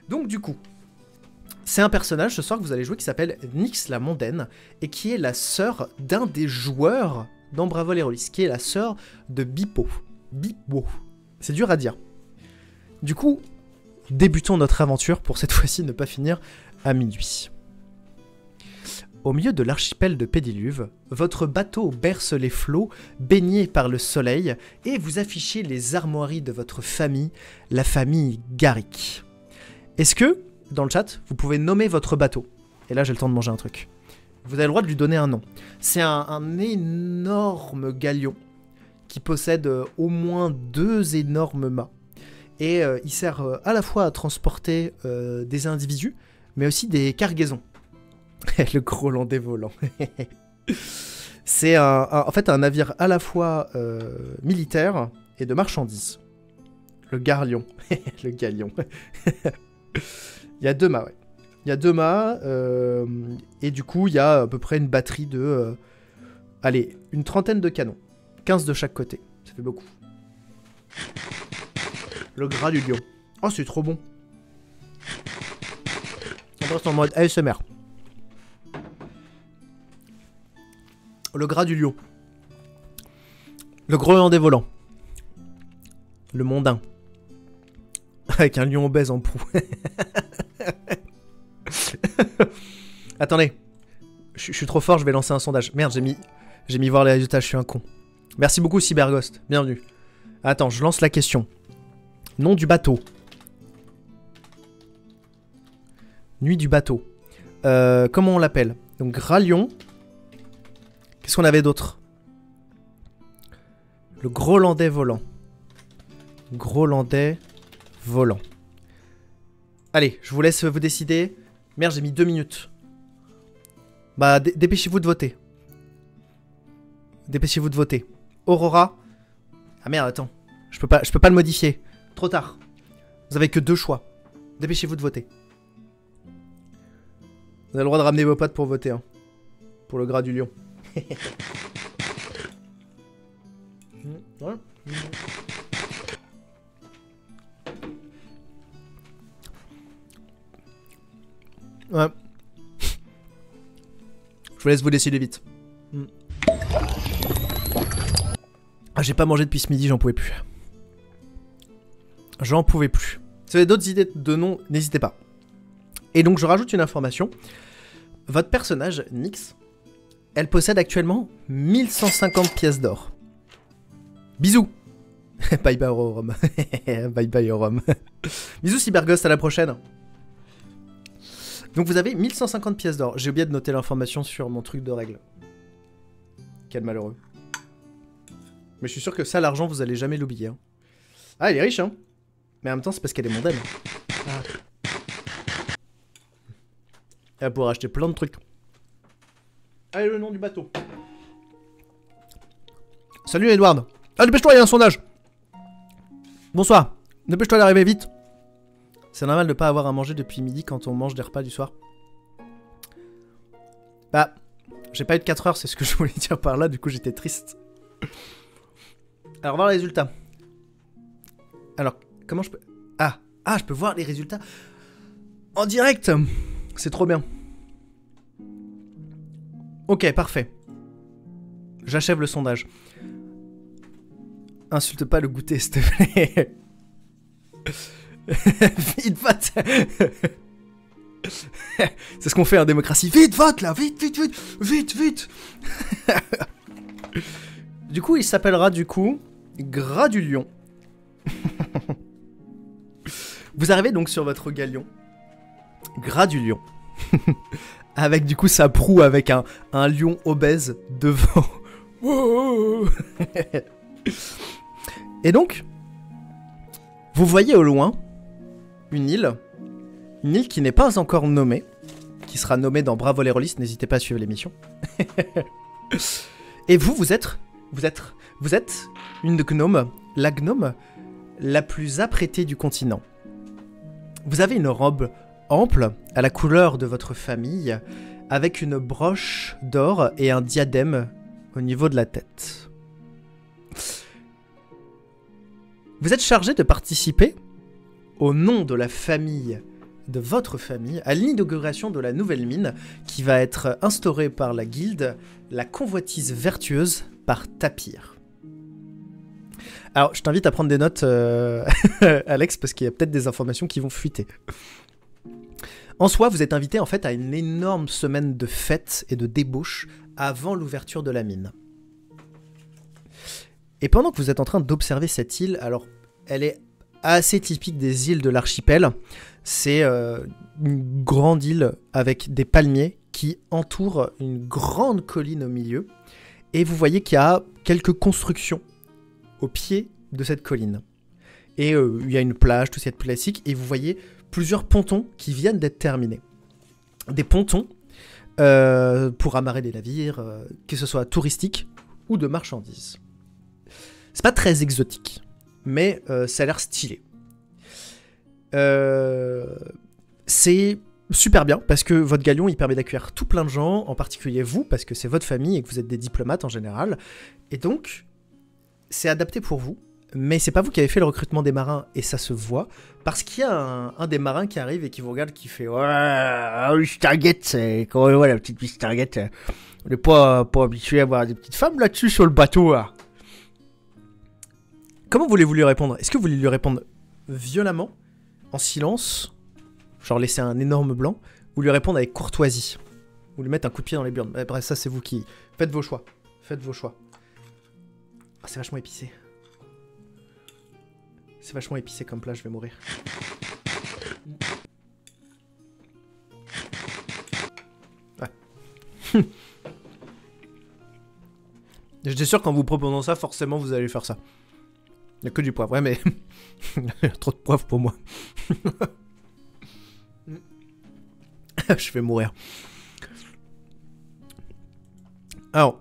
Donc du coup, c'est un personnage ce soir que vous allez jouer qui s'appelle Nyx la Mondaine et qui est la sœur d'un des joueurs dans Bravos les Rôlistes, qui est la sœur de Bippo. Bippo. C'est dur à dire. Du coup, débutons notre aventure pour cette fois-ci ne pas finir à minuit. Au milieu de l'archipel de Pédiluve, votre bateau berce les flots, baigné par le soleil, et vous affichez les armoiries de votre famille, la famille Garrick. Est-ce que, dans le chat, vous pouvez nommer votre bateau? Et là, j'ai le temps de manger un truc. Vous avez le droit de lui donner un nom. C'est un énorme galion qui possède au moins 2 énormes mâts. Et il sert à la fois à transporter des individus, mais aussi des cargaisons. Le Groenlandais volant. C'est en fait un navire à la fois militaire et de marchandises. Le Garlion. Le Galion. Il y a 2 mâts, ouais. Il y a 2 mâts, et du coup, il y a à peu près une batterie de... allez, une trentaine de canons. 15 de chaque côté. Ça fait beaucoup. Le gras du lion. Oh, c'est trop bon. On reste en mode ASMR. Le gras du lion. Le Groenlandais volant. Le mondain. Avec un lion obèse en proue. Attendez. Je suis trop fort, je vais lancer un sondage. Merde, j'ai mis voir les résultats, je suis un con. Merci beaucoup Cyberghost, bienvenue. Attends, je lance la question. Nom du bateau. Nuit du bateau. Comment on l'appelle? Donc Gralion. Qu'est-ce qu'on avait d'autre? Le Groenlandais volant. Groenlandais volant. Allez, je vous laisse vous décider. Merde, j'ai mis 2 minutes. Bah, dépêchez-vous de voter. Dépêchez-vous de voter. Aurora. Ah merde, attends. Je peux pas le modifier. Trop tard. Vous avez que 2 choix. Dépêchez-vous de voter. Vous avez le droit de ramener vos potes pour voter, hein. Pour le gras du lion. Ouais. Ouais. Je vous laisse vous décider vite. Ah, j'ai pas mangé depuis ce midi, j'en pouvais plus. J'en pouvais plus. Si vous avez d'autres idées de noms, n'hésitez pas. Et donc je rajoute une information. Votre personnage, Nyx, elle possède actuellement 1150 pièces d'or. Bisous. Bye bye Rome. Bye bye Rome. Bisous Cyberghost, à la prochaine. Donc vous avez 1150 pièces d'or. J'ai oublié de noter l'information sur mon truc de règle. Quel malheureux. Mais je suis sûr que ça, l'argent, vous allez jamais l'oublier. Hein. Ah, elle est riche, hein. Mais en même temps, c'est parce qu'elle est mondaine. Ah. Elle va pouvoir acheter plein de trucs. Allez, le nom du bateau. Salut Edward. Ah, dépêche-toi, il y a un sondage. Bonsoir. Dépêche-toi d'arriver vite. C'est normal de pas avoir à manger depuis midi quand on mange des repas du soir. Bah, j'ai pas eu de 4 heures, c'est ce que je voulais dire par là, du coup j'étais triste. Alors, voir les résultats. Alors, comment je peux... Ah, je peux voir les résultats en direct. C'est trop bien. Ok, parfait. J'achève le sondage. Insulte pas le goûter, s'il te plaît. Vite, vote. C'est ce qu'on fait en démocratie. Vite, vote, là. Vite, vite, vite. Vite, vite. Du coup, il s'appellera, Gras du Lion. Vous arrivez donc sur votre galion. Gras du Lion. Avec, du coup, sa proue avec un lion obèse devant. Et donc, vous voyez au loin une île qui n'est pas encore nommée, qui sera nommée dans Bravos les Rôlistes, n'hésitez pas à suivre l'émission. Et vous êtes une gnome, la gnome la plus apprêtée du continent. Vous avez une robe ample, à la couleur de votre famille, avec une broche d'or et un diadème au niveau de la tête. Vous êtes chargé de participer, au nom de la famille de votre famille à l'inauguration de la nouvelle mine qui va être instaurée par la guilde, la convoitise vertueuse par Tapir. Alors, je t'invite à prendre des notes, Alex, parce qu'il y a peut-être des informations qui vont fuiter. En soi, vous êtes invité en fait à une énorme semaine de fêtes et de débauches avant l'ouverture de la mine. Et pendant que vous êtes en train d'observer cette île, alors elle est assez typique des îles de l'archipel. C'est une grande île avec des palmiers qui entourent une grande colline au milieu. Et vous voyez qu'il y a quelques constructions au pied de cette colline. Et il y a une plage, tout ce qui est classique. Et vous voyez plusieurs pontons qui viennent d'être terminés. Des pontons pour amarrer des navires, que ce soit touristiques ou de marchandises. C'est pas très exotique, mais ça a l'air stylé. C'est super bien, parce que votre galion, il permet d'accueillir tout plein de gens, en particulier vous, parce que c'est votre famille et que vous êtes des diplomates en général. Et donc, c'est adapté pour vous, mais c'est pas vous qui avez fait le recrutement des marins, et ça se voit, parce qu'il y a un des marins qui arrive et qui vous regarde, qui fait « Ouais, Stargate, c'est... Comment on voit la petite Stargate, on n'est pas habitué à voir des petites femmes là-dessus sur le bateau, là. » Comment voulez-vous lui répondre? Est-ce que vous voulez lui répondre violemment, en silence, genre laisser un énorme blanc, ou lui répondre avec courtoisie, ou lui mettre un coup de pied dans les burnes? Bref, ça c'est vous qui... Faites vos choix. Faites vos choix. Ah, c'est vachement épicé. C'est vachement épicé comme plat, je vais mourir. Ouais. J'étais sûr qu'en vous proposant ça, forcément vous allez faire ça. Il n'y a que du poivre, ouais, mais il y a trop de poivre pour moi. Je vais mourir. Alors,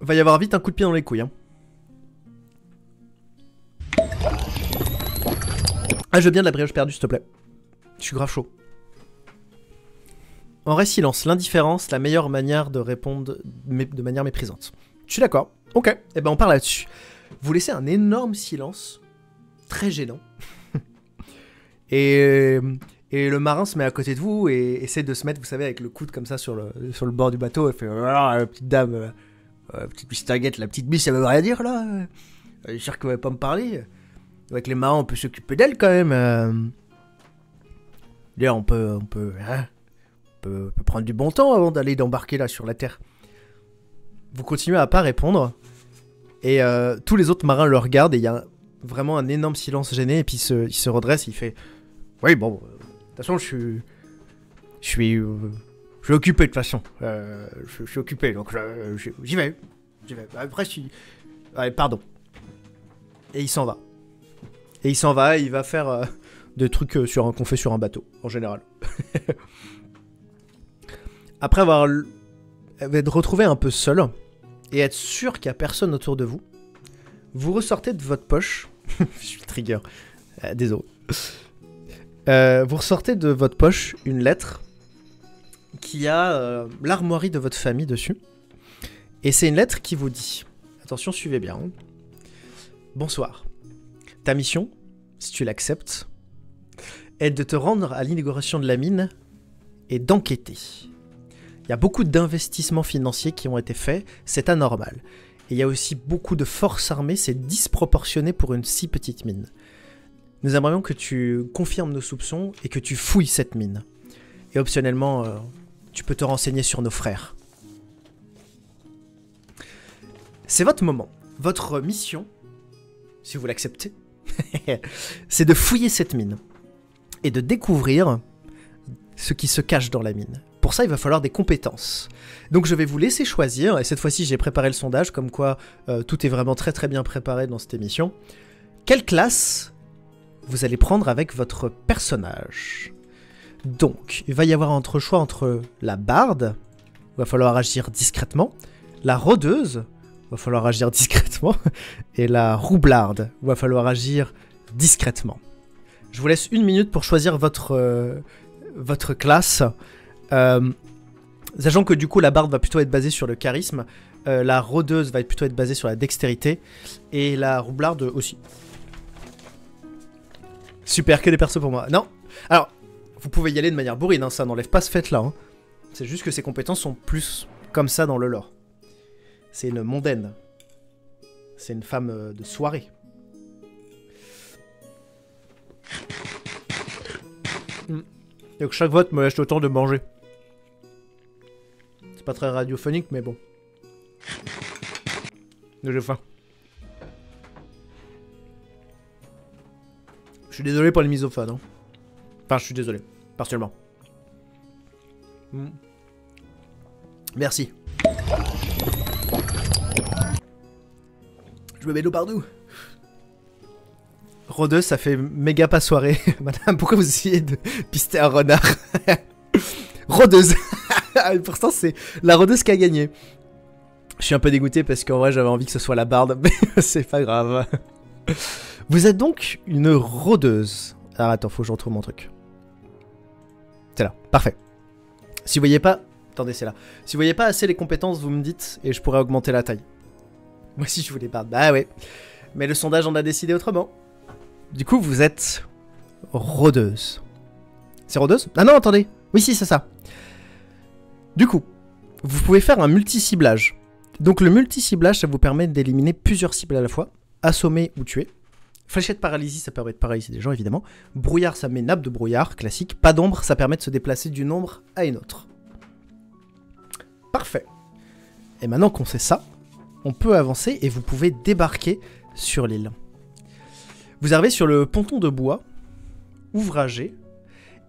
va y avoir vite un coup de pied dans les couilles. Hein. Ah, je veux bien de la brioche perdue, s'il te plaît. Je suis grave chaud. En vrai, silence. L'indifférence, la meilleure manière de répondre de manière méprisante. Je suis d'accord. Ok, eh ben on part là-dessus. Vous laissez un énorme silence, très gênant. et le marin se met à côté de vous et essaie de se mettre, vous savez, avec le coude comme ça sur le bord du bateau. Il fait « petite dame, petite miss Target, la petite miss, elle veut rien dire, là. Je suis sûr qu'elle va pas me parler. Avec les marins, on peut s'occuper d'elle, quand même. D'ailleurs, on peut prendre du bon temps avant d'aller d'embarquer, là, sur la terre. » Vous continuez à pas répondre. Et tous les autres marins le regardent et il y a vraiment un énorme silence gêné. Et puis il se redresse et il fait « Oui, bon, de toute façon, je suis occupé, de toute façon. Je suis occupé, donc j'y vais. Après, je suis... Allez, pardon. » Et il s'en va. Et il va faire des trucs qu'on fait sur un bateau, en général. Après avoir être retrouvé un peu seul... et être sûr qu'il n'y a personne autour de vous, vous ressortez de votre poche... Je suis trigger. Désolé. Vous ressortez de votre poche une lettre qui a l'armoirie de votre famille dessus. Et c'est une lettre qui vous dit... Attention, suivez bien. Hein. Bonsoir. Ta mission, si tu l'acceptes, est de te rendre à l'inauguration de la mine et d'enquêter. Il y a beaucoup d'investissements financiers qui ont été faits, c'est anormal. Et il y a aussi beaucoup de forces armées, c'est disproportionné pour une si petite mine. Nous aimerions que tu confirmes nos soupçons et que tu fouilles cette mine. Et optionnellement, tu peux te renseigner sur nos frères. C'est votre moment. Votre mission, si vous l'acceptez, c'est de fouiller cette mine. Et de découvrir ce qui se cache dans la mine. Pour ça, il va falloir des compétences. Donc je vais vous laisser choisir, et cette fois-ci j'ai préparé le sondage, comme quoi tout est vraiment très très bien préparé dans cette émission. Quelle classe vous allez prendre avec votre personnage? Donc, il va y avoir un choix entre la barde, il va falloir agir discrètement, la rôdeuse, il va falloir agir discrètement, et la roublarde, il va falloir agir discrètement. Je vous laisse 1 minute pour choisir votre classe. Sachant que du coup la barde va plutôt être basée sur le charisme, la rôdeuse va plutôt être basée sur la dextérité, et la roublarde aussi. Super, que des persos pour moi. Non, alors, Vous pouvez y aller de manière bourrine, hein, ça n'enlève pas ce fait-là. Hein. C'est juste que ses compétences sont plus comme ça dans le lore. C'est une mondaine. C'est une femme de soirée. Et que chaque vote me laisse le temps de manger. C'est pas très radiophonique, mais bon. J'ai faim. Je suis désolé pour les misophones. Hein. Enfin, je suis désolé. Partiellement. Merci. Je me mets l'eau partout. Rôdeuse, ça fait méga pas soirée. Madame, pourquoi vous essayez de pister un renard? Rôdeuse. Pourtant, c'est la rôdeuse qui a gagné. Je suis un peu dégoûté parce qu'en vrai, j'avais envie que ce soit la barde, mais c'est pas grave. Vous êtes donc une rôdeuse. Alors attends, faut que je retrouve mon truc. C'est là, parfait. Si vous voyez pas... Attendez, c'est là. Si vous voyez pas assez les compétences, vous me dites et je pourrais augmenter la taille. Moi aussi, je voulais barde. Bah ouais. Mais le sondage en a décidé autrement. Du coup, vous êtes rôdeuse. C'est rôdeuse? Ah non, attendez. Oui, si, c'est ça. Du coup, vous pouvez faire un multi-ciblage. Donc le multi-ciblage, ça vous permet d'éliminer plusieurs cibles à la fois. Assommer ou tuer. Fléchette paralysie, ça permet de paralyser des gens, évidemment. Brouillard, ça met nappe de brouillard, classique. Pas d'ombre, ça permet de se déplacer d'une ombre à une autre. Parfait. Et maintenant qu'on sait ça, on peut avancer et vous pouvez débarquer sur l'île. Vous arrivez sur le ponton de bois, ouvragé,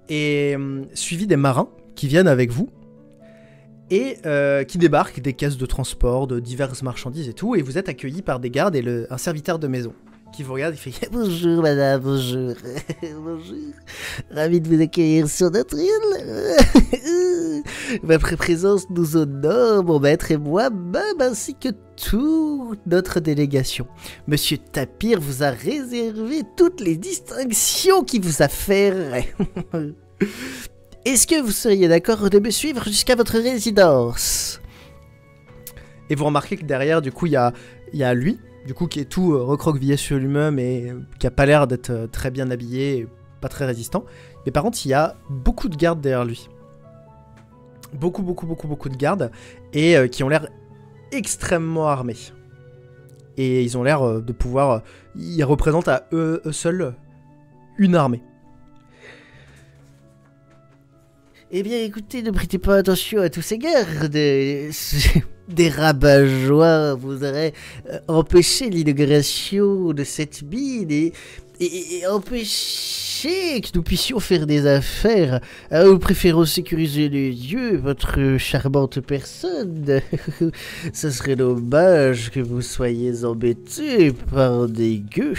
et suivi des marins qui viennent avec vous, et qui débarquent des caisses de transport, de diverses marchandises et tout, et vous êtes accueillis par des gardes et un serviteur de maison qui vous regarde, il fait « Bonjour madame, bonjour, bonjour, ravi de vous accueillir sur notre île. Votre présence nous honore, mon maître et moi-même, ainsi que toute notre délégation. Monsieur Tapir vous a réservé toutes les distinctions qui vous affaireraient. Est-ce que vous seriez d'accord de me suivre jusqu'à votre résidence ?» Et vous remarquez que derrière, du coup, il y a lui, du coup, qui est tout recroquevillé sur lui-même et qui a pas l'air d'être très bien habillé, et pas très résistant. Mais par contre, il y a beaucoup de gardes derrière lui. Beaucoup de gardes, et qui ont l'air extrêmement armés. Et ils ont l'air de pouvoir... ils représentent à eux seuls une armée. Eh bien, écoutez, ne prêtez pas attention à tous ces gardes. Des rabat-joie vous auraient empêché l'inauguration de cette mine et empêché que nous puissions faire des affaires. Nous préférons sécuriser les lieux, votre charmante personne. Ce serait dommage que vous soyez embêtés par des gueux.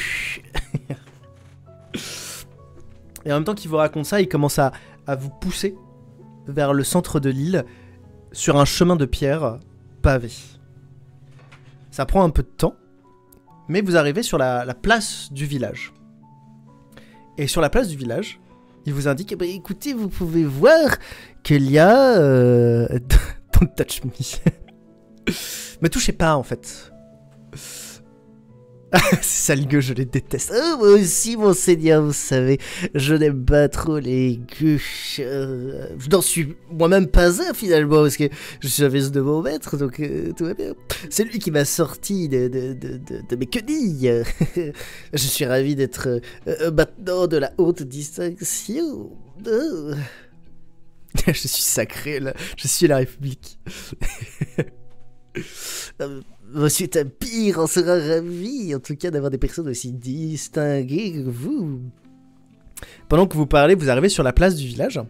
Et en même temps qu'il vous raconte ça, il commence à vous pousser vers le centre de l'île sur un chemin de pierre pavé. Ça prend un peu de temps, mais vous arrivez sur la place du village. Et sur la place du village, il vous indique, bah, écoutez, vous pouvez voir qu'il y a... Don't touch me. Me touchez pas, en fait. Ces sales gueux, je les déteste. Oh, moi aussi, monseigneur, vous savez, je n'aime pas trop les gueux. Je n'en suis moi-même pas un, finalement, parce que je suis service de mon maître, donc tout va bien. C'est lui qui m'a sorti de mes quenilles. Je suis ravi d'être maintenant de la haute distinction. Oh. Je suis sacré, là. Je suis la République. Monsieur Tapir en sera ravi, en tout cas, d'avoir des personnes aussi distinguées que vous. Pendant que vous parlez, vous arrivez sur la place du village,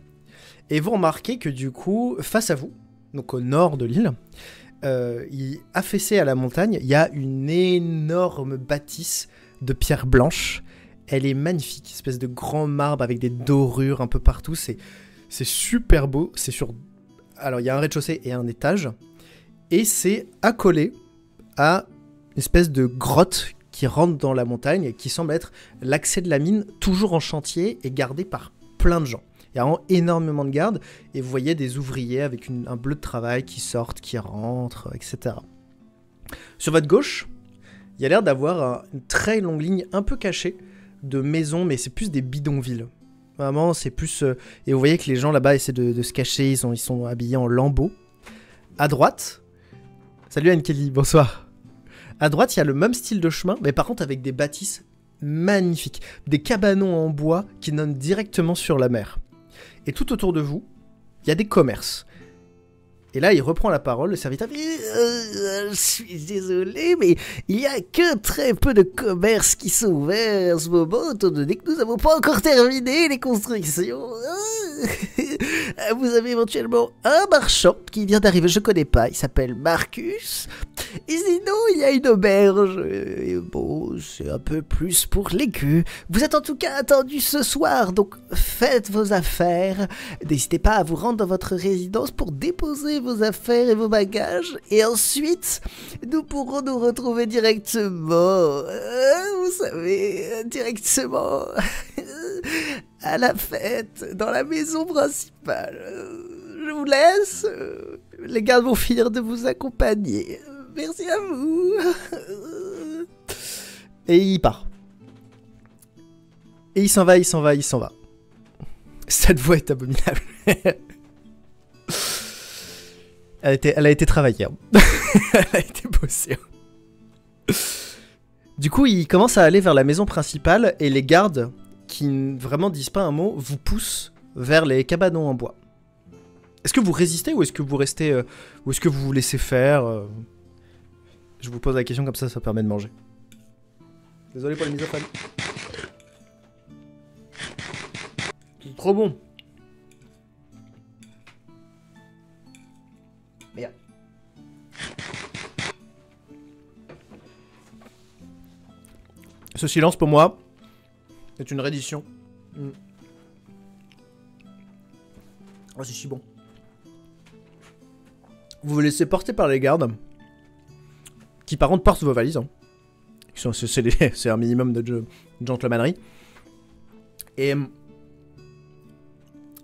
et vous remarquez que du coup, face à vous, donc au nord de l'île, affaissé à la montagne, il y a une énorme bâtisse de pierre blanche. Elle est magnifique, espèce de grand marbre avec des dorures un peu partout, c'est super beau, c'est sur... Alors il y a un rez-de-chaussée et un étage, et c'est accolé à une espèce de grotte qui rentre dans la montagne et qui semble être l'accès de la mine, toujours en chantier et gardé par plein de gens. Il y a vraiment énormément de gardes et vous voyez des ouvriers avec un bleu de travail qui sortent, qui rentrent, etc. Sur votre gauche, il y a l'air d'avoir une très longue ligne un peu cachée de maisons, mais c'est plus des bidonvilles. Vraiment, c'est plus... et vous voyez que les gens là-bas essaient de se cacher, ils sont habillés en lambeaux. À droite... Salut Anne-Kelly, bonsoir. À droite, il y a le même style de chemin, mais par contre avec des bâtisses magnifiques. Des cabanons en bois qui donnent directement sur la mer. Et tout autour de vous, il y a des commerces. Et là, il reprend la parole, le serviteur. Je suis désolé, mais il n'y a que très peu de commerces qui sont ouverts en ce moment, étant donné que nous n'avons pas encore terminé les constructions. Vous avez éventuellement un marchand qui vient d'arriver, je ne connais pas, il s'appelle Marcus. Et sinon, il y a une auberge. Et bon, c'est un peu plus pour les queues. Vous êtes en tout cas attendus ce soir, donc faites vos affaires. N'hésitez pas à vous rendre dans votre résidence pour déposer vos affaires et vos bagages. Et ensuite, nous pourrons nous retrouver directement. Vous savez, directement à la fête, dans la maison principale. Je vous laisse. Les gars vont finir de vous accompagner. Merci à vous. Et il part. Et il s'en va, il s'en va, il s'en va. Cette voix est abominable. Elle a été travaillée. Hein. Elle a été bossée. Du coup, il commence à aller vers la maison principale et les gardes, qui vraiment disent pas un mot, vous poussent vers les cabanons en bois. Est-ce que vous résistez ou est-ce que vous restez... ou est-ce que vous vous laissez faire Je vous pose la question comme ça permet de manger. Désolé pour les misophones. C'est trop bon. Merde. Ce silence pour moi est une reddition. Oh, c'est si bon. Vous vous laissez porter par les gardes, qui par contre portent vos valises. Hein. C'est un minimum de gentlemanerie. Et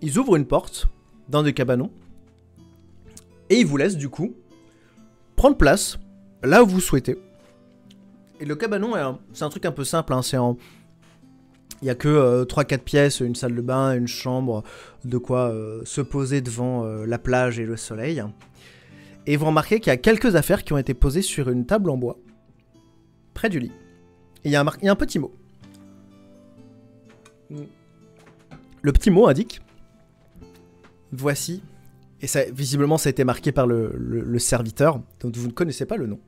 ils ouvrent une porte dans des cabanons. Et ils vous laissent du coup prendre place là où vous souhaitez. Et le cabanon, c'est un truc un peu simple. Hein, il n'y a que 3-4 pièces, une salle de bain, une chambre, de quoi se poser devant la plage et le soleil. Et vous remarquez qu'il y a quelques affaires qui ont été posées sur une table en bois, près du lit. Et il y a un petit mot. Le petit mot indique « Voici », et ça, visiblement ça a été marqué par le serviteur, donc vous ne connaissez pas le nom.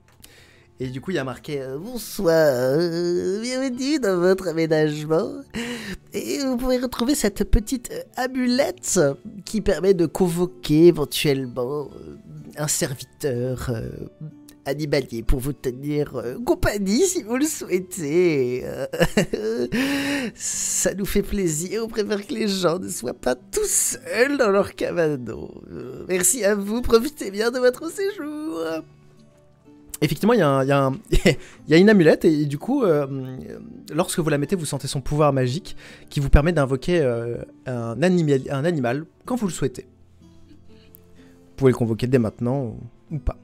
Et du coup, il y a marqué « Bonsoir, bienvenue dans votre aménagement. » Et vous pouvez retrouver cette petite amulette qui permet de convoquer éventuellement un serviteur animalier pour vous tenir compagnie si vous le souhaitez. Ça nous fait plaisir, on préfère que les gens ne soient pas tout seuls dans leur cabanon. Merci à vous, profitez bien de votre séjour. Effectivement, il y a une amulette et du coup, lorsque vous la mettez, vous sentez son pouvoir magique qui vous permet d'invoquer un animal quand vous le souhaitez. Vous pouvez le convoquer dès maintenant ou pas.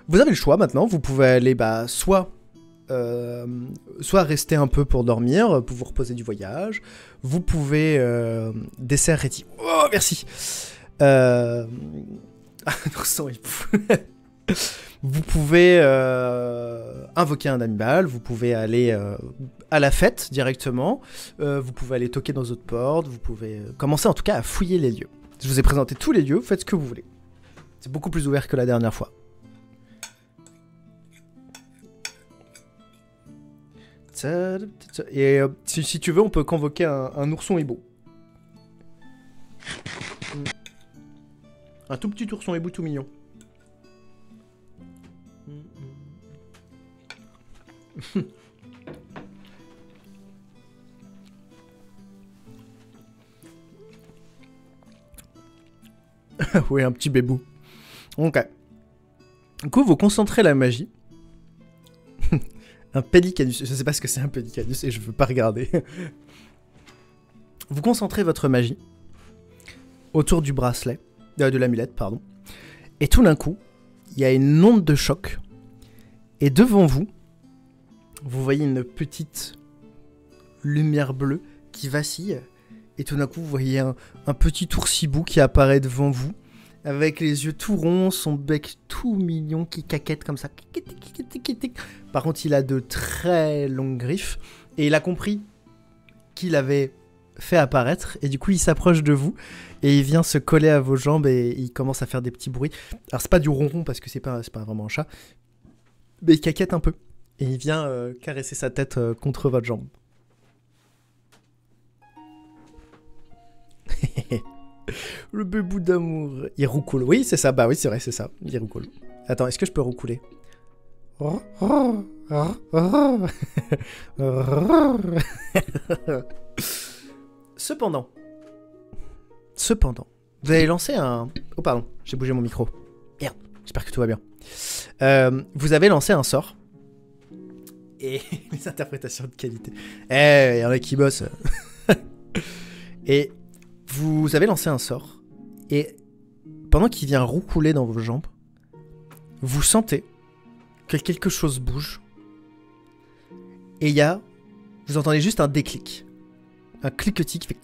Vous avez le choix maintenant, vous pouvez aller soit rester un peu pour dormir, pour vous reposer du voyage, vous pouvez... dessert réti... Oh, merci non, vous pouvez invoquer un animal, vous pouvez aller à la fête directement, vous pouvez aller toquer dans d'autres portes, vous pouvez commencer en tout cas à fouiller les lieux. Je vous ai présenté tous les lieux, vous faites ce que vous voulez. C'est beaucoup plus ouvert que la dernière fois. Et si tu veux, on peut convoquer un ourson hibou. Un tout petit ourson hibou tout mignon. Oui, un petit bébou. Ok. Du coup, vous concentrez la magie. Un pélicanus. Je sais pas ce que c'est un pélicanus et je veux pas regarder. Vous concentrez votre magie autour du bracelet, de l'amulette, pardon. Et tout d'un coup, il y a une onde de choc. Et devant vous, vous voyez une petite lumière bleue qui vacille. Et tout d'un coup, vous voyez un petit oursibou qui apparaît devant vous, avec les yeux tout ronds, son bec tout mignon qui caquette comme ça. Par contre, il a de très longues griffes, et il a compris qu'il avait fait apparaître, et du coup, il s'approche de vous, et il vient se coller à vos jambes, et il commence à faire des petits bruits. Alors, c'est pas du ronron, parce que c'est pas vraiment un chat, mais il caquette un peu, et il vient caresser sa tête contre votre jambe. Le bébou d'amour. Il roucoule. Oui, c'est ça. Bah oui, c'est vrai, c'est ça. Il roucoule. Attends, est-ce que je peux roucouler? Cependant, vous avez lancé un... Oh pardon, j'ai bougé mon micro. Merde, j'espère que tout va bien. Vous avez lancé un sort. Et les interprétations de qualité. Il y en a qui bossent. Et vous avez lancé un sort. Et pendant qu'il vient roucouler dans vos jambes, vous sentez que quelque chose bouge. Et vous entendez juste un déclic. Un cliquetis qui fait...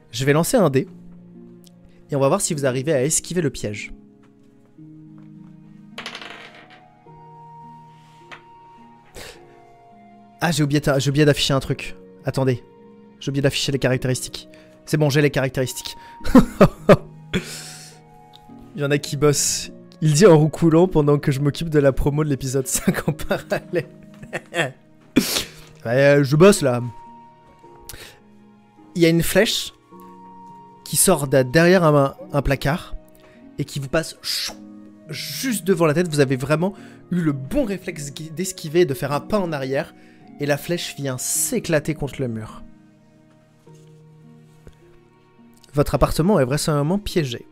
Je vais lancer un dé. Et on va voir si vous arrivez à esquiver le piège. Ah, j'ai oublié d'afficher un truc. Attendez. J'ai oublié d'afficher les caractéristiques. C'est bon, j'ai les caractéristiques. Il y en a qui bossent. Il dit en roucoulant pendant que je m'occupe de la promo de l'épisode 5 en parallèle. Je bosse là. Il y a une flèche qui sort derrière un placard et qui vous passe juste devant la tête. Vous avez vraiment eu le bon réflexe d'esquiver, de faire un pas en arrière. Et la flèche vient s'éclater contre le mur. Votre appartement est vraisemblablement piégé.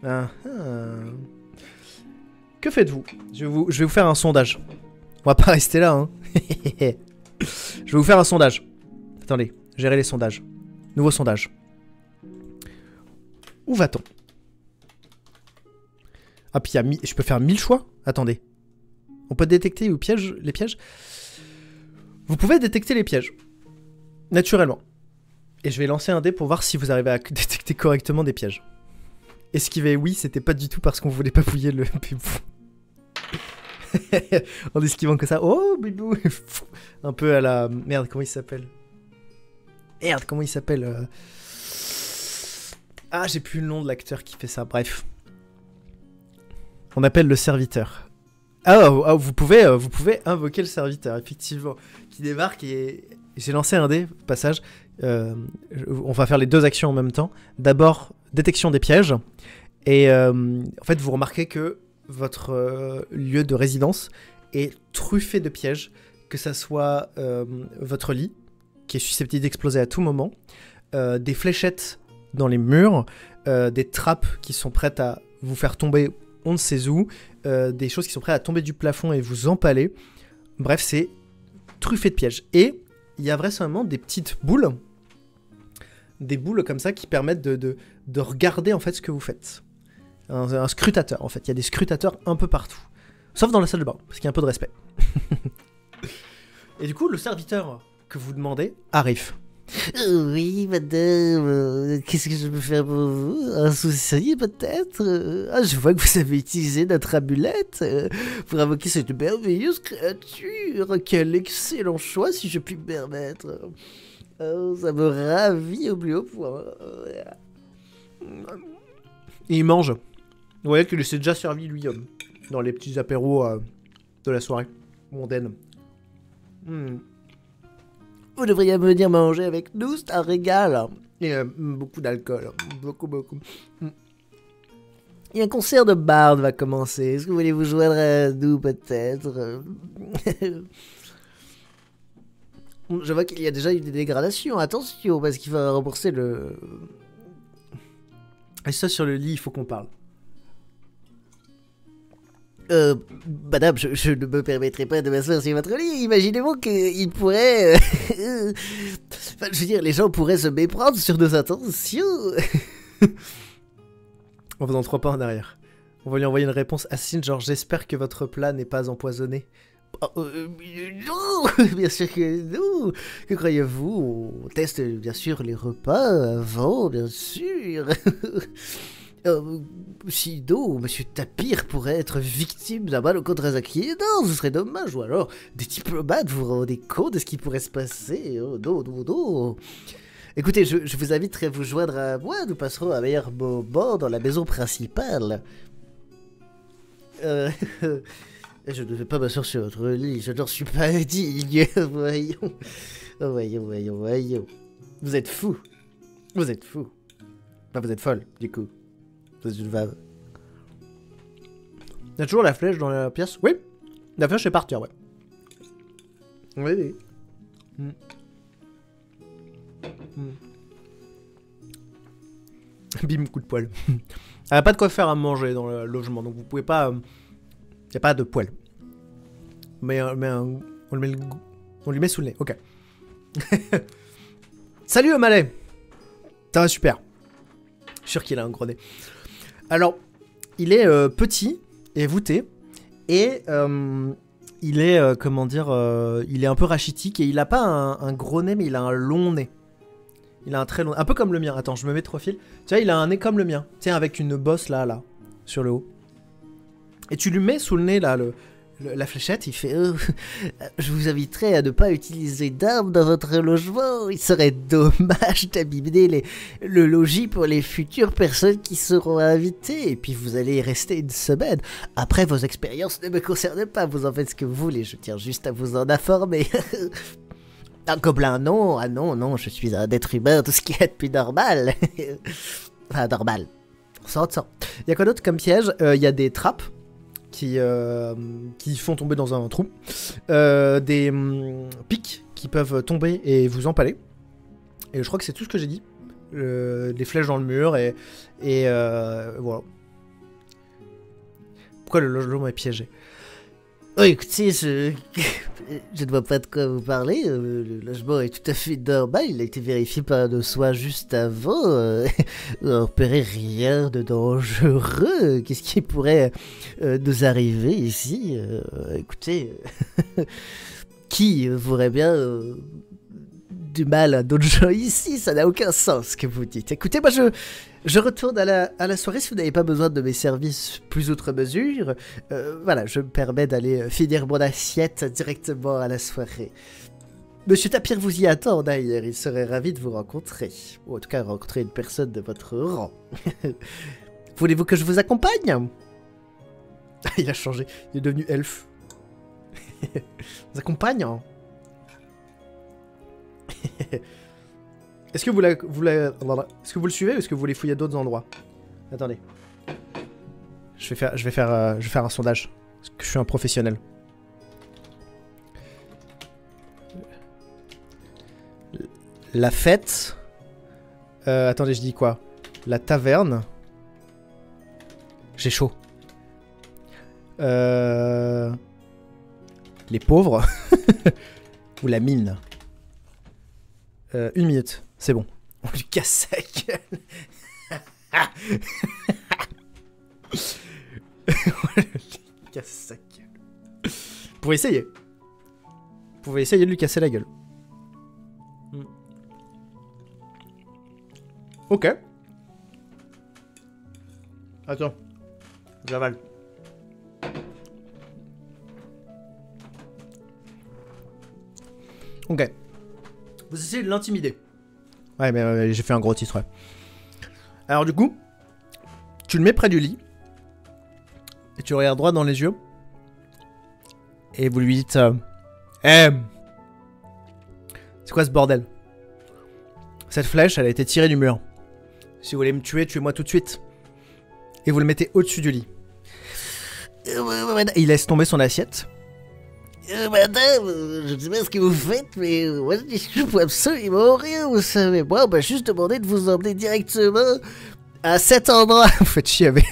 Que faites-vous? Je vais vous faire un sondage. On va pas rester là, hein. Je vais vous faire un sondage. Attendez, gérez les sondages. Nouveau sondage. Où va-t-on? Ah, puis je peux faire 1000 choix? Attendez. On peut détecter les pièges. Vous pouvez détecter les pièges. Naturellement. Et je vais lancer un dé pour voir si vous arrivez à détecter correctement des pièges. Esquiver, oui, c'était pas du tout parce qu'on voulait pas fouiller le bébou. En esquivant que ça. Oh, bébou. Un peu à la... Merde, comment il s'appelle? Ah, j'ai plus le nom de l'acteur qui fait ça. Bref. On appelle le serviteur. Vous pouvez invoquer le serviteur, effectivement, qui débarque et j'ai lancé un dé, passage. On va faire les deux actions en même temps. D'abord, détection des pièges. Et en fait, vous remarquez que votre lieu de résidence est truffé de pièges, que ça soit votre lit, qui est susceptible d'exploser à tout moment, des fléchettes dans les murs, des trappes qui sont prêtes à vous faire tomber on ne sait où, des choses qui sont prêtes à tomber du plafond et vous empaler. Bref, c'est truffé de pièges. Et il y a vraisemblablement des petites boules, des boules comme ça qui permettent de regarder en fait ce que vous faites. Un scrutateur en fait, il y a des scrutateurs un peu partout. Sauf dans la salle de bain, parce qu'il y a un peu de respect. Et du coup, le serviteur que vous demandez arrive. Oui, madame, qu'est-ce que je peux faire pour vous? Un souci, peut-être? Je vois que vous avez utilisé notre amulette pour invoquer cette merveilleuse créature. Quel excellent choix, si je puis me permettre. Oh, ça me ravit au plus haut point. Et il mange. Vous voyez qu'il s'est déjà servi, lui, dans les petits apéros de la soirée mondaine. Vous devriez venir manger avec nous, c'est un régal. Et beaucoup d'alcool. Beaucoup. Et un concert de barde va commencer. Est-ce que vous voulez vous joindre à nous, peut-être? Je vois qu'il y a déjà eu des dégradations. Attention, parce qu'il va rembourser le... Et ça, sur le lit, il faut qu'on parle. Madame, je ne me permettrai pas de m'asseoir sur votre lit. Imaginez-vous qu'il pourrait... Enfin, je veux dire, les gens pourraient se méprendre sur nos intentions. On va dans 3 pas en arrière. On va lui envoyer une réponse assassine, genre j'espère que votre plat n'est pas empoisonné. Non, bien sûr que non. Que croyez-vous? On teste bien sûr les repas avant, bien sûr. Sinon, Monsieur Tapir pourrait être victime d'un mal contre Zaki. Non, ce serait dommage. Ou alors, des diplomates, vous vous rendez compte de ce qui pourrait se passer? Oh non, non, non. Écoutez, je vous inviterai à vous joindre à moi. Nous passerons un meilleur moment dans la maison principale. Je ne vais pas m'asseoir sur votre lit. Je n'en suis pas digne. Voyons. Voyons. Vous êtes fou. Vous êtes fou. Enfin, vous êtes folle, du coup. Vous êtes une femme. Il y a toujours la flèche dans la pièce? Oui. La flèche est partie, ouais. Oui. Bim, coup de poil. Elle n'a pas de quoi faire à manger dans le logement, donc vous pouvez pas... Il n'y a pas de poil. Mais on lui met sous le nez, ok. Salut O'Malley. Ça va super. Je suis sûr qu'il a un gros nez. Alors, il est petit et voûté. Et il est, comment dire, il est un peu rachitique. Et il a pas un gros nez, mais il a un long nez. Il a un très long... Un peu comme le mien. Attends, je me mets de profil. Tu vois, il a un nez comme le mien. Tiens, avec une bosse là, sur le haut. Et tu lui mets sous le nez, là, la fléchette, il fait je vous inviterai à ne pas utiliser d'armes dans votre logement. Il serait dommage d'abîmer le logis pour les futures personnes qui seront invitées. Et puis vous allez y rester une semaine. Après, vos expériences ne me concernent pas. Vous en faites ce que vous voulez. Je tiens juste à vous en informer. Un gobelin, non. Ah non, je suis un être humain. Tout ce qui est plus normal. Enfin, normal. On s'entend. Il y a quoi d'autre comme piège? Il y a des trappes qui font tomber dans un trou, des pics qui peuvent tomber et vous empaler, et je crois que c'est tout ce que j'ai dit, des flèches dans le mur, et voilà. Pourquoi le logement est piégé? Oh, écoutez, je ne vois pas de quoi vous parlez. Le logement est tout à fait normal. Il a été vérifié par nos soins juste avant. On n'a repéré rien de dangereux. Qu'est-ce qui pourrait nous arriver ici? Écoutez, qui voudrait bien du mal à d'autres gens ici? Ça n'a aucun sens ce que vous dites. Écoutez, moi je retourne à la soirée si vous n'avez pas besoin de mes services plus outre mesure. Voilà, je me permets d'aller finir mon assiette directement à la soirée. Monsieur Tapir vous y attend d'ailleurs, il serait ravi de vous rencontrer. Ou en tout cas rencontrer une personne de votre rang. Voulez-vous que je vous accompagne? Il a changé, il est devenu elfe. Vous accompagne? Est-ce que est-ce que vous le suivez ou est-ce que vous voulez fouiller à d'autres endroits? Attendez. Je vais faire un sondage. Parce que je suis un professionnel. La fête. Attendez, je dis quoi? La taverne. J'ai chaud. Les pauvres. Ou la mine. 1 minute. C'est bon. On lui casse sa gueule. On lui casse sa gueule. Vous pouvez essayer. Vous pouvez essayer de lui casser la gueule. Ok. Attends. J'avale. Ok. Vous essayez de l'intimider. Ouais, mais j'ai fait un gros titre, ouais. Alors du coup, tu le mets près du lit. Et tu le regardes droit dans les yeux. Et vous lui dites... c'est quoi ce bordel? Cette flèche, elle a été tirée du mur. Si vous voulez me tuer, tuez-moi tout de suite. Et vous le mettez au-dessus du lit. Il laisse tomber son assiette. Madame, je ne sais pas ce que vous faites, mais moi je ne peux absolument rien, vous savez. Moi, on m'a juste demandé de vous emmener directement à cet endroit. Vous faites chier avec...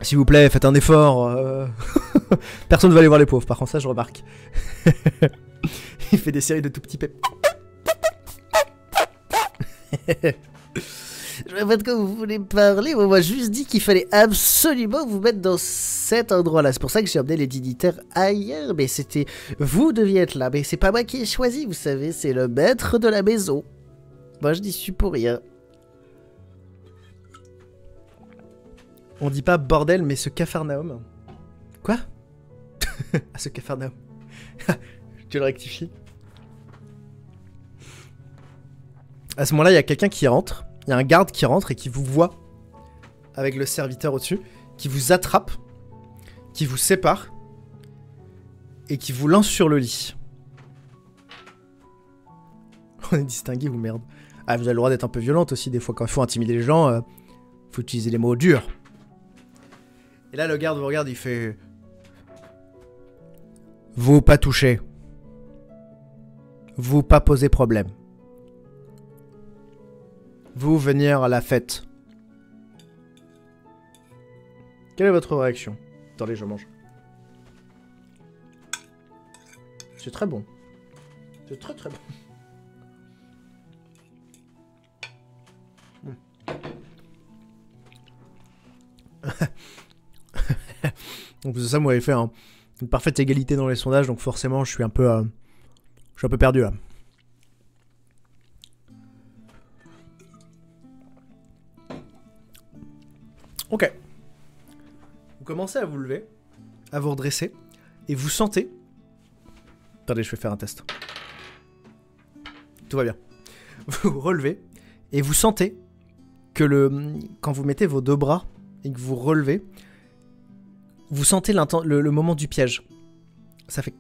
S'il vous plaît, faites un effort. Personne ne va aller voir les pauvres, par contre, ça je remarque. Il fait des séries de tout petits pep. Je vois pas de quoi vous voulez parler. On m'a juste dit qu'il fallait absolument vous mettre dans cet endroit-là. C'est pour ça que j'ai emmené les dignitaires ailleurs. Mais c'était... Vous deviez être là. Mais c'est pas moi qui ai choisi, vous savez. C'est le maître de la maison. Moi, je n'y suis pour rien. On dit pas bordel, mais ce Capharnaüm. Quoi? Ah, ce Capharnaüm. Tu le rectifies. À ce moment-là, il y a quelqu'un qui rentre. Il y a un garde qui rentre et qui vous voit avec le serviteur au-dessus, qui vous attrape, qui vous sépare et qui vous lance sur le lit. On est distingué ou merde? Ah, vous avez le droit d'être un peu violente aussi des fois. Quand il faut intimider les gens, faut utiliser les mots durs. Et là, le garde vous regarde, il fait... Vous pas toucher. Vous pas poser problème. Vous venir à la fête. Quelle est votre réaction? Attendez, je mange. C'est très bon. C'est très très bon. Donc c'est ça, moi j'avais fait une parfaite égalité dans les sondages, donc forcément je suis un peu perdu là. Ok. Vous commencez à vous lever, à vous redresser, et vous sentez... Attendez, je vais faire un test. Tout va bien. Vous vous relevez, et vous sentez que quand vous mettez vos deux bras, et que vous relevez, vous sentez le moment du piège. Ça fait...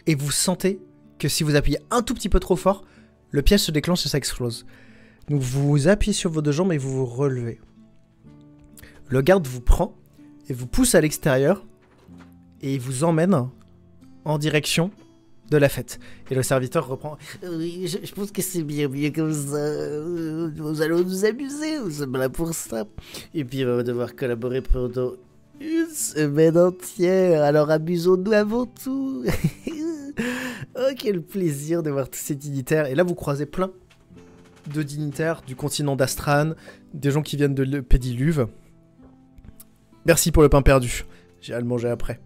Et vous sentez que si vous appuyez un tout petit peu trop fort, le piège se déclenche et ça explose. Donc vous appuyez sur vos deux jambes et vous vous relevez. Le garde vous prend et vous pousse à l'extérieur et il vous emmène en direction de la fête. Et le serviteur reprend. Oui, je pense que c'est bien mieux comme ça. Nous allons nous amuser, nous sommes là pour ça. Et puis on va devoir collaborer pendant une semaine entière, alors amusons-nous avant tout. Oh, quel plaisir de voir tous ces dignitaires. Et là, vous croisez plein de dignitaires du continent d'Astran, des gens qui viennent de le Pédiluve. Merci pour le pain perdu. J'irai le manger après.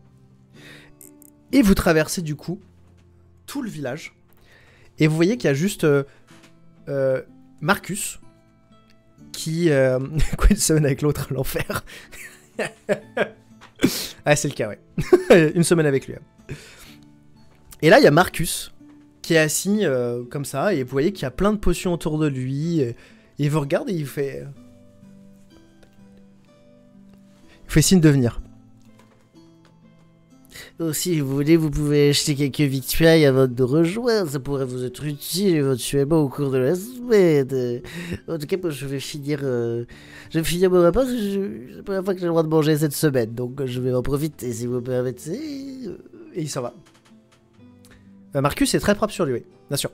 Et vous traversez du coup tout le village. Et vous voyez qu'il y a juste Marcus qui... Quoi, une semaine avec l'autre, l'enfer. Ah, c'est le cas, ouais. Une semaine avec lui. Et là, il y a Marcus qui est assis comme ça. Et vous voyez qu'il y a plein de potions autour de lui. Et il vous regarde et il fait... Il fait signe de venir. Oh, si vous voulez, vous pouvez acheter quelques victuailles avant de nous rejoindre. Ça pourrait vous être utile éventuellement au cours de la semaine. En tout cas, moi, je vais finir mon repas. C'est la première fois que j'ai le droit de manger cette semaine. Donc, je vais en profiter, si vous me permettez. Et il s'en va. Marcus est très propre sur lui, oui, bien sûr.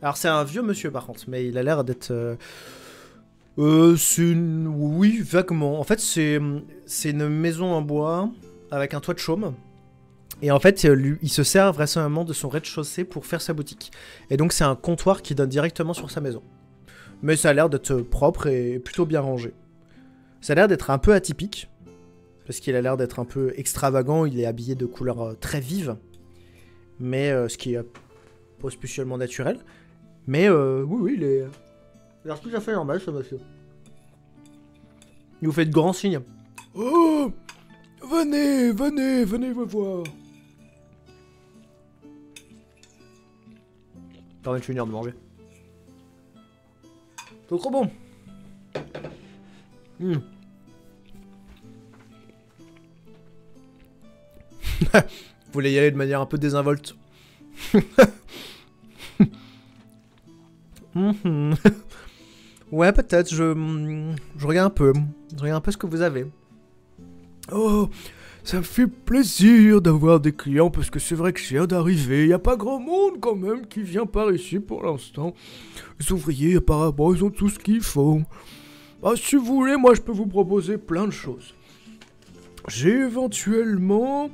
Alors, c'est un vieux monsieur, par contre. Mais il a l'air d'être... Oui, vaguement. En fait, c'est une maison en bois avec un toit de chaume. Et en fait, il se sert vraisemblablement de son rez-de-chaussée pour faire sa boutique. Et donc, c'est un comptoir qui donne directement sur sa maison. Mais ça a l'air d'être propre et plutôt bien rangé. Ça a l'air d'être un peu atypique. Parce qu'il a l'air d'être un peu extravagant. Il est habillé de couleurs très vives. Mais ce qui est pas spécialement naturel. Mais oui, il est... Il a l'air tout à fait normal, ce monsieur. Il vous fait de grands signes. Oh, venez me voir. Permet de finir de manger. C'est trop bon. Vous voulez y aller de manière un peu désinvolte. Ouais, peut-être, je regarde un peu. Je regarde un peu ce que vous avez. Oh, ça me fait plaisir d'avoir des clients parce que c'est vrai que je viens d'arriver. Y a pas grand monde quand même qui vient par ici pour l'instant. Les ouvriers, apparemment, ils ont tout ce qu'il faut. Ah, si vous voulez, moi je peux vous proposer plein de choses. J'ai éventuellement...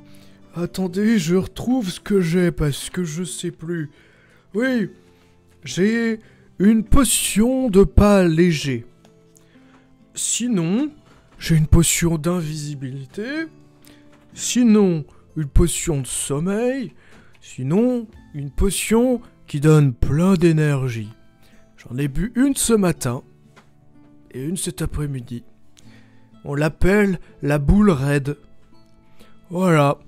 Attendez, je retrouve ce que j'ai parce que je sais plus. Oui, j'ai... une potion de pas léger. Sinon, j'ai une potion d'invisibilité. Sinon, une potion de sommeil. Sinon, une potion qui donne plein d'énergie. J'en ai bu une ce matin et une cet après-midi. On l'appelle la boule raide. Voilà.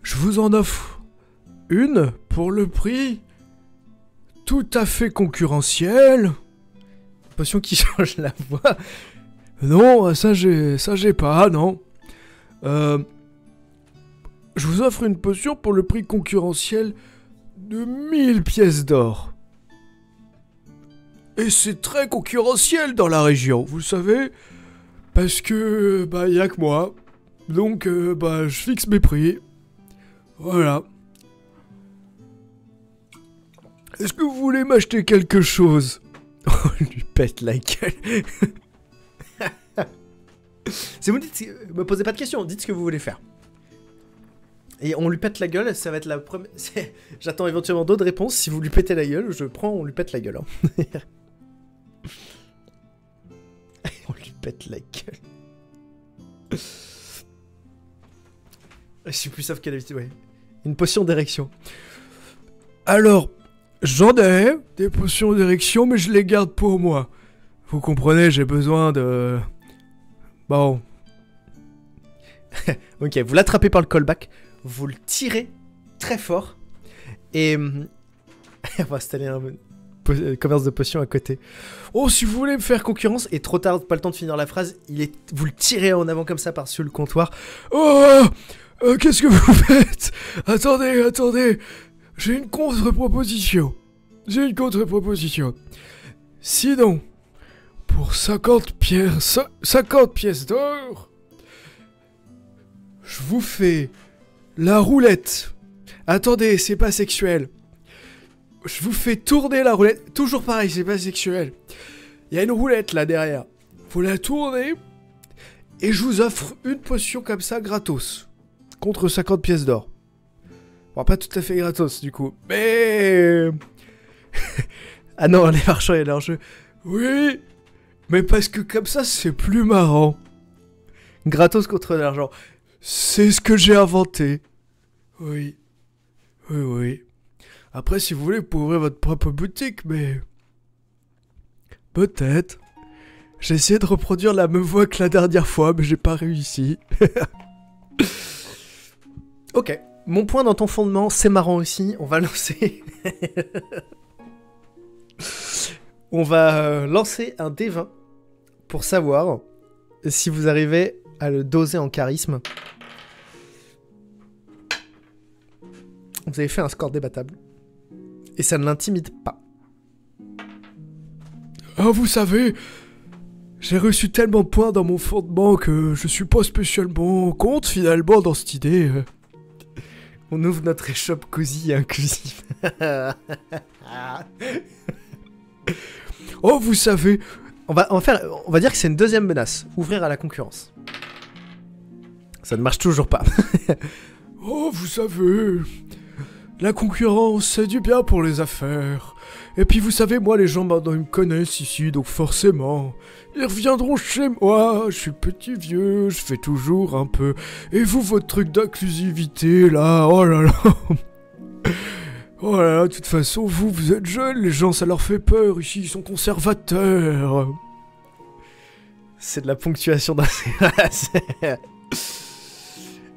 Je vous en offre une pour le prix tout à fait concurrentiel. Potion qui change la voix. Non, ça j'ai pas, non. Je vous offre une potion pour le prix concurrentiel de 1000 pièces d'or. Et c'est très concurrentiel dans la région, vous savez, parce que, y a que moi. Donc, je fixe mes prix. Voilà. Est-ce que vous voulez m'acheter quelque chose? On lui pète la gueule. Si vous dites, me posez pas de questions, dites ce que vous voulez faire. Et on lui pète la gueule, ça va être la première... J'attends éventuellement d'autres réponses, si vous lui pétez la gueule, je prends, on lui pète la gueule. Hein. On lui pète la gueule. Je suis plus sauf qu'à l'habitude, ouais. Une potion d'érection. Alors, j'en ai des potions d'érection, mais je les garde pour moi. Vous comprenez, j'ai besoin de... Bon. Ok, vous l'attrapez par le callback, vous le tirez très fort, et... on va installer un commerce de potions à côté. Oh, si vous voulez me faire concurrence... Et trop tard, pas le temps de finir la phrase, vous le tirez en avant comme ça par-dessus le comptoir. Oh, qu'est-ce que vous faites? Attendez. J'ai une contre-proposition. Sinon, pour 50 pièces d'or, je vous fais la roulette. Attendez, c'est pas sexuel. Je vous fais tourner la roulette. Toujours pareil, c'est pas sexuel. Il y a une roulette là derrière. Faut la tourner. Et je vous offre une potion comme ça gratos. Contre 50 pièces d'or. Bon, pas tout à fait gratos du coup. Mais... Ah non, les marchands et leur jeu. Oui. Mais parce que comme ça, c'est plus marrant. Gratos contre l'argent. C'est ce que j'ai inventé. Oui. Après, si vous voulez, vous pouvez ouvrir votre propre boutique, mais... Peut-être. J'ai essayé de reproduire la même voix que la dernière fois, mais j'ai pas réussi. Ok. Mon point dans ton fondement, c'est marrant aussi. On va lancer... On va lancer un D20 pour savoir si vous arrivez à le doser en charisme. Vous avez fait un score débattable. Et ça ne l'intimide pas. Ah, vous savez, j'ai reçu tellement de points dans mon fondement que je suis pas spécialement contre finalement dans cette idée. On ouvre notre échoppe cosy inclusive. Oh, vous savez... On va dire que c'est une deuxième menace. Ouvrir à la concurrence. Ça ne marche toujours pas. Oh, vous savez... La concurrence, c'est du bien pour les affaires. Et puis vous savez, moi, les gens maintenant, ils me connaissent ici, donc forcément... Ils reviendront chez moi, je suis petit vieux, je fais toujours un peu... Et vous, votre truc d'inclusivité, là, oh là là... Oh là là, de toute façon, vous êtes jeunes, les gens, ça leur fait peur, ici, ils sont conservateurs. C'est de la ponctuation d'un...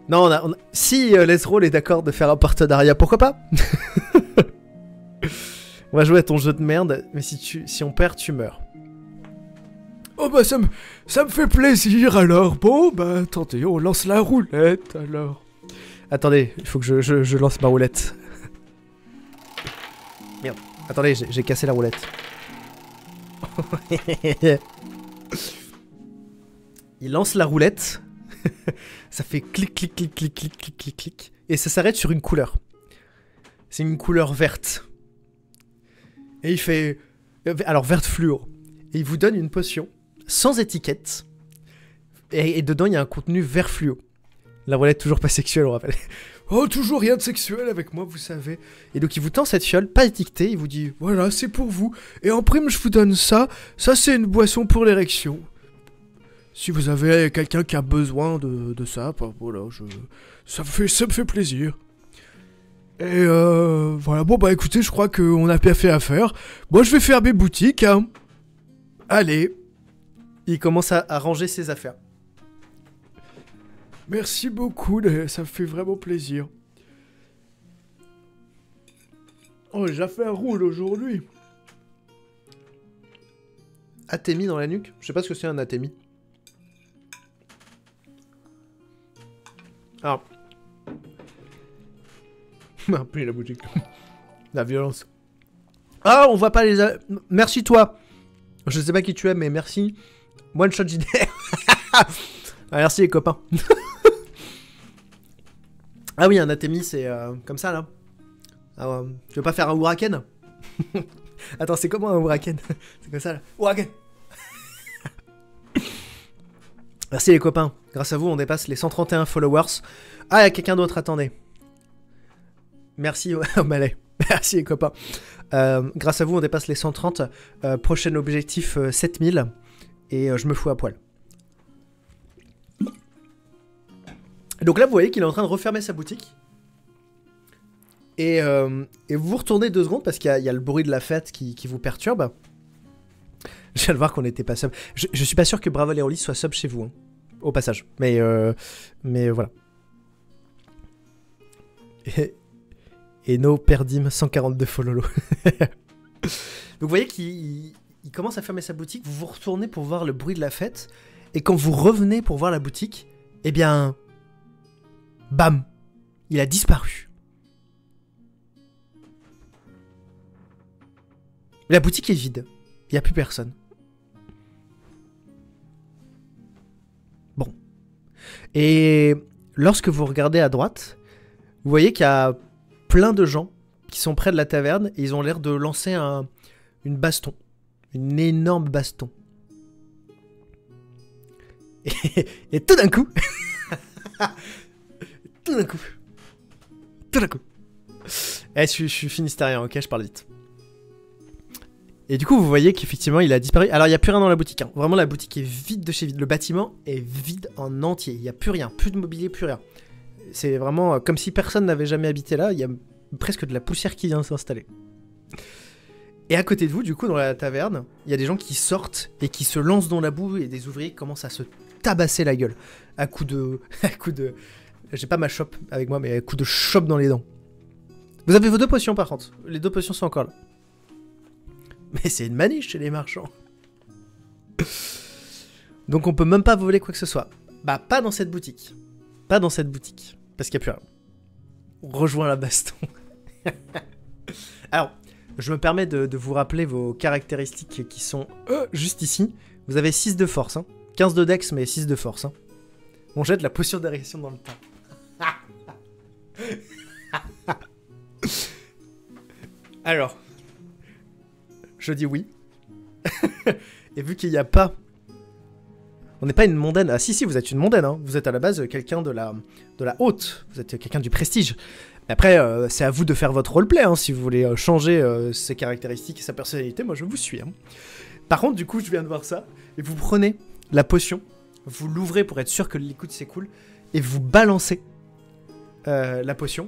Non, si Let's Roll est d'accord de faire un partenariat, pourquoi pas? On va jouer à ton jeu de merde, mais si on perd, tu meurs. Oh bah ça me fait plaisir alors. Bon bah attendez, on lance la roulette alors. Attendez, il faut que je lance ma roulette. Merde, attendez, j'ai cassé la roulette. Il lance la roulette. Ça fait clic, clic, clic, clic, clic, clic, clic, clic. Et ça s'arrête sur une couleur. C'est une couleur verte. Et il fait... Alors, verte fluo. Et il vous donne une potion sans étiquette. Et dedans, il y a un contenu vert fluo. La roulette toujours pas sexuelle, on rappelle. Oh, toujours rien de sexuel avec moi, vous savez. Et donc, il vous tend cette fiole, pas étiquetée. Il vous dit... Voilà, c'est pour vous. Et en prime, je vous donne ça. Ça, c'est une boisson pour l'érection. Si vous avez quelqu'un qui a besoin de ça, bah, voilà, ça me fait plaisir. Et voilà, bon bah écoutez, je crois qu'on a bien fait affaire. Moi je vais faire mes boutiques, hein. Allez. Il commence à ranger ses affaires. Merci beaucoup, ça me fait vraiment plaisir. Oh, les affaires roulent aujourd'hui. Athémie dans la nuque? Je sais pas ce que c'est un athémie. Alors. Puis la boutique. La violence. Ah, on voit pas les... Merci toi. Je sais pas qui tu es, mais merci. One shot JDR. Ah, merci les copains. Ah oui, un athémie, c'est comme ça, là. Ah, tu veux pas faire un huracan? Attends, c'est comment un huracan? C'est comme ça, là. Huracan. Merci les copains. Grâce à vous, on dépasse les 131 followers. Ah, il y a quelqu'un d'autre, attendez. Merci au Malais. Merci les copains. Grâce à vous, on dépasse les 130. Prochain objectif, 7000. Et je me fous à poil. Donc là, vous voyez qu'il est en train de refermer sa boutique. Et vous vous retournez 2 secondes parce qu'il y a le bruit de la fête qui vous perturbe. Je viens de voir qu'on n'était pas sub. Je suis pas sûr que Bravo les Rollis soit sub chez vous, hein, au passage. Mais voilà. Et no perdim 142 follow. Donc vous voyez qu'il commence à fermer sa boutique. Vous vous retournez pour voir le bruit de la fête. Et quand vous revenez pour voir la boutique, eh bien... Bam! Il a disparu. La boutique est vide. Il n'y a plus personne. Bon. Et lorsque vous regardez à droite, vous voyez qu'il y a plein de gens qui sont près de la taverne et ils ont l'air de lancer une baston. Une énorme baston. Et tout d'un coup... Tout d'un coup. Eh, je suis finistérien, ok, je parle vite. Et du coup, vous voyez qu'effectivement, il a disparu. Alors, il n'y a plus rien dans la boutique. Hein. Vraiment, la boutique est vide de chez vide. Le bâtiment est vide en entier. Il n'y a plus rien. Plus de mobilier, plus rien. C'est vraiment comme si personne n'avait jamais habité là. Il y a presque de la poussière qui vient s'installer. Et à côté de vous, du coup, dans la taverne, il y a des gens qui sortent et qui se lancent dans la boue et des ouvriers commencent à se tabasser la gueule. À coup de... J'ai pas ma chope avec moi, mais à coup de chope dans les dents. Vous avez vos 2 potions, par contre. Les 2 potions sont encore là. Mais c'est une maniche chez les marchands. Donc on peut même pas voler quoi que ce soit. Bah, pas dans cette boutique. Pas dans cette boutique. Parce qu'il n'y a plus rien. On rejoint la baston. Alors, je me permets de vous rappeler vos caractéristiques qui sont juste ici. Vous avez 6 de force. Hein. 15 de dex, mais 6 de force. Hein. On jette la potion d'agression dans le tas. Alors, je dis oui. Et vu qu'il n'y a pas... On n'est pas une mondaine. Ah si, vous êtes une mondaine. Hein. Vous êtes à la base quelqu'un de la haute. Vous êtes quelqu'un du prestige. Après, c'est à vous de faire votre roleplay. Hein, si vous voulez changer ses caractéristiques et sa personnalité, moi je vous suis. Hein. Par contre, du coup, je viens de voir ça. Et vous prenez la potion. Vous l'ouvrez pour être sûr que le liquide s'écoule. Et vous balancez la potion.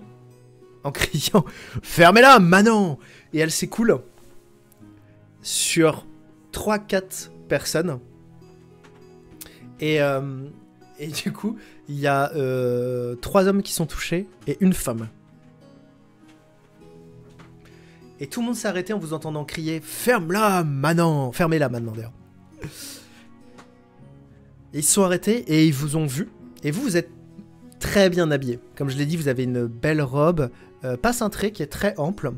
En criant « Fermez-la, Manon !» Et elle s'écoule sur 3-4 personnes. Et du coup, il y a 3 hommes qui sont touchés et une femme. Et tout le monde s'est arrêté en vous entendant crier « Ferme-la, Manon !» Fermez-la maintenant, d'ailleurs. Ils se sont arrêtés et ils vous ont vu. Et vous êtes très bien habillés. Comme je l'ai dit, vous avez une belle robe, pas cintrée, qui est très ample.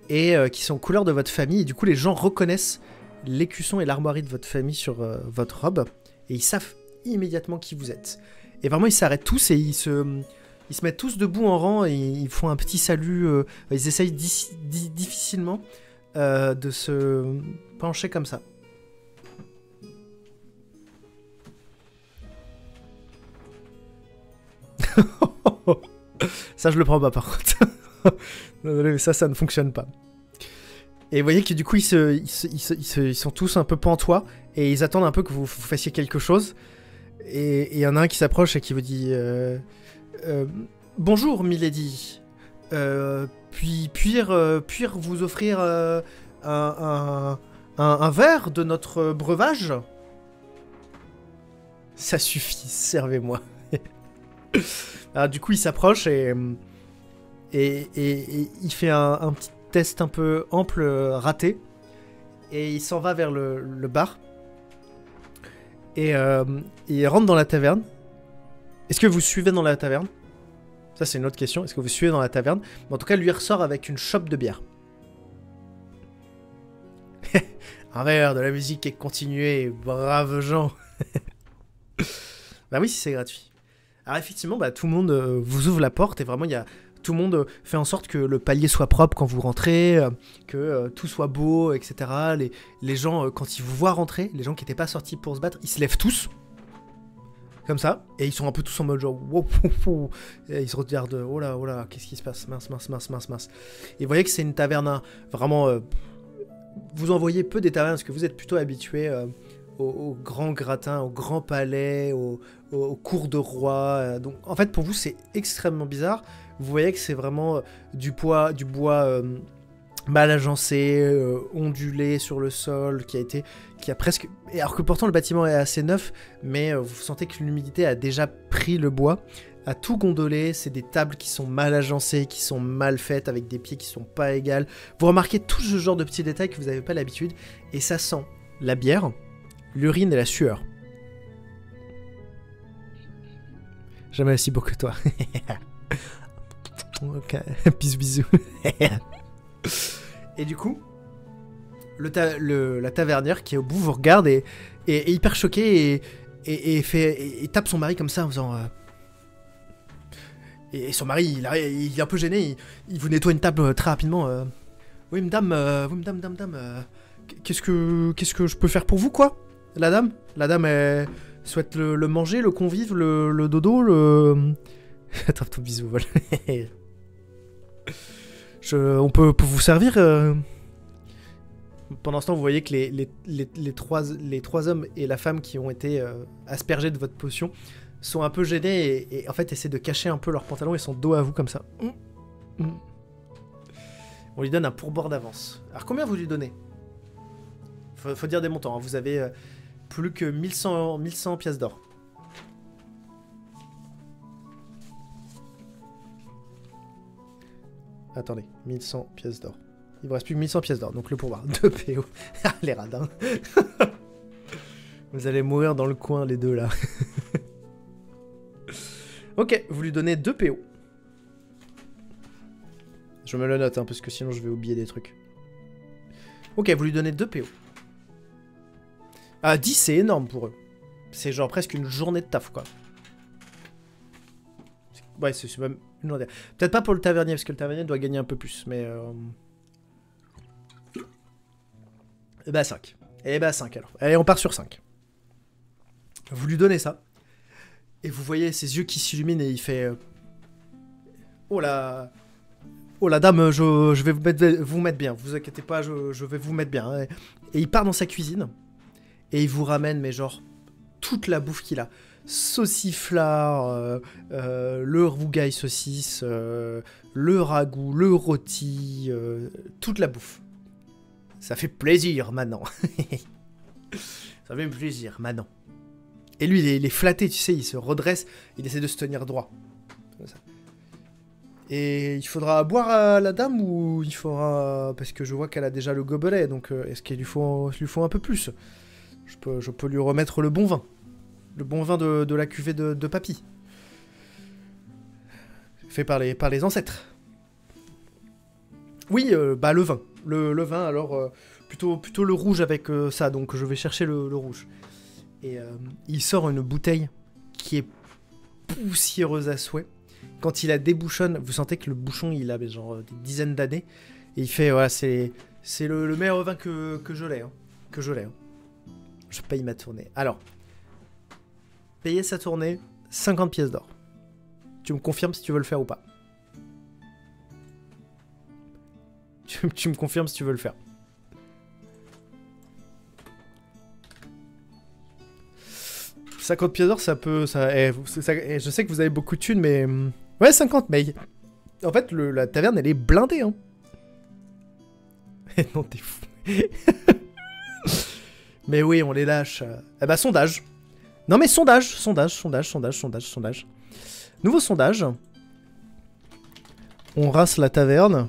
Et qui sont couleur de votre famille. Et du coup, les gens reconnaissent l'écusson et l'armoirie de votre famille sur votre robe. Et ils savent immédiatement qui vous êtes. Et vraiment, ils s'arrêtent tous et ils se mettent tous debout en rang. Et ils font un petit salut. Ils essayent difficilement de se pencher comme ça. Ça, je le prends pas, par contre. Désolé, mais ça ne fonctionne pas. Et vous voyez que du coup, ils sont tous un peu pantois et ils attendent un peu que vous fassiez quelque chose. Et il y en a un qui s'approche et qui vous dit bonjour, milady. Puis-je vous offrir un verre de notre breuvage? Ça suffit, servez-moi. Alors, du coup, il s'approche et il fait un petit test un peu ample, raté. Et il s'en va vers le bar. Et il rentre dans la taverne. Est-ce que vous suivez dans la taverne? Ça, c'est une autre question. Est-ce que vous suivez dans la taverne? Mais en tout cas, lui ressort avec une chope de bière. Un verre, de la musique est continuée, braves gens. Bah oui, si c'est gratuit. Alors effectivement, bah, tout le monde vous ouvre la porte et vraiment, tout le monde fait en sorte que le palier soit propre quand vous rentrez, que tout soit beau, etc. Les gens, quand ils vous voient rentrer, les gens qui n'étaient pas sortis pour se battre, ils se lèvent tous. Comme ça, et ils sont un peu tous en mode genre wow, wow, wow. Et ils se regardent, oh là, qu'est-ce qui se passe, mince. Et vous voyez que c'est une taverne vraiment. Vous en voyez peu des tavernes parce que vous êtes plutôt habitués aux grands gratins, aux grands palais, aux cours de roi. Donc en fait, pour vous, c'est extrêmement bizarre. Vous voyez que c'est vraiment du bois mal agencé, ondulé sur le sol, qui a presque... Alors que pourtant le bâtiment est assez neuf, mais vous sentez que l'humidité a déjà pris le bois, a tout gondolé, c'est des tables qui sont mal agencées, qui sont mal faites, avec des pieds qui sont pas égales. Vous remarquez tout ce genre de petits détails que vous n'avez pas l'habitude, et ça sent la bière, l'urine et la sueur. Jamais aussi beau que toi. Ok, bisous. Et du coup, la tavernière qui est au bout vous regarde et est hyper choquée et tape son mari comme ça en faisant... Et son mari, il est un peu gêné, il vous nettoie une table très rapidement. Oui, madame, qu'est-ce que je peux faire pour vous, quoi? La dame, elle souhaite le manger, le convive, le dodo, le... Attends, ton bisou, voilà. On peut vous servir Pendant ce temps, vous voyez que les trois hommes et la femme qui ont été aspergés de votre potion sont un peu gênés et en fait essaient de cacher un peu leurs pantalons et sont dos à vous comme ça. On lui donne un pourboire d'avance. Alors combien vous lui donnez? Faut dire des montants, hein. Vous avez plus que 1100 pièces d'or. Attendez, 1100 pièces d'or. Il vous reste plus que 1100 pièces d'or, donc le pourboire. 2 PO. Les radins. Vous allez mourir dans le coin, les deux, là. Ok, vous lui donnez 2 PO. Je me le note, hein, parce que sinon je vais oublier des trucs. Ok, vous lui donnez 2 PO. Ah, 10, c'est énorme pour eux. C'est genre presque une journée de taf, quoi. Ouais, c'est même une journée. Peut-être pas pour le tavernier, parce que le tavernier doit gagner un peu plus, mais... Eh bah 5. Eh bah 5 alors. Allez, on part sur 5. Vous lui donnez ça. Et vous voyez ses yeux qui s'illuminent et il fait... Oh la dame, je vais vous mettre bien. Vous inquiétez pas, je vais vous mettre bien. Et il part dans sa cuisine. Et il vous ramène, mais genre, toute la bouffe qu'il a. Sauciflard, le rougail saucisse, le ragoût, le rôti, toute la bouffe. Ça fait plaisir, maintenant. Ça fait plaisir, maintenant. Et lui, il est flatté, tu sais, il se redresse, il essaie de se tenir droit. Comme ça. Et il faudra boire à la dame ou il faudra... Parce que je vois qu'elle a déjà le gobelet, donc est-ce qu'il lui faut un peu plus? Je peux lui remettre le bon vin. Le bon vin de la cuvée de papy. Fait par les ancêtres. Oui, bah le vin. Le vin, alors, plutôt le rouge avec ça, donc je vais chercher le rouge. Et il sort une bouteille qui est poussiéreuse à souhait. Quand il la débouchonne, vous sentez que le bouchon, il a genre des dizaines d'années. Et il fait, voilà, c'est le meilleur vin que je l'ai. Hein. Que je l'ai. Hein. Je paye ma tournée. Alors, payer sa tournée, 50 pièces d'or. Tu me confirmes si tu veux le faire ou pas? Tu me confirmes si tu veux le faire. 50 pièces d'or, ça peut... je sais que vous avez beaucoup de thunes, mais... Ouais, 50, mais... En fait, la taverne, elle est blindée, hein. Non, t'es fou. Mais oui, on les lâche. Eh bah, sondage. Non, mais sondage. Nouveau sondage. On rince la taverne.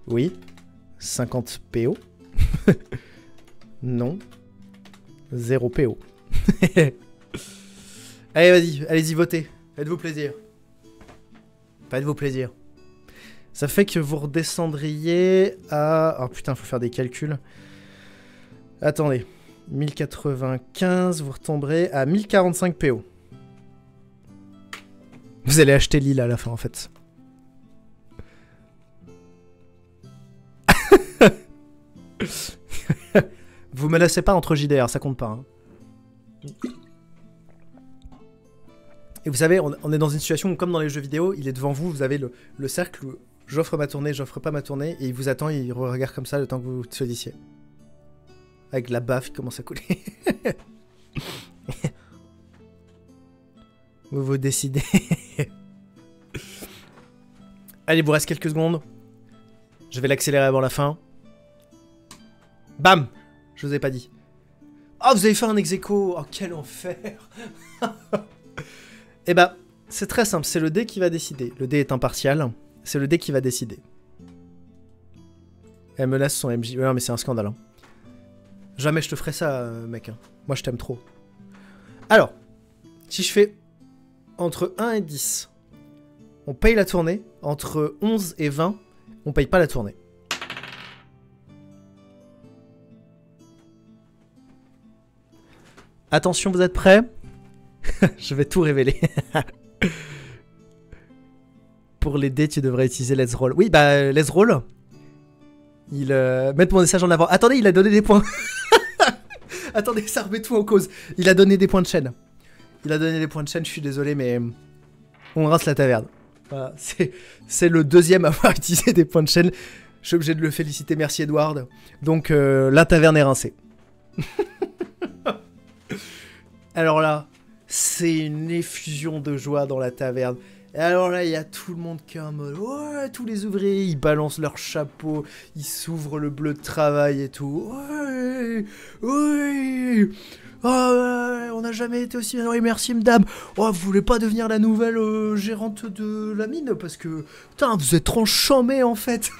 Oui. 50 PO. Non. 0 PO. Allez, vas-y, allez-y, votez. Faites-vous plaisir. Faites-vous plaisir. Ça fait que vous redescendriez à... Oh putain, faut faire des calculs. Attendez. 1095, vous retomberez à 1045 PO. Vous allez acheter l'île à la fin, en fait. Vous me laissez pas entre JDR, ça compte pas. Hein. Et vous savez, on est dans une situation où, comme dans les jeux vidéo, il est devant vous, vous avez le cercle où j'offre ma tournée, j'offre pas ma tournée, et il vous attend, il regarde comme ça le temps que vous choisissiez. Avec la baffe, il commence à couler. Vous décidez. Allez, il vous reste quelques secondes. Je vais l'accélérer avant la fin. Bam! Je vous ai pas dit. Oh, vous avez fait un ex-aequo. Oh, quel enfer. Eh bah, c'est très simple. C'est le dé qui va décider. Le dé est impartial. C'est le dé qui va décider. Elle me laisse son MJ. Non, mais c'est un scandale. Hein. Jamais je te ferai ça, mec. Hein. Moi, je t'aime trop. Alors, si je fais entre 1 et 10, on paye la tournée. Entre 11 et 20, on paye pas la tournée. Attention, vous êtes prêts? Je vais tout révéler. Pour les dés, tu devrais utiliser Let's Roll. Oui, bah, Let's Roll. Il... Mettre mon message en avant. Attendez, il a donné des points. Attendez, ça remet tout en cause. Il a donné des points de chaîne. Il a donné des points de chaîne, je suis désolé, mais... On rince la taverne. Voilà, c'est le deuxième à avoir utilisé des points de chaîne. Je suis obligé de le féliciter, merci Edward. Donc, la taverne est rincée. Alors là, c'est une effusion de joie dans la taverne. Et alors là, il y a tout le monde qui est en mode... Ouais, tous les ouvriers, ils balancent leur chapeau, ils s'ouvrent le bleu de travail et tout. Ouais, ouais. Oh, on n'a jamais été aussi bien. Oui, merci, madame. Oh, vous voulez pas devenir la nouvelle gérante de la mine? Parce que, putain, vous êtes trop chambé, en fait.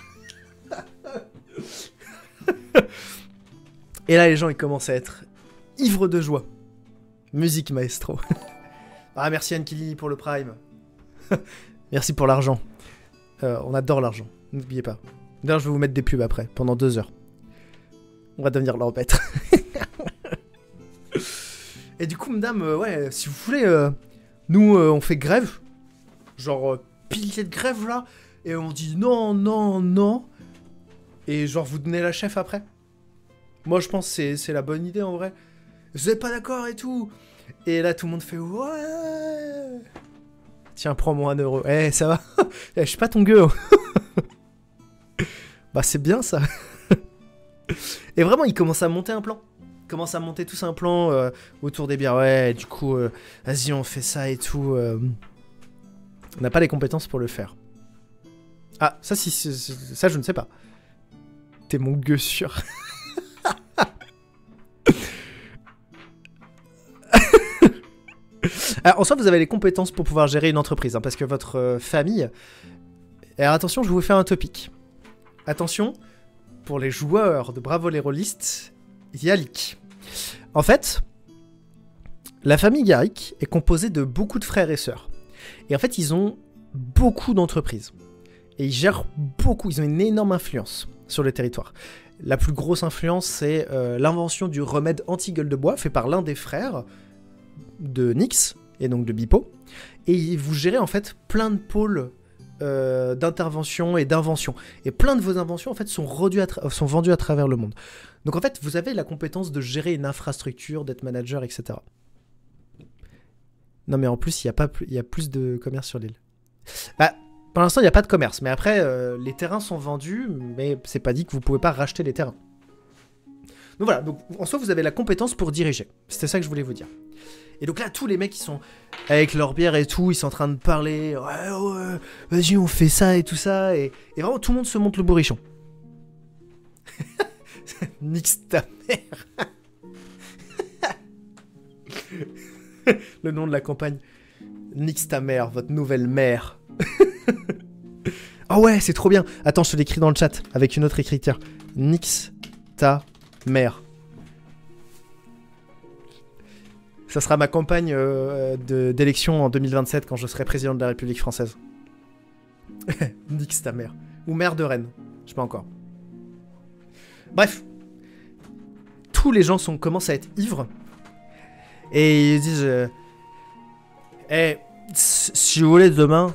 Et là, les gens, ils commencent à être ivres de joie. Musique, maestro. Ah, merci, Ankili, pour le prime. Merci pour l'argent. On adore l'argent. N'oubliez pas. D'ailleurs, je vais vous mettre des pubs après, pendant 2 heures. On va devenir leur maître. Et du coup, madame, ouais, si vous voulez, nous, on fait grève. Genre, pilier de grève, là. Et on dit non, non, non. Et genre, vous donnez la chef après. Moi, je pense que c'est la bonne idée, en vrai. Vous êtes pas d'accord et tout. Et là, tout le monde fait ouais. Tiens, prends-moi 1 euro. Eh, ça va. Je suis pas ton gueux. Bah, c'est bien, ça. Et vraiment, il commence à monter un plan. Commence à monter tous un plan autour des bières. Ouais, du coup, vas-y, on fait ça et tout. On n'a pas les compétences pour le faire. Ah, ça, ça, je ne sais pas. T'es mon gueux sûr. Alors, en soi, vous avez les compétences pour pouvoir gérer une entreprise, hein, parce que votre famille... Alors attention, je vais vous faire un topic. Attention, pour les joueurs de Bravo les rôlistes, Yalik. En fait, la famille Garrick est composée de beaucoup de frères et sœurs. Et en fait, ils ont beaucoup d'entreprises. Et ils gèrent beaucoup, ils ont une énorme influence sur le territoire. La plus grosse influence, c'est l'invention du remède anti-gueule de bois, fait par l'un des frères de Nyx, et donc de Bipo. Et vous gérez en fait plein de pôles d'intervention et d'invention. Et plein de vos inventions en fait sont vendues à travers le monde. Donc en fait, vous avez la compétence de gérer une infrastructure, d'être manager, etc. Non mais en plus, il y a plus de commerce sur l'île. Bah, pour l'instant, il n'y a pas de commerce. Mais après, les terrains sont vendus, mais c'est pas dit que vous pouvez pas racheter les terrains. Donc voilà, donc, en soi, vous avez la compétence pour diriger. C'était ça que je voulais vous dire. Et donc là, tous les mecs, ils sont avec leur bière et tout, ils sont en train de parler. Ouais, vas-y, on fait ça et tout ça. Et vraiment, tout le monde se monte le bourrichon. Nix ta mère. Le nom de la campagne. Nix ta mère, votre nouvelle mère. Oh ouais, c'est trop bien. Attends, je te l'écris dans le chat avec une autre écriture. Nix ta mère. Ça sera ma campagne d'élection en 2027 quand je serai président de la République française. Nix ta mère. Ou maire de Rennes. Je sais pas encore. Bref. Tous les gens commencent à être ivres. Et ils disent... si vous voulez, demain...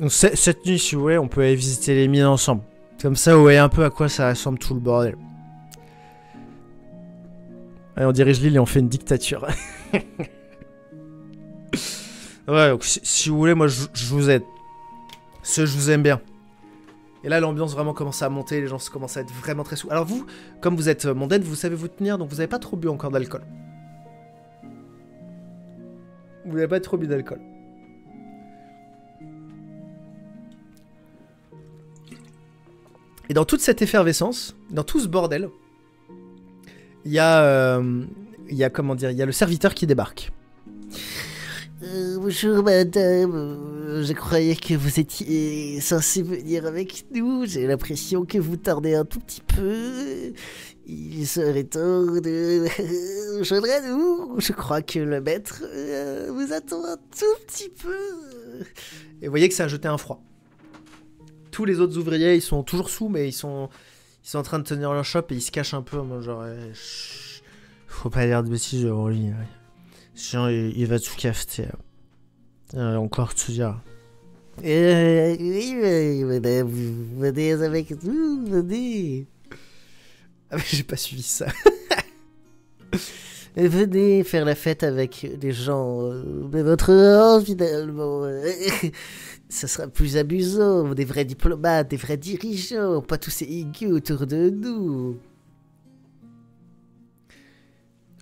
Cette nuit, si vous voulez, on peut aller visiter les mines ensemble. Comme ça, vous voyez un peu à quoi ça ressemble tout le bordel. Allez, on dirige l'île et on fait une dictature. Ouais, donc si vous voulez, moi je vous aide. Je vous aime bien. Et là, l'ambiance vraiment commence à monter, les gens commencent à être vraiment très sous. Alors vous, comme vous êtes mondaine, vous savez vous tenir, donc vous n'avez pas trop bu encore d'alcool. Vous n'avez pas trop bu d'alcool. Et dans toute cette effervescence, dans tout ce bordel, il y a comment dire, il y a le serviteur qui débarque. Bonjour madame, je croyais que vous étiez censé venir avec nous, j'ai l'impression que vous tardez un tout petit peu. Il serait temps de rejoindre à nous. Je crois que le maître vous attend un tout petit peu. Et vous voyez que ça a jeté un froid. Tous les autres ouvriers, ils sont toujours sous, mais ils sont en train de tenir leur shop et ils se cachent un peu. Moi, genre, faut pas dire de bêtises, Rolly. Sinon, il va tout cafeter. Encore tout dire. Oui, madame, vous venez avec nous, venez. Ah, mais j'ai pas suivi ça. Venez faire la fête avec des gens de votre rang, finalement. Ça sera plus amusant, des vrais diplomates, des vrais dirigeants, pas tous ces aigus autour de nous.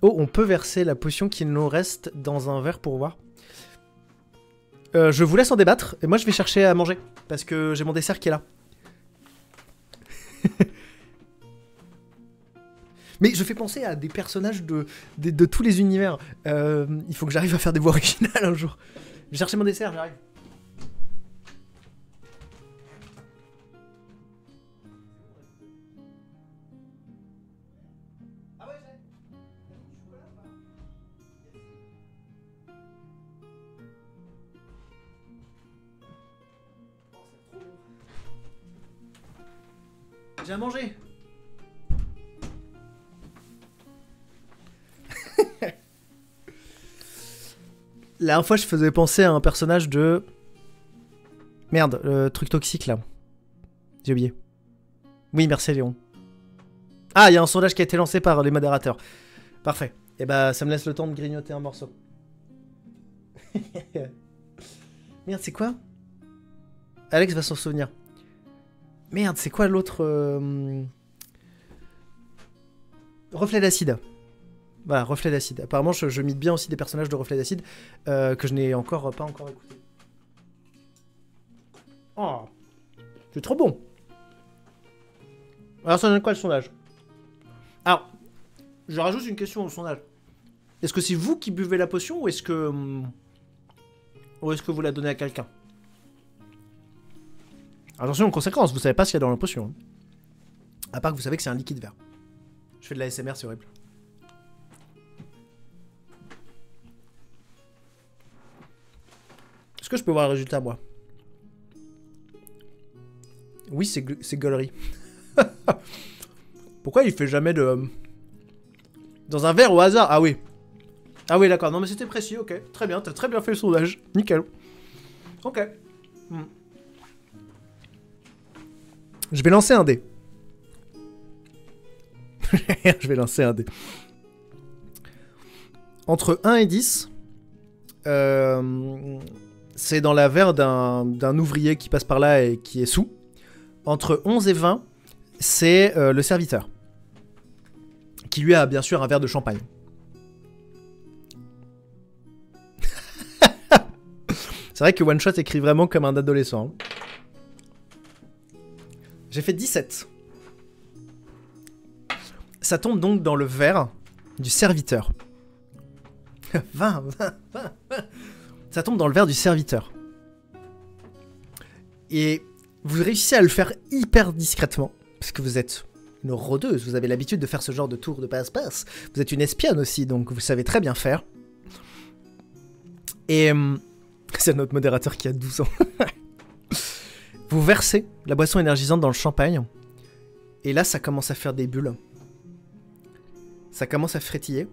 Oh, on peut verser la potion qu'il nous reste dans un verre pour voir. Je vous laisse en débattre, et moi je vais chercher à manger, parce que j'ai mon dessert qui est là. Mais je fais penser à des personnages de tous les univers. Il faut que j'arrive à faire des voix originales un jour. Je vais chercher mon dessert, j'arrive. J'ai à manger. La dernière fois, je faisais penser à un personnage de... Merde, le truc toxique, là. J'ai oublié. Oui, merci, Léon. Ah, il y a un sondage qui a été lancé par les modérateurs. Parfait. Et bah, ça me laisse le temps de grignoter un morceau. Merde, c'est quoi? Alex va s'en souvenir. Merde, c'est quoi l'autre... Reflet d'acide. Voilà, Reflet d'acide. Apparemment, je mite bien aussi des personnages de Reflet d'acide que je n'ai pas encore écouté. Oh, c'est trop bon. Alors, ça donne quoi le sondage? Alors, je rajoute une question au sondage. Est-ce que c'est vous qui buvez la potion ou est-ce que vous la donnez à quelqu'un? Attention aux conséquences, vous savez pas ce qu'il y a dans la potion. Hein. À part que vous savez que c'est un liquide vert. Je fais de la ASMR, c'est horrible. Est-ce que je peux voir le résultat, moi? Oui, c'est gaulerie. Pourquoi il fait jamais de... Dans un verre au hasard? Ah oui. Ah oui, d'accord. Non, mais c'était précis, ok. Très bien, t'as très bien fait le sondage. Nickel. Ok. Je vais lancer un dé. Je vais lancer un dé. Entre 1 et 10, c'est dans la verre d'un ouvrier qui passe par là et qui est sous. Entre 11 et 20, c'est le serviteur qui lui a bien sûr un verre de champagne. C'est vrai que One Shot écrit vraiment comme un adolescent. Hein. J'ai fait 17. Ça tombe donc dans le verre du serviteur. 20. Ça tombe dans le verre du serviteur. Et vous réussissez à le faire hyper discrètement, parce que vous êtes une rôdeuse, vous avez l'habitude de faire ce genre de tour de passe-passe. Vous êtes une espionne aussi, donc vous savez très bien faire. Et c'est notre modérateur qui a 12 ans. Vous versez la boisson énergisante dans le champagne, et là ça commence à faire des bulles. Ça commence à frétiller,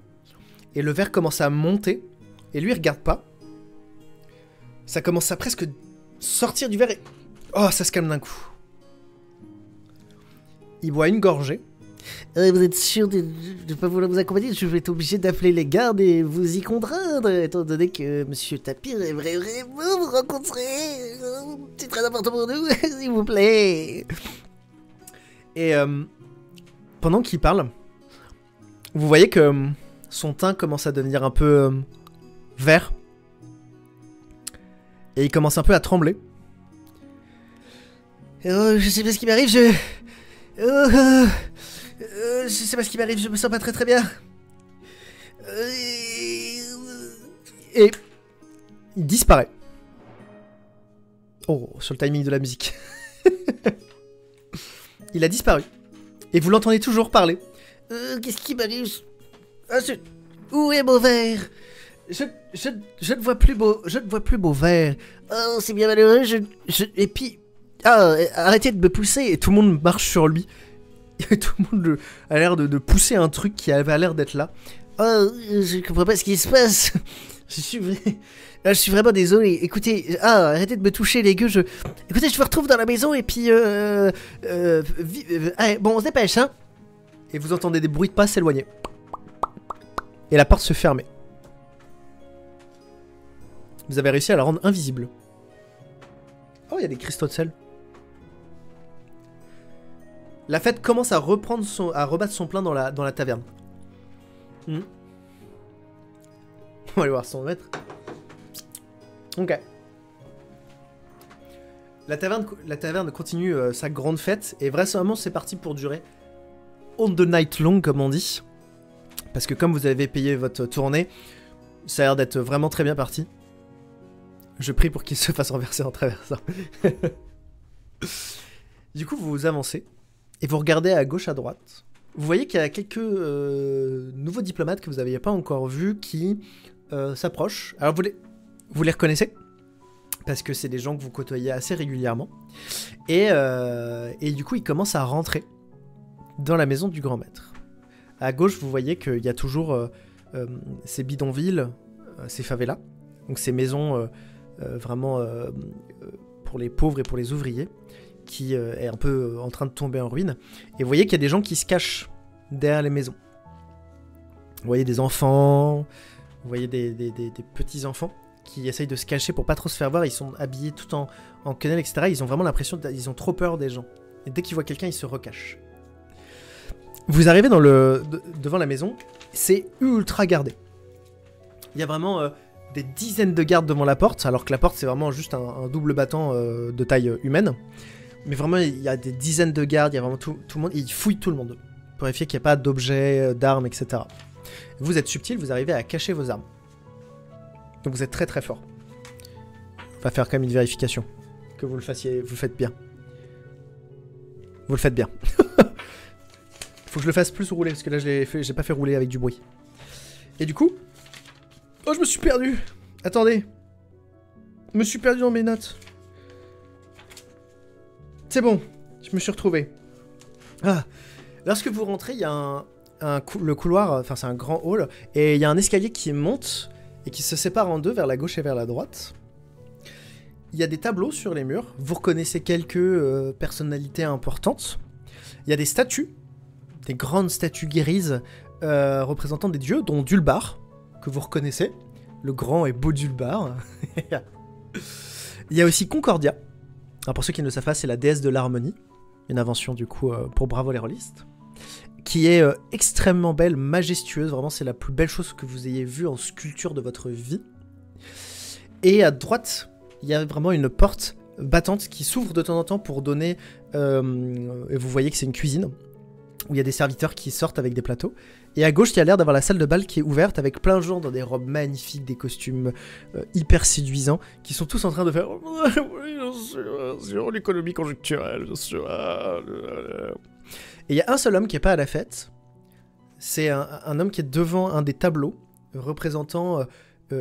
et le verre commence à monter, et lui il regarde pas. Ça commence à presque sortir du verre, et oh, ça se calme d'un coup. Il boit une gorgée. Vous êtes sûr de ne pas vouloir vous accompagner? Je vais être obligé d'appeler les gardes et vous y contraindre, étant donné que Monsieur Tapir aimerait vraiment vous rencontrer. C'est très important pour nous, s'il vous plaît. Et pendant qu'il parle, vous voyez que son teint commence à devenir un peu vert. Et il commence un peu à trembler. Je sais pas ce qui m'arrive, je sais pas ce qui m'arrive, je me sens pas très très bien. Et il disparaît. Oh, sur le timing de la musique. Il a disparu. Et vous l'entendez toujours parler. Qu'est-ce qui m'arrive? Où est mon verre? Je ne vois plus beau verre. Oh, c'est bien malheureux, et puis... Ah, arrêtez de me pousser. Et tout le monde marche sur lui. Tout le monde a l'air de pousser un truc qui avait l'air d'être là. Oh, je comprends pas ce qui se passe. Je suis vraiment désolé. Écoutez, arrêtez de me toucher les gueux. Écoutez, je vous retrouve dans la maison et puis... allez, bon, on se dépêche, hein. Et vous entendez des bruits de pas s'éloigner. Et la porte se fermer. Vous avez réussi à la rendre invisible. Oh, il y a des cristaux de sel. La fête commence à rebattre son plein dans la taverne. On va aller voir son maître. Ok. La taverne continue sa grande fête. Et vraisemblablement, c'est parti pour durer all the night long, comme on dit. Parce que comme vous avez payé votre tournée, ça a l'air d'être vraiment très bien parti. Je prie pour qu'il se fasse renverser en traversant. Du coup, vous avancez. Et vous regardez à gauche, à droite. Vous voyez qu'il y a quelques nouveaux diplomates que vous n'aviez pas encore vus qui s'approchent. Alors vous les reconnaissez parce que c'est des gens que vous côtoyez assez régulièrement. Et du coup, ils commencent à rentrer dans la maison du grand maître. À gauche, vous voyez qu'il y a toujours ces bidonvilles, ces favelas. Donc ces maisons vraiment pour les pauvres et pour les ouvriers, qui est un peu en train de tomber en ruine. Et vous voyez qu'il y a des gens qui se cachent derrière les maisons. Vous voyez des enfants, vous voyez des petits enfants qui essayent de se cacher pour pas trop se faire voir. Ils sont habillés tout en quenelle, etc. Ils ont vraiment l'impression qu'ils ont trop peur des gens. Et dès qu'ils voient quelqu'un, ils se recachent. Vous arrivez devant la maison, c'est ultra gardé. Il y a vraiment des dizaines de gardes devant la porte, alors que la porte c'est vraiment juste un double battant de taille humaine. Mais vraiment, il y a des dizaines de gardes, il y a vraiment tout le monde, et ils fouillent tout le monde pour vérifier qu'il n'y a pas d'objets, d'armes, etc. Vous êtes subtil, vous arrivez à cacher vos armes. Donc vous êtes très très fort. On va faire quand même une vérification. Que vous le fassiez, vous le faites bien. Vous le faites bien. Faut que je le fasse plus rouler, parce que là j'ai pas fait rouler avec du bruit. Et du coup... Oh, je me suis perdu. Attendez. Je me suis perdu dans mes notes. C'est bon, je me suis retrouvé. Ah. Lorsque vous rentrez, il y a le couloir, enfin c'est un grand hall, et il y a un escalier qui monte et qui se sépare en deux vers la gauche et vers la droite. Il y a des tableaux sur les murs, vous reconnaissez quelques personnalités importantes. Il y a des statues, des grandes statues grises représentant des dieux, dont Dulbar, que vous reconnaissez, le grand et beau Dulbar. Il y a aussi Concordia. Alors pour ceux qui ne le savent pas, c'est la déesse de l'harmonie, une invention du coup pour Bravo les rôlistes. qui est extrêmement belle, majestueuse. Vraiment, c'est la plus belle chose que vous ayez vue en sculpture de votre vie. Et à droite, il y a vraiment une porte battante qui s'ouvre de temps en temps pour donner... et vous voyez que c'est une cuisine, où il y a des serviteurs qui sortent avec des plateaux. Et à gauche, il y a l'air d'avoir la salle de bal qui est ouverte, avec plein de gens dans des robes magnifiques, des costumes hyper séduisants, qui sont tous en train de faire... Oui, bien sûr, l'économie conjoncturelle, bien sûr. Et il y a un seul homme qui n'est pas à la fête. C'est un homme qui est devant un des tableaux représentant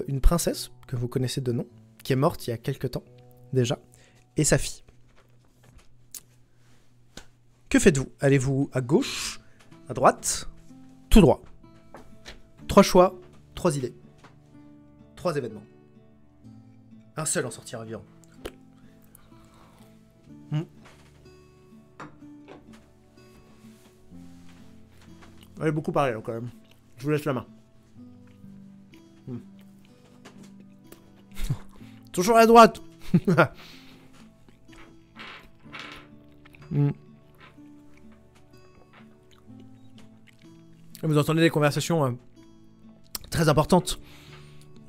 une princesse, que vous connaissez de nom, qui est morte il y a quelques temps, déjà, et sa fille. Que faites-vous? Allez-vous à gauche, à droite, tout droit? 3 choix, 3 idées. 3 événements. Un seul en sortira vivant. Allez, beaucoup parlé là, quand même. Je vous laisse la main. Toujours à droite. Vous entendez des conversations très importantes.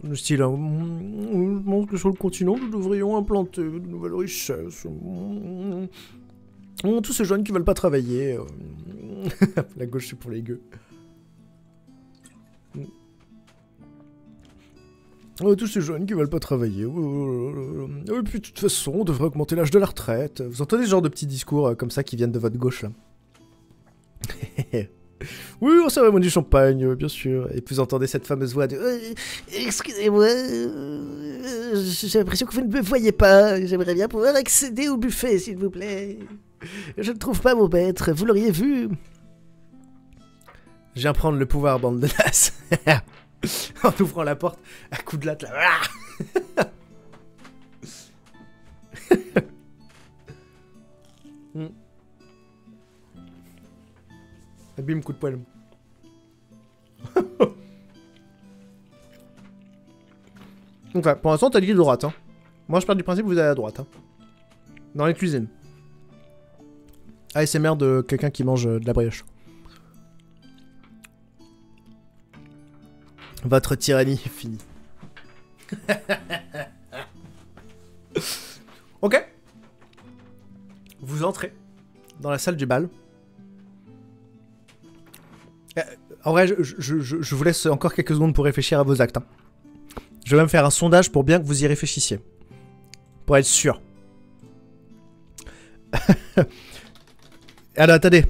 Le style, je pense que sur le continent, nous devrions implanter de nouvelles richesses. Tous ces jeunes qui veulent pas travailler. La gauche, c'est pour les gueux. Tous ces jeunes qui veulent pas travailler. Et puis, de toute façon, on devrait augmenter l'âge de la retraite. Vous entendez ce genre de petits discours comme ça qui viennent de votre gauche, là? Oui, on servait du champagne, bien sûr. Et puis vous entendez cette fameuse voix de Excusez-moi, j'ai l'impression que vous ne me voyez pas. J'aimerais bien pouvoir accéder au buffet, s'il vous plaît. Je ne trouve pas mon maître, vous l'auriez vu. Je viens prendre le pouvoir, bande de nasses. En ouvrant la porte, à coup de latte, là. Bim, coup de poing. Donc, pour l'instant, t'as dit de droite. Hein. Moi, je pars du principe que vous allez à droite. Hein. Dans les cuisines. ASMR de quelqu'un qui mange de la brioche. Votre tyrannie est finie. Ok. Vous entrez dans la salle du bal. En vrai, je vous laisse encore quelques secondes pour réfléchir à vos actes. Hein. Je vais même faire un sondage pour bien que vous y réfléchissiez. Pour être sûr. Alors, attendez.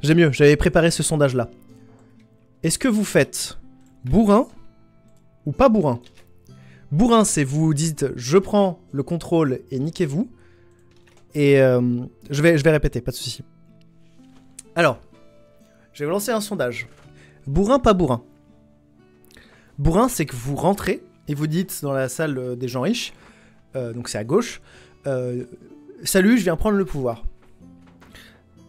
J'ai mieux, j'avais préparé ce sondage-là. Est-ce que vous faites bourrin ou pas bourrin? Bourrin, c'est vous dites « je prends le contrôle et niquez-vous ». Et je vais répéter, pas de souci. Alors, je vais vous lancer un sondage. Bourrin, pas bourrin. Bourrin, c'est que vous rentrez et vous dites dans la salle des gens riches, donc c'est à gauche, salut, je viens prendre le pouvoir.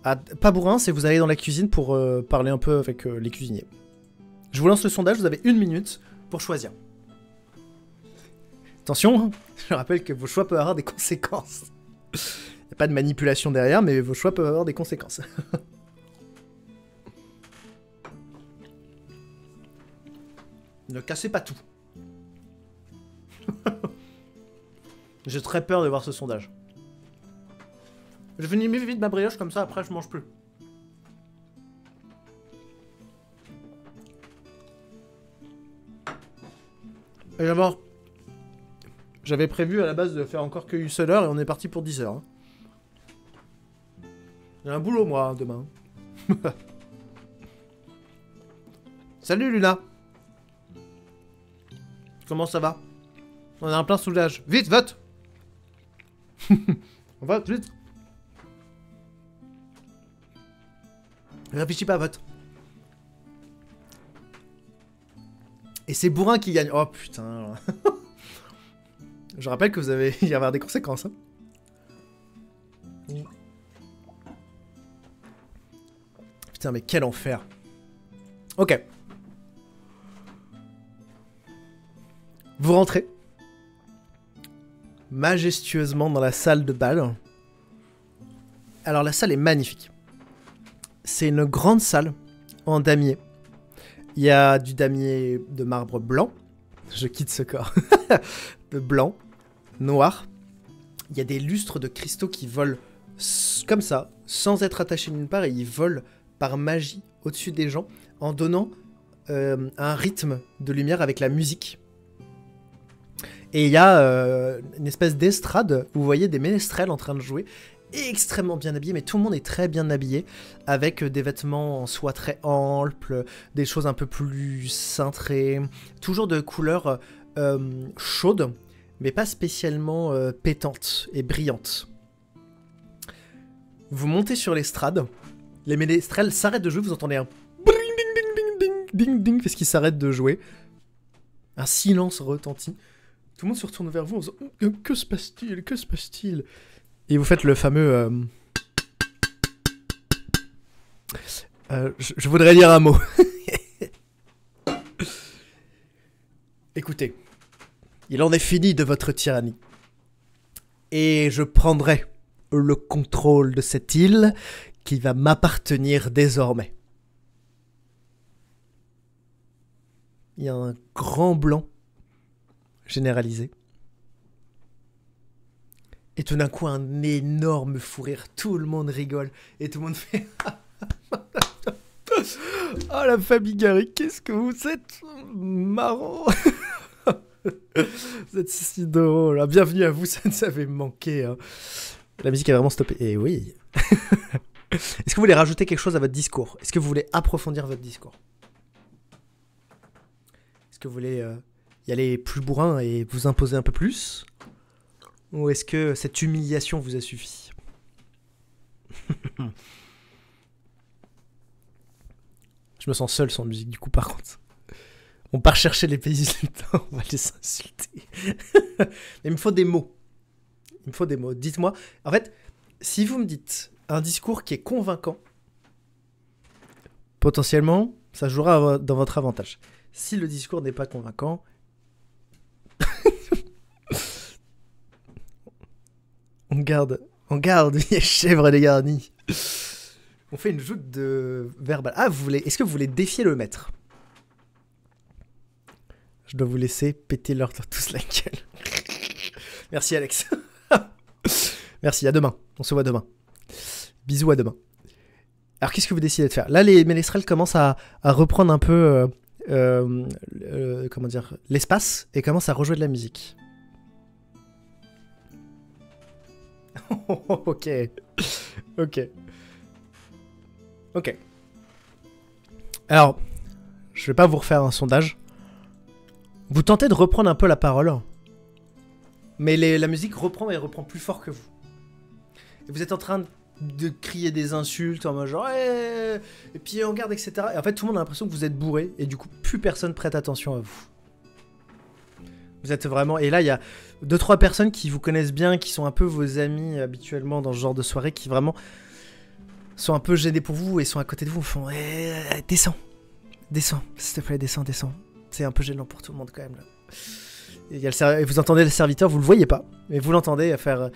Pas bourrin, c'est vous allez dans la cuisine pour parler un peu avec les cuisiniers. Je vous lance le sondage, vous avez 1 minute pour choisir. Attention, je rappelle que vos choix peuvent avoir des conséquences. Il n'y a pas de manipulation derrière, mais vos choix peuvent avoir des conséquences. Ne cassez pas tout. J'ai très peur de voir ce sondage. Je finis vite ma brioche, comme ça après je mange plus. Et d'abord, j'avais prévu à la base de faire encore que 1 seule heure et on est parti pour 10 heures. Hein. J'ai un boulot moi demain. Salut Luna. Comment ça va? On a un plein soulage. Vite, vote. On vote, vite. Réfléchis pas, vote. Et c'est Bourrin qui gagne. Oh putain. Je rappelle que il va y avoir des conséquences. Hein. Putain, mais quel enfer. Ok. Vous rentrez majestueusement dans la salle de bal. Alors la salle est magnifique. C'est une grande salle en damier. Il y a du damier de marbre blanc. Je quitte ce corps. De blanc, noir. Il y a des lustres de cristaux qui volent comme ça, sans être attachés nulle part, et ils volent par magie au-dessus des gens en donnant un rythme de lumière avec la musique. Et il y a une espèce d'estrade où vous voyez des ménestrels en train de jouer, extrêmement bien habillés, mais tout le monde est très bien habillé, avec des vêtements en soie très amples, des choses un peu plus cintrées, toujours de couleurs chaudes, mais pas spécialement pétantes et brillantes. Vous montez sur l'estrade, les ménestrels s'arrêtent de jouer, vous entendez un ding ding ding ding ding ding parce qu'ils s'arrêtent de jouer. Un silence retentit. Tout le monde se retourne vers vous en disant que se passe-t-il? Que se passe-t-il? Et vous faites le fameux je voudrais dire un mot. Écoutez, il en est fini de votre tyrannie. Et je prendrai le contrôle de cette île qui va m'appartenir désormais. Il y a un grand blanc généralisé. Et tout d'un coup, un énorme fou rire. Tout le monde rigole. Et tout le monde fait... Oh, la famille Gary, qu'est-ce que vous êtes marrant. Vous êtes si drôle. Bienvenue à vous, ça nous avait manqué. Hein. La musique est vraiment stoppée. Et oui. Est-ce que vous voulez rajouter quelque chose à votre discours? Est-ce que vous voulez approfondir votre discours? Est-ce que vous voulez y aller plus bourrin et vous imposer un peu plus? Ou est-ce que cette humiliation vous a suffi? Je me sens seul sans musique du coup par contre. On part chercher les pays insultants, on va les insulter. Il me faut des mots. Il me faut des mots. Dites-moi. En fait, si vous me dites un discours qui est convaincant, potentiellement, ça jouera dans votre avantage. Si le discours n'est pas convaincant... on garde les chèvres les garnis. On fait une joute de verbal. Ah, est-ce que vous voulez défier le maître? Je dois vous laisser péter leur tous la gueule. Merci Alex. Merci, à demain. On se voit demain. Bisous, à demain. Alors qu'est-ce que vous décidez de faire? Là, les ménestrels commencent à reprendre un peu comment dire, l'espace et commencent à rejouer de la musique. Ok. Alors, je vais pas vous refaire un sondage. Vous tentez de reprendre un peu la parole, mais la musique reprend et reprend plus fort que vous. Et vous êtes en train de crier des insultes en mode genre et puis on garde, etc. Et en fait, tout le monde a l'impression que vous êtes bourré et du coup, plus personne prête attention à vous. Vous êtes vraiment... Et là, il y a 2-3 personnes qui vous connaissent bien, qui sont un peu vos amis habituellement dans ce genre de soirée, qui vraiment sont un peu gênés pour vous et sont à côté de vous, font descends, s'il te plaît, descends. C'est un peu gênant pour tout le monde quand même là. Et vous entendez le serviteur, vous le voyez pas, mais vous l'entendez faire...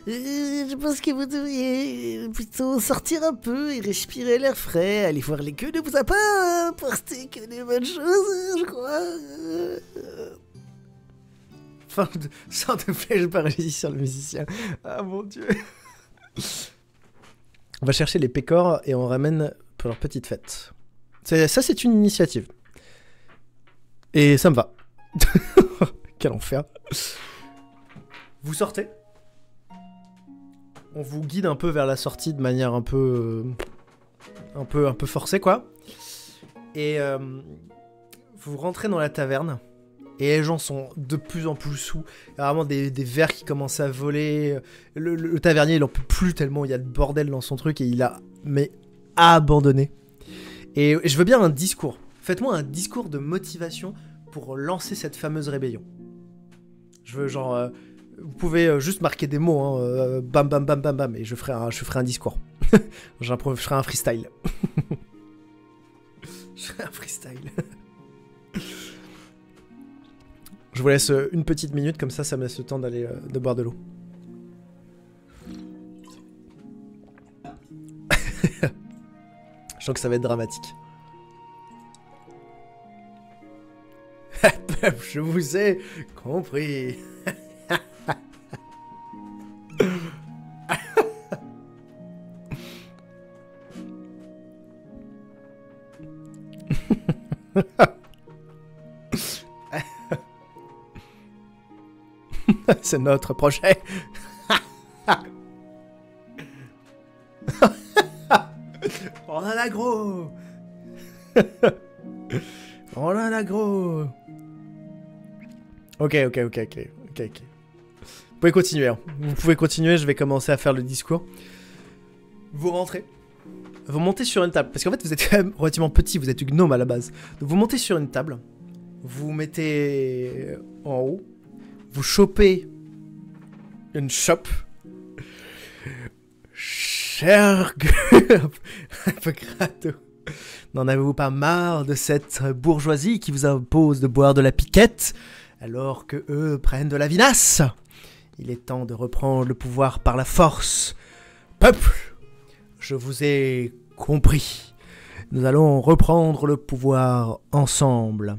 Je pense que vous devriez plutôt sortir un peu et respirer l'air frais. Aller voir les queues ne vous a pas apporté que des bonnes choses, je crois. Enfin, sans te plaît, je paradis sur le musicien. Ah mon dieu. On va chercher les pécores et on ramène pour leur petite fête. Ça, c'est une initiative. Et ça me va. Quel enfer. Vous sortez. On vous guide un peu vers la sortie de manière un peu forcée, quoi. Et vous rentrez dans la taverne. Et les gens sont de plus en plus sous. Il y a vraiment des verres qui commencent à voler. Le tavernier, il en peut plus tellement il y a le bordel dans son truc et il a abandonné. Et je veux bien un discours. Faites-moi un discours de motivation pour lancer cette fameuse rébellion. Je veux genre... vous pouvez juste marquer des mots, hein, bam bam bam bam bam, et je ferai un discours. Je ferai un freestyle. Je ferai un freestyle. Je vous laisse une petite minute, comme ça me laisse le temps d'aller de boire de l'eau. Je sens que ça va être dramatique. Je vous ai compris. C'est notre projet. On a l'agro. On a l'agro. Ok. Vous pouvez continuer. Hein. Vous pouvez continuer, je vais commencer à faire le discours. Vous rentrez. Vous montez sur une table. Parce qu'en fait, vous êtes quand même relativement petit, vous êtes gnome à la base. Donc vous montez sur une table. Vous mettez en haut. Vous chopez une chope. Cher un peu crado. N'en avez-vous pas marre de cette bourgeoisie qui vous impose de boire de la piquette alors que eux prennent de la vinasse? Il est temps de reprendre le pouvoir par la force. Peuple, je vous ai compris. Nous allons reprendre le pouvoir ensemble.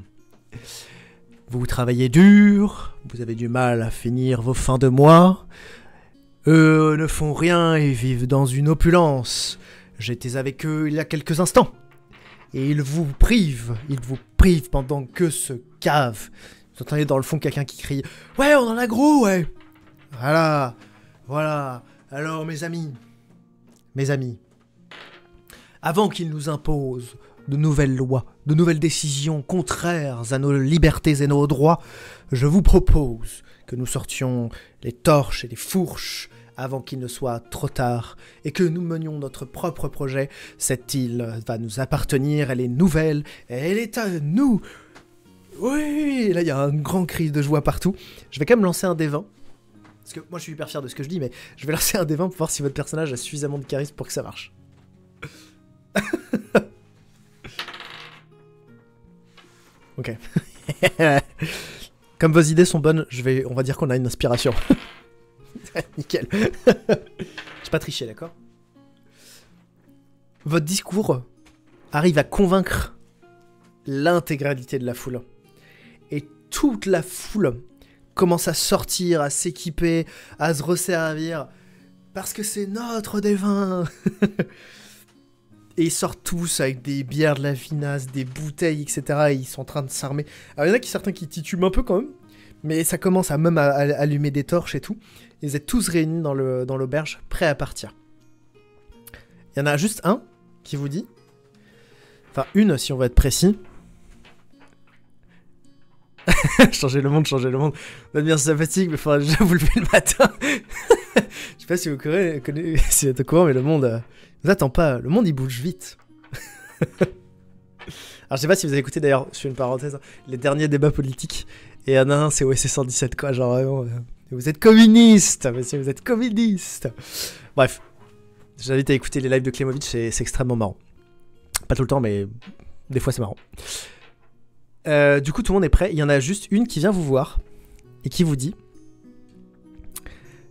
Vous travaillez dur, vous avez du mal à finir vos fins de mois. Eux ne font rien et vivent dans une opulence. J'étais avec eux il y a quelques instants. Et ils vous privent pendant que se cavent. Vous entendez dans le fond quelqu'un qui crie « Ouais, on en a gros, ouais !» Voilà. Alors mes amis, avant qu'ils nous imposent de nouvelles lois, de nouvelles décisions contraires à nos libertés et nos droits, je vous propose que nous sortions les torches et les fourches avant qu'il ne soit trop tard, et que nous menions notre propre projet. Cette île va nous appartenir, elle est nouvelle, elle est à nous. Oui, là il y a un grand cri de joie partout. Je vais quand même lancer un dé 20, parce que moi je suis hyper fier de ce que je dis, mais je vais lancer un dé 20 pour voir si votre personnage a suffisamment de charisme pour que ça marche. Ok. Comme vos idées sont bonnes, on va dire qu'on a une inspiration. Nickel. J'ai pas triché, d'accord? Votre discours arrive à convaincre l'intégralité de la foule. Et toute la foule commence à sortir, à s'équiper, à se resservir. Parce que c'est notre des vins. Et ils sortent tous avec des bières, de la vinasse, des bouteilles, etc. Et ils sont en train de s'armer. Alors il y en a certains qui titubent un peu quand même. Mais ça commence à même à allumer des torches et tout. Ils êtes tous réunis dans l'auberge, prêts à partir. Il y en a juste un qui vous dit... Enfin, une, si on va être précis. Changer le monde. On va devenir sympathique, mais il faudra déjà vous lever le matin. Je sais pas si vous connaissez, si vous êtes au courant, mais le monde... vous attend pas, le monde il bouge vite. Alors je sais pas si vous avez écouté d'ailleurs, je fais une parenthèse, les derniers débats politiques. Et il y en a un, c'est OSC 117 quoi, genre vraiment... vous êtes communiste, monsieur, vous êtes communiste. Bref, j'invite à écouter les lives de Klemovic, c'est extrêmement marrant. Pas tout le temps, mais des fois c'est marrant. Du coup, tout le monde est prêt. Il y en a juste une qui vient vous voir et qui vous dit: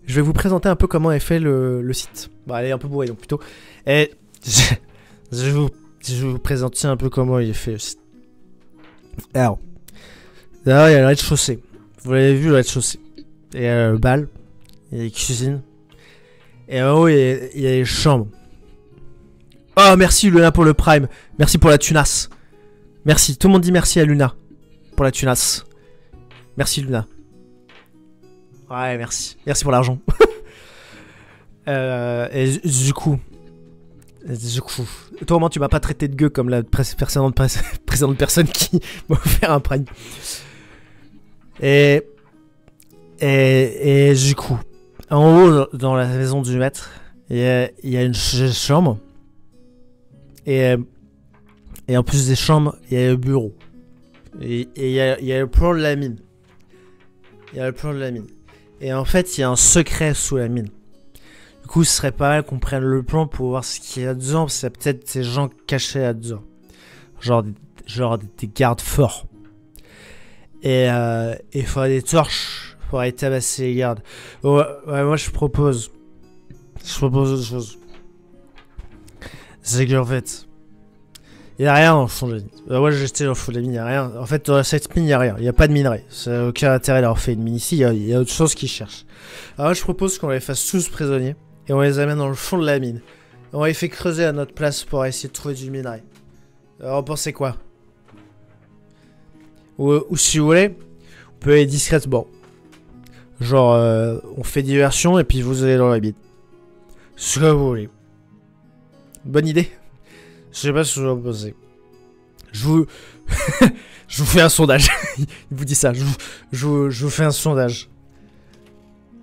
je vais vous présenter un peu comment est fait le site. Bon, elle est un peu bourrée, donc plutôt. Et je vais vous présenter un peu comment il est fait le site. Alors, là, il y a le rez-de-chaussée. Vous l'avez vu, le rez-de-chaussée. Il y a le bal, il y a les cuisines. Et en haut, il y a les chambres. Oh, merci Luna pour le prime. Merci pour la tunasse. Merci. Tout le monde dit merci à Luna pour la tunasse. Merci Luna. Ouais, merci. Merci pour l'argent. Et du coup, toi au moins tu m'as pas traité de gueux comme la précédente personne qui m'a offert un prime. Et du coup, en haut dans la maison du maître, il y a une chambre. Et en plus des chambres, il y a le bureau. Et il y a le plan de la mine. Et en fait, il y a un secret sous la mine. Du coup, ce serait pas mal qu'on prenne le plan pour voir ce qu'il y a dedans, parce qu'il y a peut-être ces gens cachés là-dedans. Genre des gardes forts. Et il faudrait des torches pour aller tabasser les gardes. Ouais, moi je propose autre chose. C'est qu'en fait, Il n'y a rien dans le fond de la mine. Ouais, j'ai jeté dans le fond de la mine, il n'y a rien. En fait, dans cette mine, il n'y a rien. Il n'y a pas de minerai. Ça n'a aucun intérêt d'avoir fait une mine ici. Il y a autre chose qu'ils cherchent. Alors, je propose qu'on les fasse tous prisonniers et on les amène dans le fond de la mine. On les fait creuser à notre place pour essayer de trouver du minerai. Alors, vous pensez quoi? Ou si vous voulez, on peut aller discrètement. Genre, on fait diversion et puis vous allez dans la mine. Ce que vous voulez. Bonne idée. Je sais pas ce que vous en pensez. Je vous... je vous fais un sondage. Il vous dit ça. Je vous fais un sondage.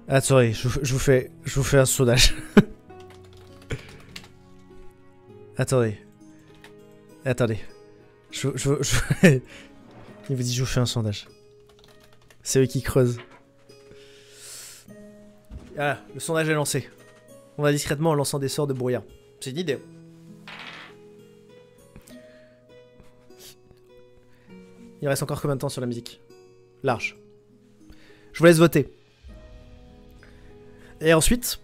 Attendez, je vous fais un sondage. Attendez. Il vous dit je vous fais un sondage. C'est eux qui creusent. Voilà, le sondage est lancé. On va discrètement en lançant des sorts de brouillard. C'est une idée. Il reste encore combien de temps sur la musique? Large. Je vous laisse voter. Et ensuite,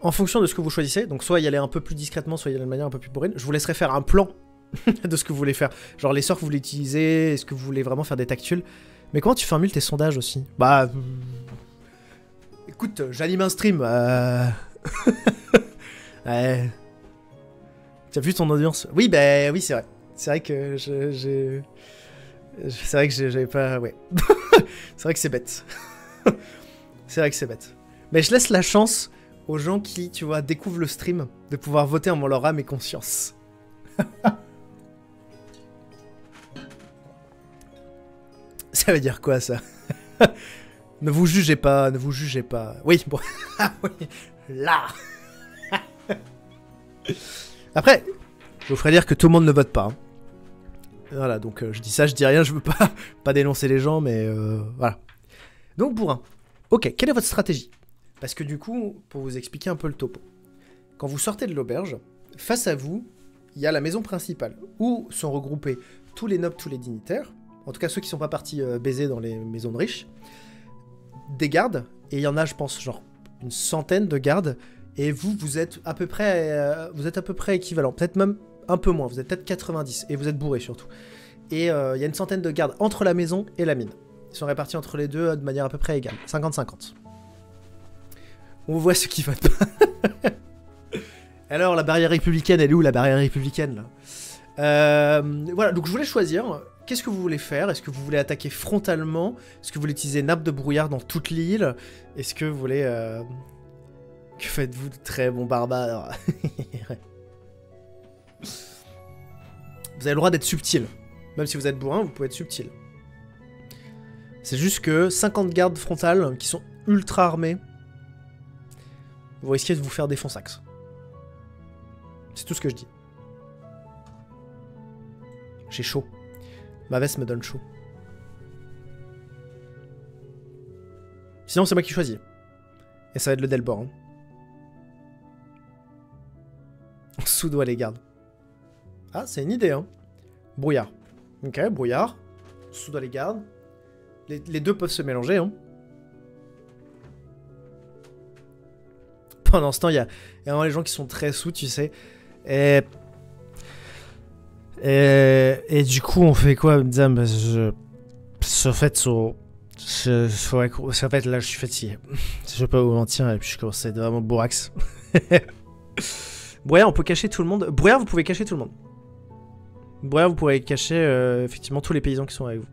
en fonction de ce que vous choisissez, donc soit y aller un peu plus discrètement, soit y aller de manière un peu plus bourrine, je vous laisserai faire un plan de ce que vous voulez faire. Genre les sorts que vous voulez utiliser, est-ce que vous voulez vraiment faire des tactules. Mais comment tu formules tes sondages aussi? Bah... Écoute, j'anime un stream. Ouais. Tu as vu ton audience? Oui, bah oui, c'est vrai. C'est vrai que c'est vrai que j'avais pas... Ouais. C'est vrai que c'est bête. C'est vrai que c'est bête. Mais je laisse la chance aux gens qui, tu vois, découvrent le stream de pouvoir voter en leur âme et conscience. Ça veut dire quoi, ça? Ne vous jugez pas, ne vous jugez pas. Oui, bon. Ah oui, là. Après, je vous ferai dire que tout le monde ne vote pas. Hein. Voilà, donc je dis ça, je dis rien, je veux pas dénoncer les gens, mais voilà. Donc bourrin. Ok, quelle est votre stratégie? Parce que du coup, pour vous expliquer un peu le topo. Quand vous sortez de l'auberge, face à vous, il y a la maison principale, où sont regroupés tous les nobles, tous les dignitaires, en tout cas ceux qui sont pas partis baiser dans les maisons de riches, des gardes, et il y en a, je pense, genre une centaine de gardes, et vous êtes à peu près équivalent, peut-être même un peu moins, vous êtes peut-être 90, et vous êtes bourrés surtout. Et il y a une centaine de gardes entre la maison et la mine. Ils sont répartis entre les deux de manière à peu près égale, 50-50. On voit ceux qui votent pas. Alors, la barrière républicaine, elle est où la barrière républicaine là? Voilà, donc je voulais choisir. Qu'est-ce que vous voulez faire? Est-ce que vous voulez attaquer frontalement? Est-ce que vous voulez utiliser nappe de brouillard dans toute l'île? Est-ce que vous voulez... Que faites-vous de très bon barbare? Vous avez le droit d'être subtil. Même si vous êtes bourrin, vous pouvez être subtil. C'est juste que 50 gardes frontales qui sont ultra armés, vous risquez de vous faire des fonsax. C'est tout ce que je dis. J'ai chaud. Ma veste me donne chaud. Sinon, c'est moi qui choisis. Et ça va être le Delbord. Hein. On soudoie les gardes. Ah, c'est une idée, hein. Brouillard. Ok, brouillard. Soudoie les gardes. Les deux peuvent se mélanger, hein. Pendant ce temps, il y a vraiment les gens qui sont très sous, tu sais. Et du coup, on fait quoi, madame? En fait, là, je suis fatigué. Je vais pas vous mentir, et puis je commence à être vraiment bourrax. Brouillard, on peut cacher tout le monde. Brouillard, vous pouvez cacher tout le monde. Brouillard, vous pourrez cacher effectivement tous les paysans qui sont avec vous.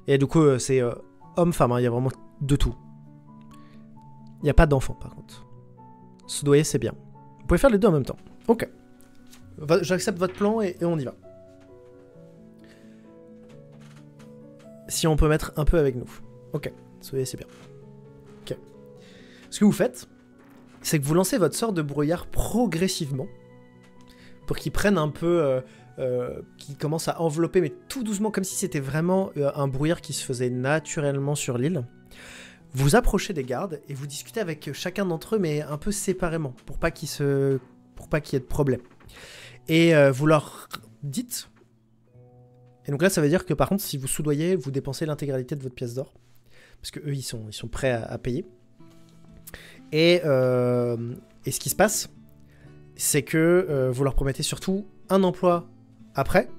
Et du coup, c'est homme-femme, hein, il y a vraiment de tout. Il n'y a pas d'enfants, par contre. Soudoyer, c'est bien. Vous pouvez faire les deux en même temps. Ok. J'accepte votre plan et on y va. Si on peut mettre un peu avec nous. Ok. Soudoyer, c'est bien. Ok. Ce que vous faites, c'est que vous lancez votre sort de brouillard progressivement pour qu'il prenne un peu... qui commence à envelopper, mais tout doucement, comme si c'était vraiment un brouillard qui se faisait naturellement sur l'île. Vous approchez des gardes et vous discutez avec chacun d'entre eux, mais un peu séparément, pour pas qu'il y ait de problème. Et vous leur dites... Et donc là, ça veut dire que par contre, si vous soudoyez, vous dépensez l'intégralité de votre pièce d'or. Parce que eux, ils sont prêts à payer. Et ce qui se passe, c'est que vous leur promettez surtout un emploi après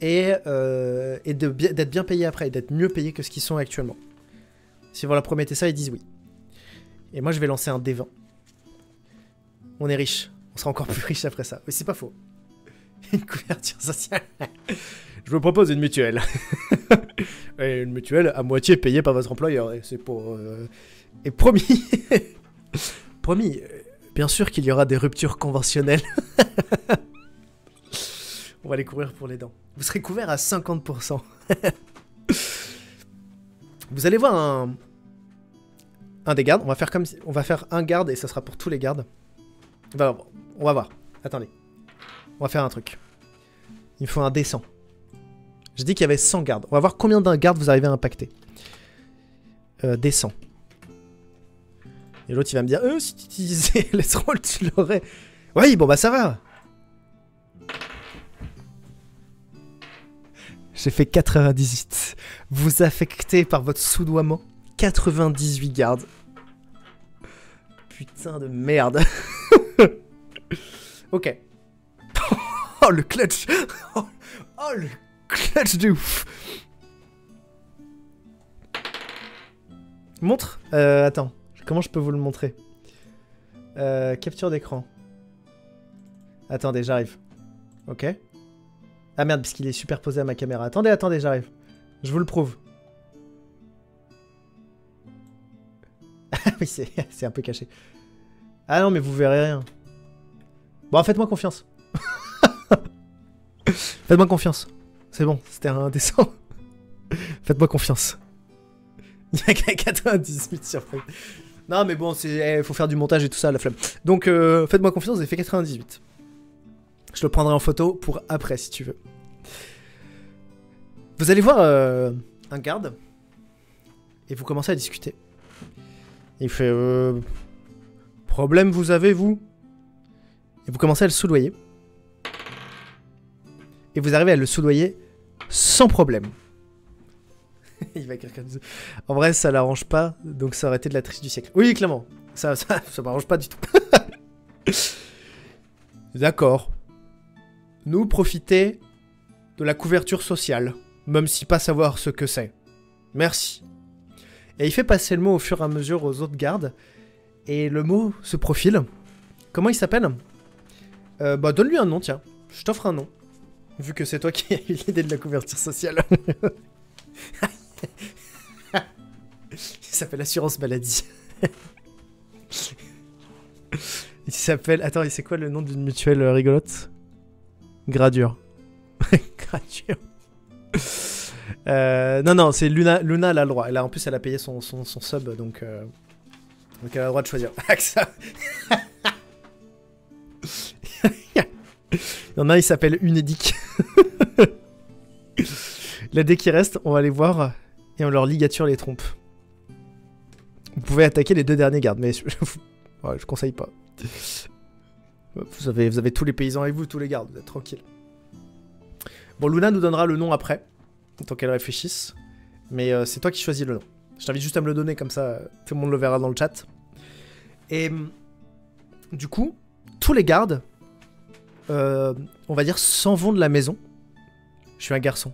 et d'être bien payés après, et d'être mieux payés que ce qu'ils sont actuellement. Si vous leur promettez ça, ils disent oui. Et moi, je vais lancer un D20. On est riche. On sera encore plus riche après ça. Mais c'est pas faux. Une couverture sociale. Je vous propose une mutuelle. Et une mutuelle à moitié payée par votre employeur. Et c'est pour... Et promis... promis, bien sûr qu'il y aura des ruptures conventionnelles. On va les couvrir pour les dents. Vous serez couvert à 50%. Vous allez voir un des gardes. On va faire un garde et ça sera pour tous les gardes. On va voir. Attendez. On va faire un truc. Il me faut un D100. J'ai dit qu'il y avait 100 gardes. On va voir combien d'un garde vous arrivez à impacter. D100. Et l'autre il va me dire si tu utilisais les trolls tu l'aurais. Oui bon bah ça va. J'ai fait 98. Vous affectez par votre soudoiement 98 gardes. Putain de merde. Ok. Oh le clutch. Oh le clutch de ouf. Montre. Attends. Comment je peux vous le montrer? Capture d'écran. Attendez, j'arrive. Ok. Ah merde, parce qu'il est superposé à ma caméra. Attendez, j'arrive. Je vous le prouve. Ah oui, c'est un peu caché. Ah non, mais vous verrez rien. Bon, faites-moi confiance. Faites-moi confiance. C'est bon, c'était un dessin. Faites-moi confiance. Il y a 98 surprises. Non, mais bon, faut faire du montage et tout ça, la flemme. Donc, faites-moi confiance, j'ai fait 98. Je le prendrai en photo pour après, si tu veux. Vous allez voir un garde. Et vous commencez à discuter. Il fait... problème vous avez, vous? Et vous commencez à le soudoyer. Et vous arrivez à le soudoyer sans problème. Il va écrire comme ça. En vrai, ça l'arrange pas, donc ça aurait été de la triche du siècle. Oui, clairement. Ça m'arrange pas du tout. D'accord. Nous profiter de la couverture sociale, même si pas savoir ce que c'est. Merci. Et il fait passer le mot au fur et à mesure aux autres gardes. Et le mot se profile. Comment il s'appelle? Bah, donne-lui un nom, tiens. Je t'offre un nom. Vu que c'est toi qui as eu l'idée de la couverture sociale. Il s'appelle Assurance Maladie. Il s'appelle... Attends, c'est quoi le nom d'une mutuelle rigolote? Gradure. Gradure. Non, c'est Luna. Luna, elle a le droit. En plus, elle a payé son sub, donc elle a le droit de choisir. AXA. Il y en a un, il s'appelle Unédic. Là, dès qu'il reste, on va les voir et on leur ligature les trompes. Vous pouvez attaquer les deux derniers gardes, mais je conseille pas. Vous avez tous les paysans avec vous, tous les gardes, vous êtes tranquilles. Bon, Luna nous donnera le nom après, tant qu'elle réfléchisse. Mais c'est toi qui choisis le nom. Je t'invite juste à me le donner, comme ça, tout le monde le verra dans le chat. Et du coup, tous les gardes, on va dire, s'en vont de la maison. Je suis un garçon.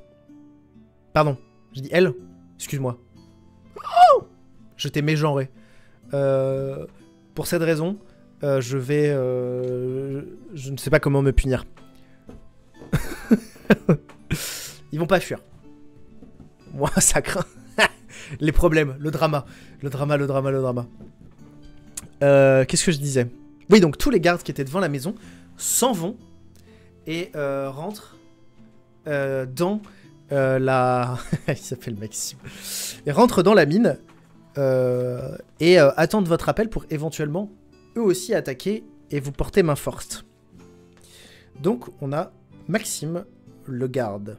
Pardon, j'ai dit elle. Excuse-moi. Oh, je t'ai mégenré. Pour cette raison, je vais... je ne sais pas comment me punir. Ils vont pas fuir. Moi, ça craint. Les problèmes, le drama. Le drama. Qu'est-ce que je disais? Oui, donc tous les gardes qui étaient devant la maison s'en vont et rentrent dans la... Il s'appelle Maxime. Et rentrent dans la mine et attendent votre appel pour éventuellement eux aussi attaquer et vous porter main forte. Donc on a Maxime, le garde.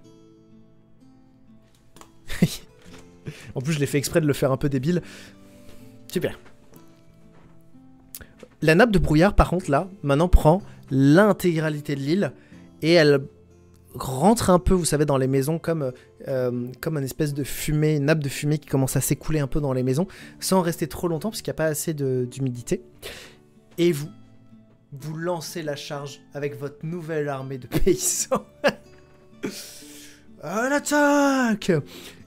En plus je l'ai fait exprès de le faire un peu débile. Super. La nappe de brouillard par contre là, maintenant prend l'intégralité de l'île et elle rentre un peu, vous savez, dans les maisons comme une espèce de fumée, une nappe de fumée qui commence à s'écouler un peu dans les maisons sans rester trop longtemps parce qu'il n'y a pas assez d'humidité. Et vous vous lancez la charge avec votre nouvelle armée de paysans. À l'attaque!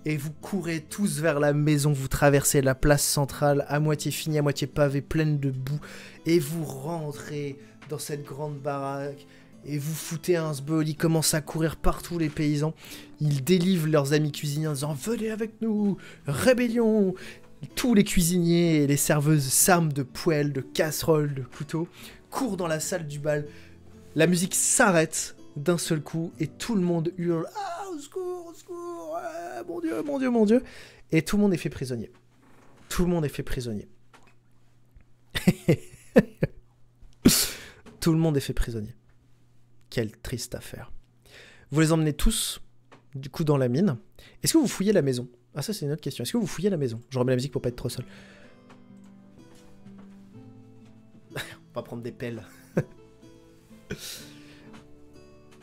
Et vous courez tous vers la maison, vous traversez la place centrale, à moitié finie, à moitié pavée, pleine de boue, et vous rentrez dans cette grande baraque, et vous foutez un sbol, ils commencent à courir partout les paysans, ils délivrent leurs amis cuisiniers en disant « Venez avec nous, rébellion !» Tous les cuisiniers et les serveuses s'arment de poêles, de casseroles, de couteaux, courent dans la salle du bal, la musique s'arrête d'un seul coup, et tout le monde hurle « Ah, au secours, ah, mon Dieu, mon Dieu, mon Dieu !» Et tout le monde est fait prisonnier. Tout le monde est fait prisonnier. Tout le monde est fait prisonnier. Quelle triste affaire. Vous les emmenez tous, du coup, dans la mine. Est-ce que vous fouillez la maison? Ah, ça, c'est une autre question. Est-ce que vous fouillez la maison? Je remets la musique pour pas être trop seul. On va prendre des pelles.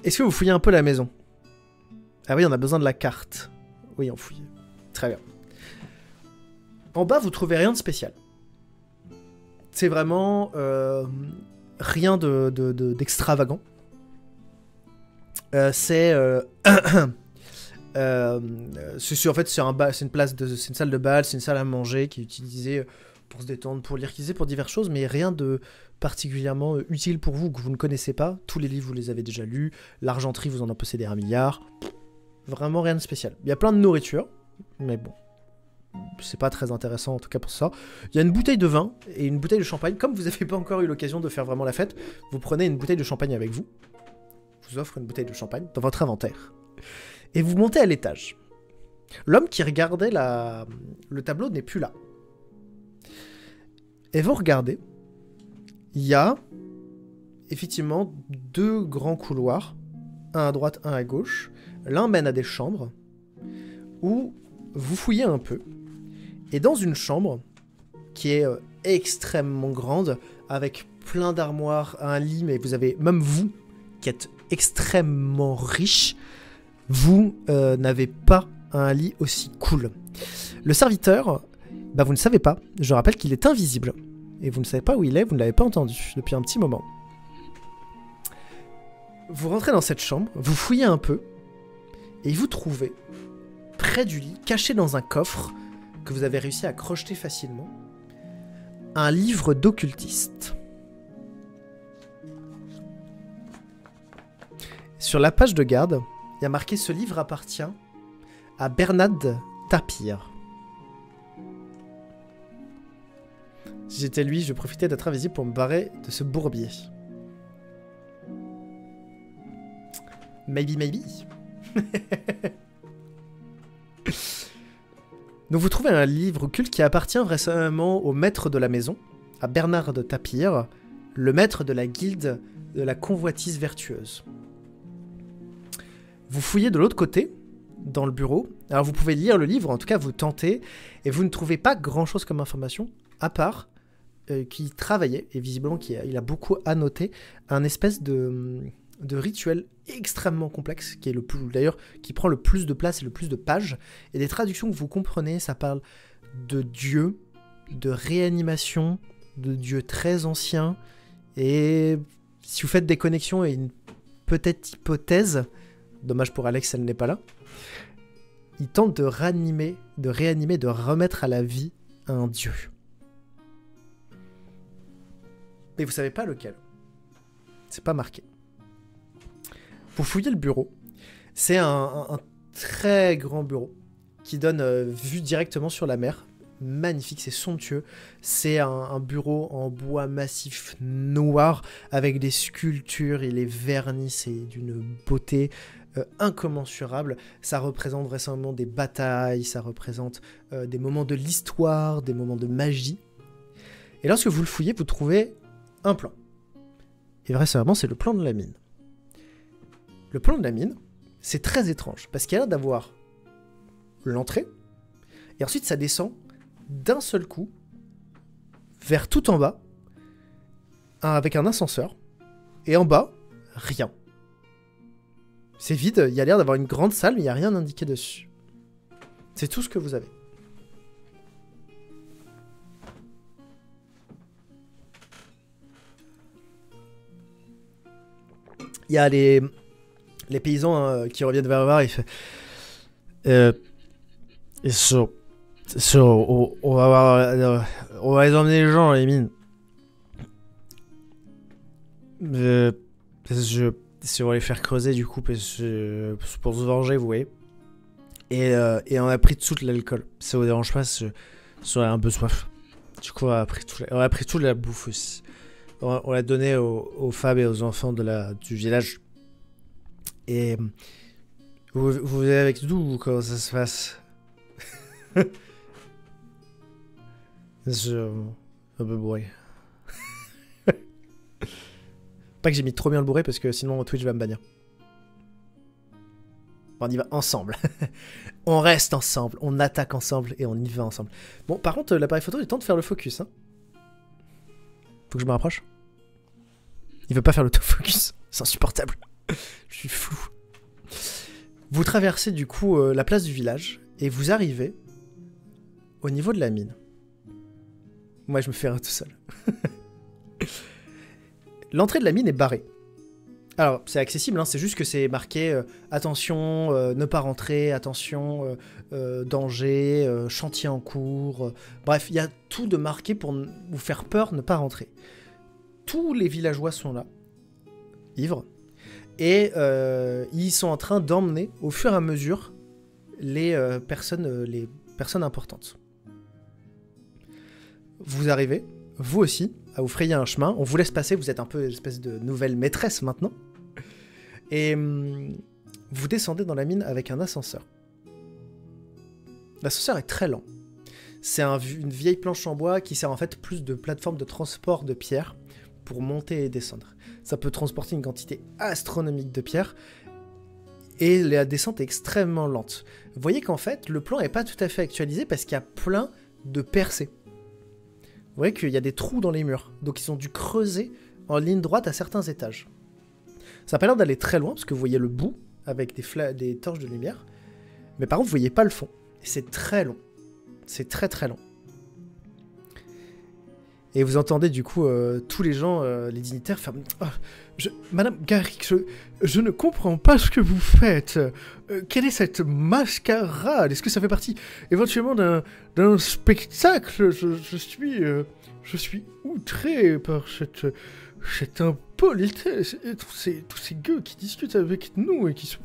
Est-ce que vous fouillez un peu la maison? Ah oui, on a besoin de la carte. Oui, on fouille. Très bien. En bas, vous trouvez rien de spécial. C'est vraiment rien d'extravagant. En fait, c'est une salle de bal, c'est une salle à manger qui est utilisée pour se détendre, pour lire, pour diverses choses, mais rien de particulièrement utile pour vous que vous ne connaissez pas. Tous les livres, vous les avez déjà lus. L'argenterie, vous en en possédez 1 milliard. Vraiment rien de spécial. Il y a plein de nourriture, mais bon, c'est pas très intéressant en tout cas pour ça. Il y a une bouteille de vin et une bouteille de champagne. Comme vous n'avez pas encore eu l'occasion de faire vraiment la fête, vous prenez une bouteille de champagne avec vous. Je vous offre une bouteille de champagne dans votre inventaire. Et vous montez à l'étage. L'homme qui regardait le tableau n'est plus là. Et vous regardez, il y a effectivement 2 grands couloirs, un à droite, un à gauche. L'un mène à des chambres où vous fouillez un peu. Et dans une chambre qui est extrêmement grande, avec plein d'armoires, un lit, mais vous avez, même vous, qui êtes extrêmement riche, vous n'avez pas un lit aussi cool. Le serviteur, vous ne savez pas. Je rappelle qu'il est invisible. Et vous ne savez pas où il est, vous ne l'avez pas entendu depuis un petit moment. Vous rentrez dans cette chambre, vous fouillez un peu, et vous trouvez, près du lit, caché dans un coffre, que vous avez réussi à crocheter facilement, un livre d'occultiste. Sur la page de garde, il y a marqué « Ce livre appartient à Bernard Tapir ». Si j'étais lui, je profitais d'être invisible pour me barrer de ce bourbier. Maybe, maybe. Donc vous trouvez un livre occulte qui appartient vraisemblablement au maître de la maison, à Bernard de Tapir, le maître de la guilde de la convoitise vertueuse. Vous fouillez de l'autre côté, dans le bureau. Alors vous pouvez lire le livre, en tout cas vous tentez, et vous ne trouvez pas grand-chose comme information, à part qu'il travaillait, et visiblement il a beaucoup annoté, un espèce de rituel extrêmement complexe, qui est d'ailleurs qui prend le plus de place et le plus de pages, et des traductions que vous comprenez, ça parle de dieux, de réanimation, de dieux très anciens, et si vous faites des connexions et une peut-être hypothèse, dommage pour Alex, elle n'est pas là, il tente de réanimer, de remettre à la vie un dieu. Mais vous savez pas lequel. C'est pas marqué. Vous fouillez le bureau. C'est un très grand bureau qui donne vue directement sur la mer. Magnifique, c'est somptueux. C'est un bureau en bois massif noir avec des sculptures, il est verni, c'est d'une beauté incommensurable. Ça représente vraisemblablement des batailles, ça représente des moments de l'histoire, des moments de magie. Et lorsque vous le fouillez, vous trouvez un plan. Et vraisemblablement, c'est le plan de la mine. Le plan de la mine, c'est très étrange, parce qu'il y a l'air d'avoir l'entrée, et ensuite ça descend d'un seul coup vers tout en bas, avec un ascenseur, et en bas, rien. C'est vide, il y a l'air d'avoir une grande salle, mais il n'y a rien indiqué dessus. C'est tout ce que vous avez. Il y a les paysans hein, qui reviennent vers le bar, il fait... on va les emmener les gens dans les mines. Si on va les faire creuser du coup, pour se venger, vous voyez. Et on a pris tout de l'alcool. Si ça vous dérange pas, j'aurais un peu soif. Du coup, on a pris toute la bouffe aussi. On l'a donné aux femmes et aux enfants du village. Et vous êtes avec nous ou comment ça se passe? Je suis un peu bourré. Pas que j'ai mis trop bien le bourré parce que sinon Twitch va me bannir. On y va ensemble. On reste ensemble, on attaque ensemble et on y va ensemble. Bon, par contre, l'appareil photo, il est temps de faire le focus. Hein. Faut que je me rapproche. Il veut pas faire l'autofocus. C'est insupportable. Je suis flou. Vous traversez du coup la place du village et vous arrivez au niveau de la mine. Moi, je me fais rire tout seul. L'entrée de la mine est barrée. Alors, c'est accessible, hein, c'est juste que c'est marqué attention, ne pas rentrer, attention, danger, chantier en cours. Bref, il y a tout de marqué pour vous faire peur, ne pas rentrer. Tous les villageois sont là, ivres, et ils sont en train d'emmener au fur et à mesure les personnes importantes. Vous arrivez, vous aussi, à vous frayer un chemin. On vous laisse passer, vous êtes un peu une espèce de nouvelle maîtresse maintenant. Et vous descendez dans la mine avec un ascenseur. L'ascenseur est très lent. C'est une vieille planche en bois qui sert en fait plus de plateforme de transport de pierre pour monter et descendre. Ça peut transporter une quantité astronomique de pierre et la descente est extrêmement lente. Vous voyez qu'en fait, le plan n'est pas tout à fait actualisé parce qu'il y a plein de percées. Vous voyez qu'il y a des trous dans les murs. Donc ils ont dû creuser en ligne droite à certains étages. Ça n'a pas l'air d'aller très loin, parce que vous voyez le bout, avec des torches de lumière. Mais par contre, vous voyez pas le fond. Et c'est très long. C'est très très long. Et vous entendez du coup tous les gens, les dignitaires, faire Madame Garrick, je ne comprends pas ce que vous faites. Quelle est cette mascarade? Est-ce que ça fait partie éventuellement d'un spectacle? Je suis outré par cette impolitesse et tous ces gueux qui discutent avec nous et qui se...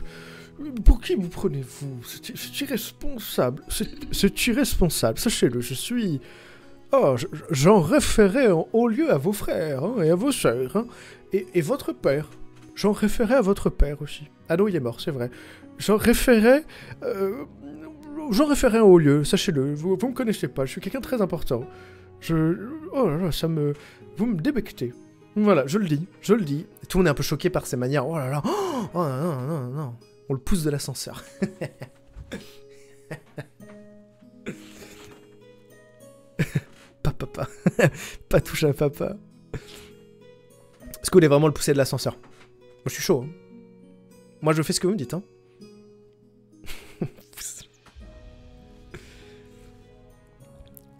Pour qui vous prenez-vous? C'est irresponsable. C'est irresponsable. Sachez-le, je suis... Oh, j'en référais en haut lieu à vos frères hein, et à vos sœurs. Hein, et votre père. J'en référais à votre père aussi. Ah non, il est mort, c'est vrai. J'en référais en haut lieu, sachez-le. Vous me connaissez pas, je suis quelqu'un de très important. Oh là là, vous me débectez. Voilà, je le dis. Et tout le monde est un peu choqué par ces manières. Oh là là. Oh non. On le pousse de l'ascenseur. Papa. Pas touche à papa. Est-ce que vous voulez vraiment le pousser de l'ascenseur? Moi je suis chaud. Hein. Moi je fais ce que vous me dites. Hein.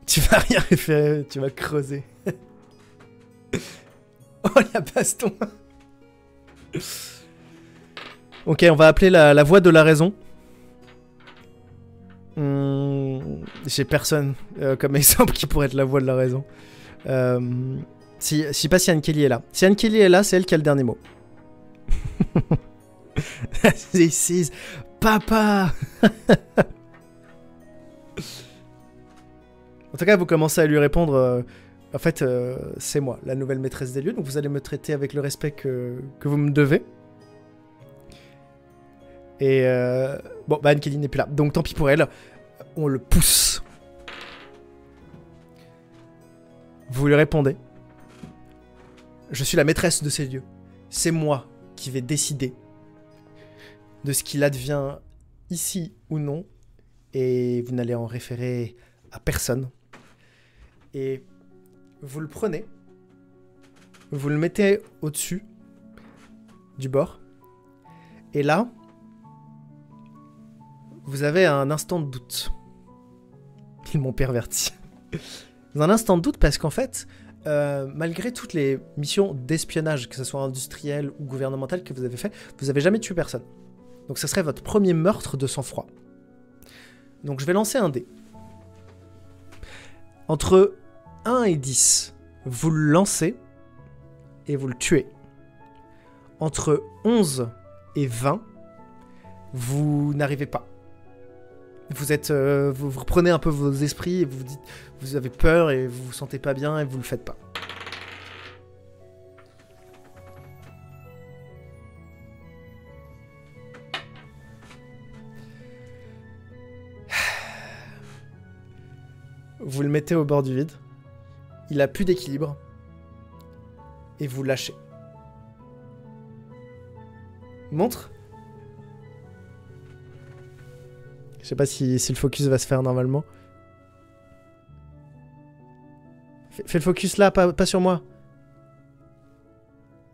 Tu vas rien référer, tu vas creuser. Oh la baston. Ok, on va appeler la voix de la raison. J'ai personne comme exemple qui pourrait être la voix de la raison. Je sais pas si Anne Kelly est là. Si Anne Kelly est là, c'est elle qui a le dernier mot. This is papa. En tout cas, vous commencez à lui répondre. En fait, c'est moi, la nouvelle maîtresse des lieux. Donc vous allez me traiter avec le respect que vous me devez. Et bon, bah Anne Kelly n'est plus là. Donc tant pis pour elle. On le pousse. Vous lui répondez. Je suis la maîtresse de ces lieux. C'est moi qui vais décider de ce qu'il advient ici ou non. Et vous n'allez en référer à personne. Et vous le prenez. Vous le mettez au-dessus du bord. Et là, vous avez un instant de doute. Ils m'ont perverti. Un instant de doute parce qu'en fait, malgré toutes les missions d'espionnage, que ce soit industriel ou gouvernemental que vous avez fait, vous n'avez jamais tué personne. Donc ce serait votre premier meurtre de sang-froid. Donc je vais lancer un dé. Entre 1 et 10, vous le lancez et vous le tuez. Entre 11 et 20, vous n'arrivez pas. Vous êtes, vous reprenez un peu vos esprits et vous dites, vous avez peur et vous vous sentez pas bien et vous le faites pas. Vous le mettez au bord du vide. Il a plus d'équilibre. Et vous lâchez. Montre. Je sais pas si le focus va se faire normalement. Fais le focus là, pas sur moi.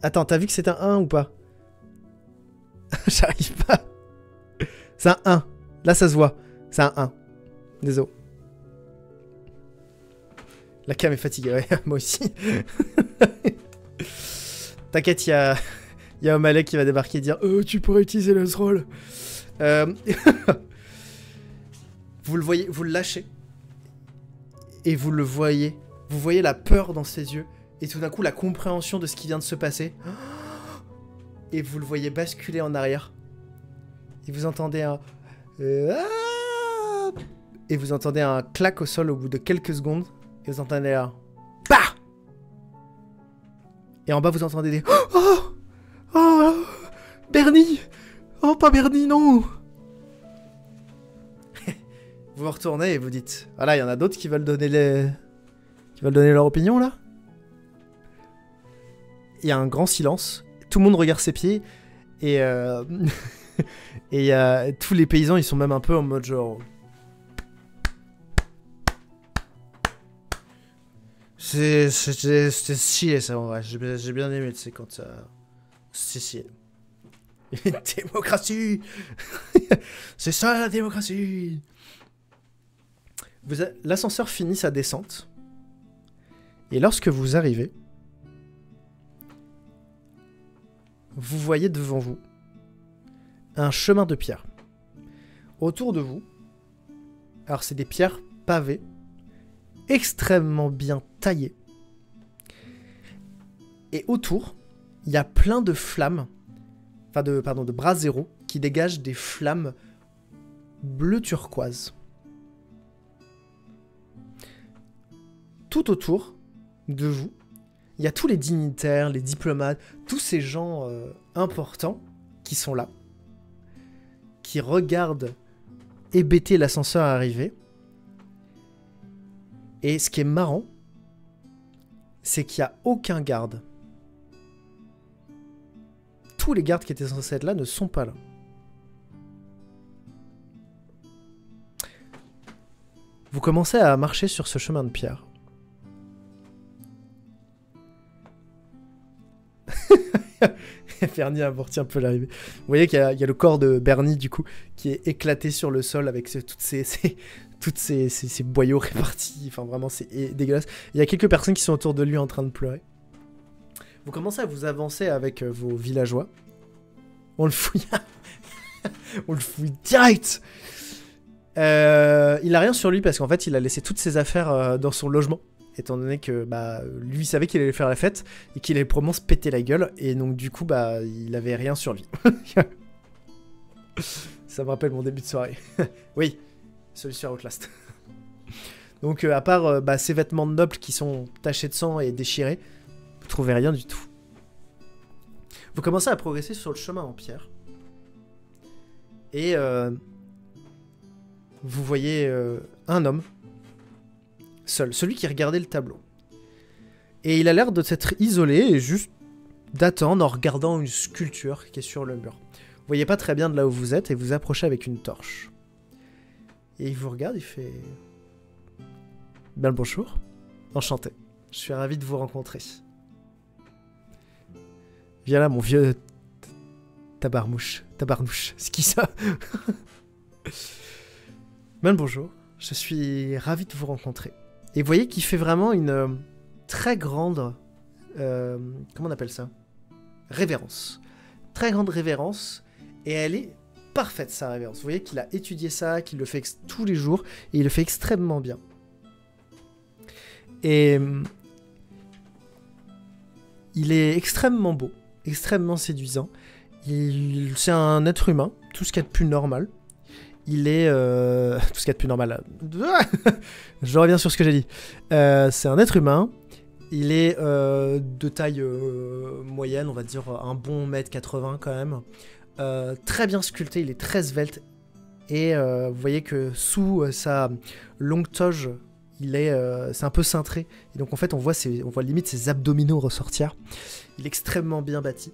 Attends, t'as vu que c'est un 1 ou pas? J'arrive pas. C'est un 1. Là, ça se voit. C'est un 1. Désolé. La cam est fatiguée, ouais, moi aussi. T'inquiète, il y a O'Malley qui va débarquer et dire tu pourrais utiliser le roll. Vous le voyez, vous le lâchez. Et vous le voyez. Vous voyez la peur dans ses yeux. Et tout d'un coup, la compréhension de ce qui vient de se passer. Et vous le voyez basculer en arrière. Et vous entendez un... Et vous entendez un clac au sol au bout de quelques secondes. Et vous entendez un... Bah! Et en bas, vous entendez des... Oh, Bernie! Oh, pas Bernie, non! Vous vous retournez et vous dites... Voilà, il y en a d'autres qui veulent donner leur opinion, là. Il y a un grand silence. Tout le monde regarde ses pieds. Et... et tous les paysans, ils sont même un peu en mode genre... C'était stylé, ça, en vrai. J'ai bien aimé, tu sais, quand ça... C'est stylé. Démocratie. C'est ça, la démocratie. L'ascenseur finit sa descente. Et lorsque vous arrivez, vous voyez devant vous un chemin de pierre. Autour de vous, alors c'est des pierres pavées, extrêmement bien taillées. Et autour, il y a plein de flammes, de brasero, qui dégagent des flammes bleu turquoise. Tout autour de vous, il y a tous les dignitaires, les diplomates, tous ces gens importants qui sont là, qui regardent hébéter l'ascenseur arriver. Et ce qui est marrant, c'est qu'il n'y a aucun garde. Tous les gardes qui étaient censés être là ne sont pas là. Vous commencez à marcher sur ce chemin de pierre. Bernie a amorti un peu l'arrivée. Vous voyez qu'il y a le corps de Bernie, du coup, qui est éclaté sur le sol avec toutes ces boyaux répartis. Enfin, vraiment, c'est dégueulasse. Il y a quelques personnes qui sont autour de lui en train de pleurer. Vous commencez à vous avancer avec vos villageois. On le fouille. On le fouille direct. Il a rien sur lui parce qu'en fait, il a laissé toutes ses affaires dans son logement. Étant donné que lui savait qu'il allait faire la fête et qu'il allait probablement se péter la gueule. Et donc du coup, il avait rien sur lui. Ça me rappelle mon début de soirée. Oui, celui sur Outlast. Donc à part ses vêtements de noble qui sont tachés de sang et déchirés, vous trouvez rien du tout. Vous commencez à progresser sur le chemin en pierre. Et vous voyez un homme. Seul, celui qui regardait le tableau. Et il a l'air de s'être isolé et juste d'attendre en regardant une sculpture qui est sur le mur. Vous voyez pas très bien de là où vous êtes et vous approchez avec une torche. Et il vous regarde, il fait... Bien le bonjour. Enchanté. Je suis ravi de vous rencontrer. Viens là, mon vieux... Tabarnouche. C'est qui ça? Bien le bonjour. Je suis ravi de vous rencontrer. Et vous voyez qu'il fait vraiment une très grande... comment on appelle ça? Révérence. Très grande révérence, et elle est parfaite, sa révérence. Vous voyez qu'il a étudié ça, qu'il le fait tous les jours, et il le fait extrêmement bien. Et il est extrêmement beau, extrêmement séduisant. C'est un être humain, tout ce qu'il y a de plus normal. Il est... tout ce qu'il y a de plus normal. Je reviens sur ce que j'ai dit. C'est un être humain. Il est de taille moyenne, on va dire un bon 1m80 quand même. Très bien sculpté, il est très svelte. Et vous voyez que sous sa longue toge, c'est un peu cintré. Et donc en fait, on voit limite ses abdominaux ressortir. Il est extrêmement bien bâti.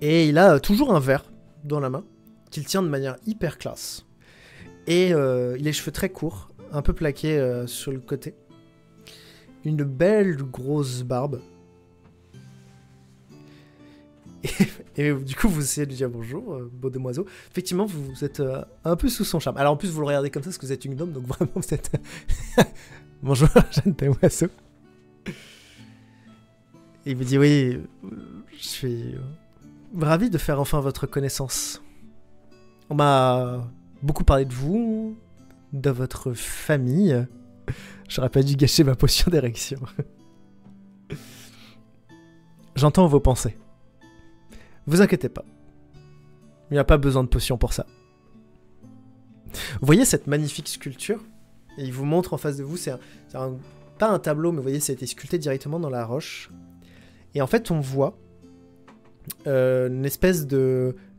Et il a toujours un verre dans la main, qu'il tient de manière hyper classe. Et il a les cheveux très courts, un peu plaqués sur le côté. Une belle grosse barbe. Et du coup, vous essayez de lui dire bonjour, beau demoiselle. Effectivement, vous êtes un peu sous son charme. Alors en plus, vous le regardez comme ça parce que vous êtes une gnome, donc vraiment, vous êtes... bonjour, jeune demoiselle. Et il vous dit, oui, je suis ravi de faire enfin votre connaissance. On m'a beaucoup parlé de vous, de votre famille. J'aurais pas dû gâcher ma potion d'érection. J'entends vos pensées. Vous inquiétez pas. Il n'y a pas besoin de potion pour ça. Vous voyez cette magnifique sculpture? Et il vous montre en face de vous, pas un tableau, mais vous voyez, ça a été sculpté directement dans la roche. Et en fait, on voit une espèce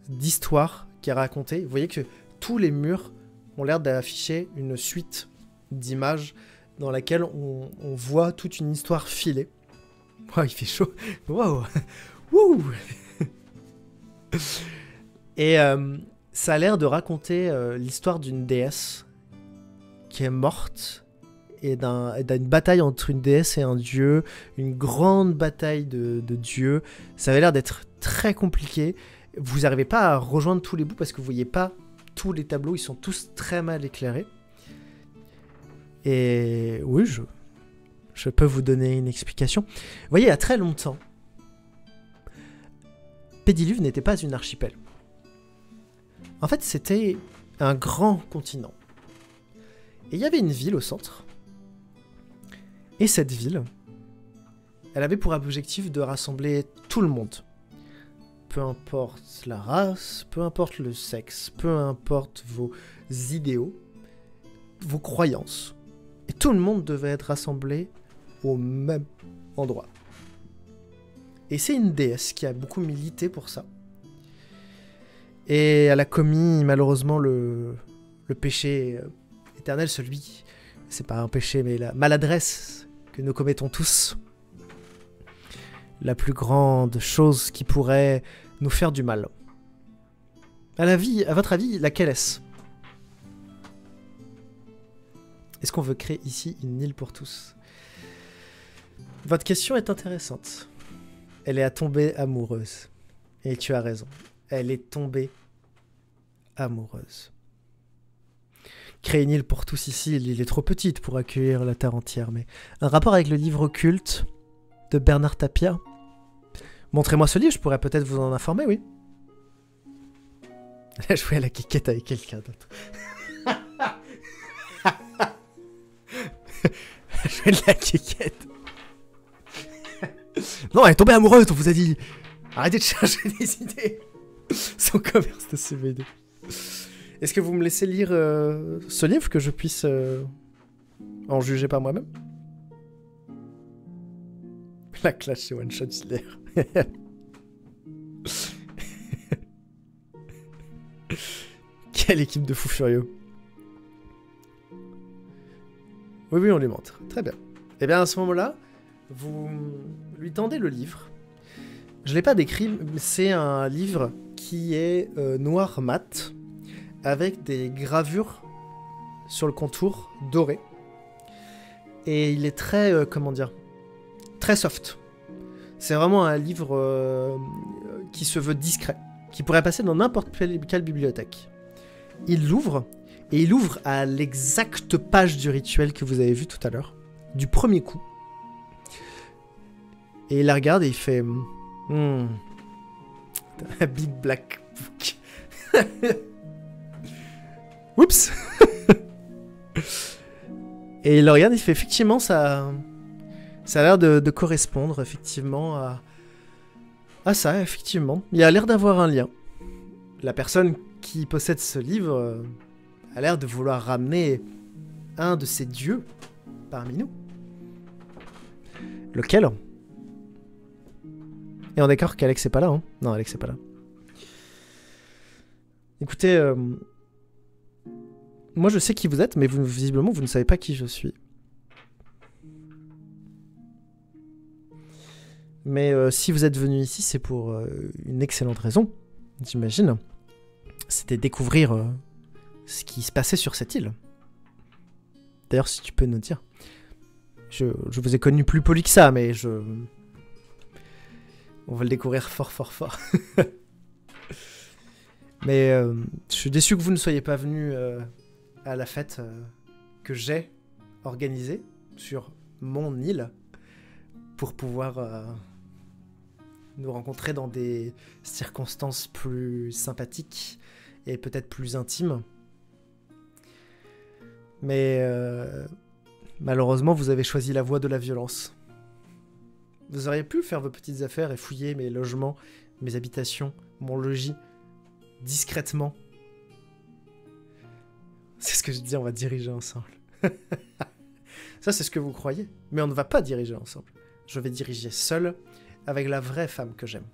d'histoire qui est racontée. Vous voyez que tous les murs ont l'air d'afficher une suite d'images dans laquelle on voit toute une histoire filée. Oh, il fait chaud. Wow. Wouh. Et ça a l'air de raconter l'histoire d'une déesse qui est morte et d'une bataille entre une déesse et un dieu, une grande bataille de dieux. Ça avait l'air d'être très compliqué. Vous n'arrivez pas à rejoindre tous les bouts parce que vous voyez pas tous les tableaux, ils sont tous très mal éclairés. Et oui, je peux vous donner une explication. Vous voyez, il y a très longtemps, Pédiluve n'était pas une archipel. En fait, c'était un grand continent. Et il y avait une ville au centre. Et cette ville, elle avait pour objectif de rassembler tout le monde. Peu importe la race, peu importe le sexe, peu importe vos idéaux, vos croyances. Et tout le monde devait être rassemblé au même endroit. Et c'est une déesse qui a beaucoup milité pour ça. Et elle a commis malheureusement le péché éternel, c'est pas un péché, mais la maladresse que nous commettons tous. La plus grande chose qui pourrait nous faire du mal. À votre avis, laquelle est-ce? Est-ce qu'on veut créer ici une île pour tous? Votre question est intéressante. Elle est tombée amoureuse. Et tu as raison. Elle est tombée amoureuse. Créer une île pour tous ici, l'île est trop petite pour accueillir la terre entière, mais un rapport avec le livre occulte de Bernard Tapie. Montrez-moi ce livre, je pourrais peut-être vous en informer, oui. Elle a joué à la quiquette avec quelqu'un d'autre. Elle a joué de la quiquette. Non, elle est tombée amoureuse, on vous a dit. Arrêtez de chercher des idées. Son commerce de CBD. Est-ce que vous me laissez lire ce livre, que je puisse en juger par moi-même? La clash c'est one shot Slayer. Quelle équipe de fous furieux. Oui, on lui montre. Très bien. Et bien à ce moment-là, vous lui tendez le livre. Je ne l'ai pas décrit, mais c'est un livre qui est noir mat, avec des gravures sur le contour doré. Et il est très, comment dire, très soft. C'est vraiment un livre qui se veut discret, qui pourrait passer dans n'importe quelle bibliothèque. Il l'ouvre, et il ouvre à l'exacte page du rituel que vous avez vu tout à l'heure, du premier coup. Et il la regarde et il fait... Hmm. Big Black Book. Oups. Et il le regarde, il fait effectivement ça a l'air de correspondre effectivement à ça, effectivement. Il a l'air d'avoir un lien. La personne qui possède ce livre a l'air de vouloir ramener un de ses dieux parmi nous. Lequel? Et on est d'accord qu'Alex est pas là, hein? Non, Alex est pas là. Écoutez, moi je sais qui vous êtes, mais visiblement vous ne savez pas qui je suis. Mais si vous êtes venu ici, c'est pour une excellente raison, j'imagine. C'était découvrir ce qui se passait sur cette île. D'ailleurs, si tu peux nous dire. Je vous ai connu plus poli que ça, mais on va le découvrir fort, fort, fort. Mais je suis déçu que vous ne soyez pas venu à la fête que j'ai organisée sur mon île pour pouvoir nous rencontrer dans des circonstances plus sympathiques et peut-être plus intimes. Mais malheureusement, vous avez choisi la voie de la violence. Vous auriez pu faire vos petites affaires et fouiller mes logements, mes habitations, mon logis, discrètement. C'est ce que je dis, on va diriger ensemble. Ça, c'est ce que vous croyez. Mais on ne va pas diriger ensemble. Je vais diriger seul, avec la vraie femme que j'aime.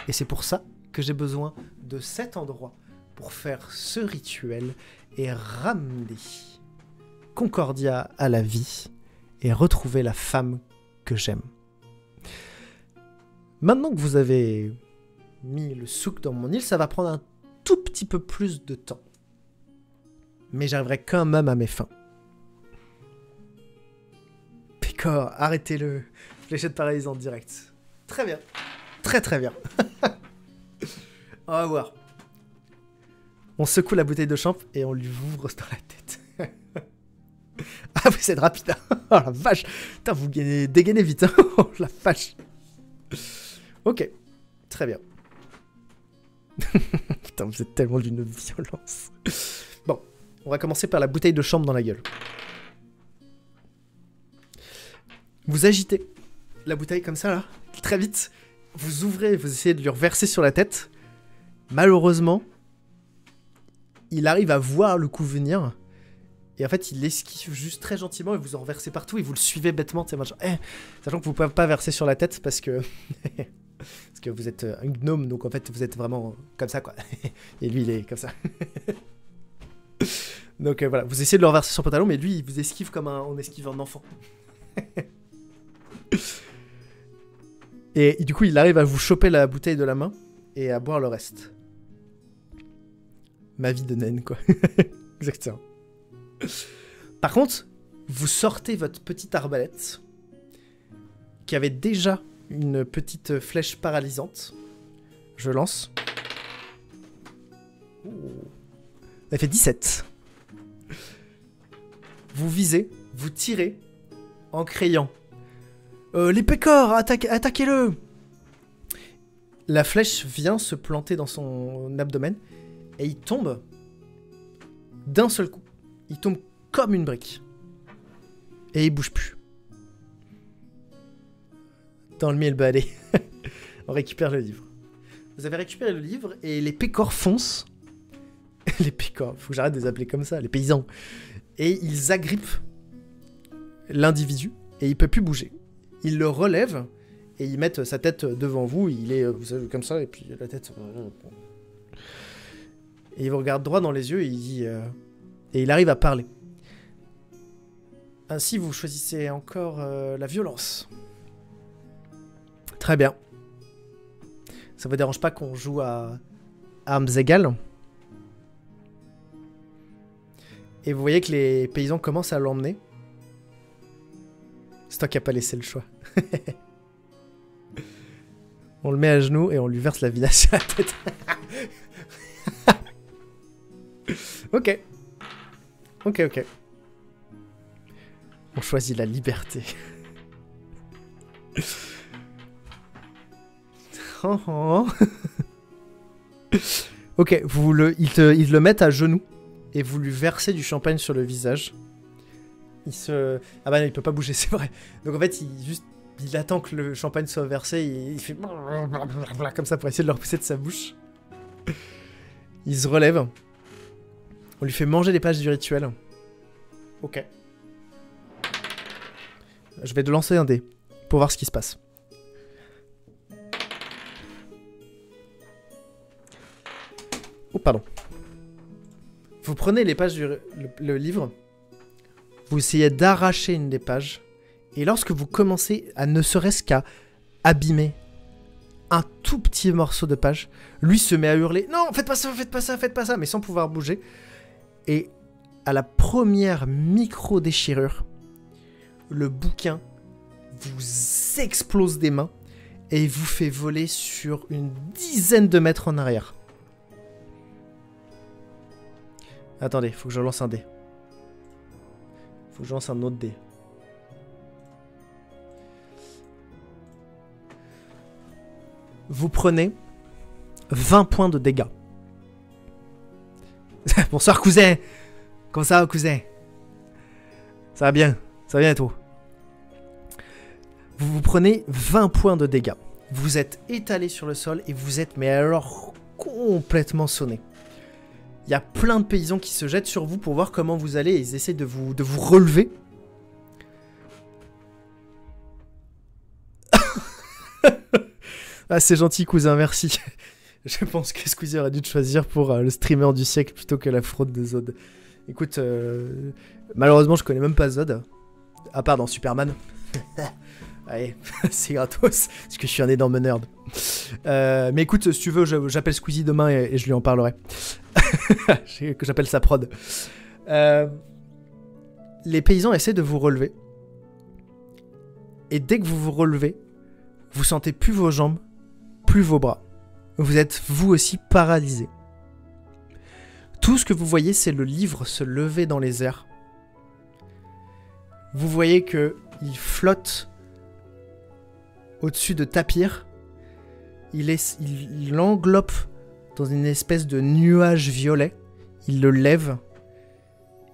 Et c'est pour ça que j'ai besoin de cet endroit pour faire ce rituel et ramener Concordia à la vie et retrouver la femme que j'aime. Maintenant que vous avez mis le souk dans mon île, ça va prendre un tout petit peu plus de temps. Mais j'arriverai quand même à mes fins. Pécor, arrêtez-le. Fléchette paralyse en direct. Très bien. Très très bien. On va voir. On secoue la bouteille de champ et on lui ouvre dans la tête. Ah, vous êtes rapide. Hein. Oh la vache. Putain, vous dégainez vite. Hein. Oh la vache. Ok. Très bien. Putain, vous êtes tellement d'une violence. Bon, on va commencer par la bouteille de chambre dans la gueule. Vous agitez la bouteille comme ça, là, très vite. Vous ouvrez, vous essayez de lui reverser sur la tête. Malheureusement, il arrive à voir le coup venir. Et en fait, il l'esquive juste très gentiment et vous en reversez partout et vous le suivez bêtement. Genre, sachant que vous ne pouvez pas verser sur la tête parce que... parce que vous êtes un gnome, donc en fait, vous êtes vraiment comme ça, quoi. Et lui, il est comme ça. Donc voilà, vous essayez de le reverser sur le pantalon, mais lui, il vous esquive comme on esquive un enfant. Et du coup, il arrive à vous choper la bouteille de la main et à boire le reste. Ma vie de naine, quoi. Exactement. Par contre, vous sortez votre petite arbalète qui avait déjà une petite flèche paralysante. Je lance. Elle fait 17. Vous visez, vous tirez en criant les pécores, attaquez-le! La flèche vient se planter dans son abdomen et il tombe d'un seul coup. Il tombe comme une brique. Et il bouge plus. Dans le mille balai. On récupère le livre. Vous avez récupéré le livre et les pécores foncent. Les pécores, faut que j'arrête de les appeler comme ça, les paysans. Et ils agrippent l'individu et il peut plus bouger. Ils le relèvent et ils mettent sa tête devant vous. Il est vous savez, comme ça et puis la tête... Et il vous regarde droit dans les yeux et il dit... Et il arrive à parler. Ainsi, vous choisissez encore la violence. Très bien. Ça vous dérange pas qu'on joue à armes égales? Et vous voyez que les paysans commencent à l'emmener. C'est toi qui n'as pas laissé le choix. On le met à genoux et on lui verse la vinasse sur la tête. Ok. Ok. On choisit la liberté. Ok, ils le mettent à genoux et vous lui versez du champagne sur le visage. Ah bah non, il peut pas bouger, c'est vrai. Donc en fait, il attend que le champagne soit versé et il fait comme ça pour essayer de le repousser de sa bouche. Il se relève. On lui fait manger les pages du rituel. Ok. Je vais te lancer un dé pour voir ce qui se passe. Oh, pardon. Vous prenez les pages le livre. Vous essayez d'arracher une des pages. Et lorsque vous commencez à ne serait-ce qu'à abîmer un tout petit morceau de page, lui se met à hurler « Non, faites pas ça, faites pas ça, faites pas ça !» mais sans pouvoir bouger. Et à la première micro-déchirure, le bouquin vous explose des mains et vous fait voler sur une dizaine de mètres en arrière. Attendez, faut que je lance un dé. Faut que je lance un autre dé. Vous prenez 20 points de dégâts. Bonsoir cousin. Comment ça va cousin? Ça va bien. Ça va bien et toi? Vous prenez 20 points de dégâts. Vous êtes étalé sur le sol et vous êtes mais alors complètement sonné. Il y a plein de paysans qui se jettent sur vous pour voir comment vous allez et ils essaient de vous relever. Ah, c'est gentil, cousin, merci. Je pense que Squeezie aurait dû te choisir pour le streamer du siècle plutôt que la fraude de Zod. Écoute, malheureusement, je connais même pas Zod. À part dans Superman. Allez, c'est gratos, parce que je suis un énorme nerd. Mais écoute, si tu veux, j'appelle Squeezie demain et je lui en parlerai. Que j'appelle sa prod. Les paysans essaient de vous relever. Et dès que vous vous relevez, vous sentez plus vos jambes, plus vos bras. Vous êtes vous aussi paralysé. Tout ce que vous voyez, c'est le livre se lever dans les airs. Vous voyez que il flotte au-dessus de Tapir. Il l'englobe dans une espèce de nuage violet. Il le lève.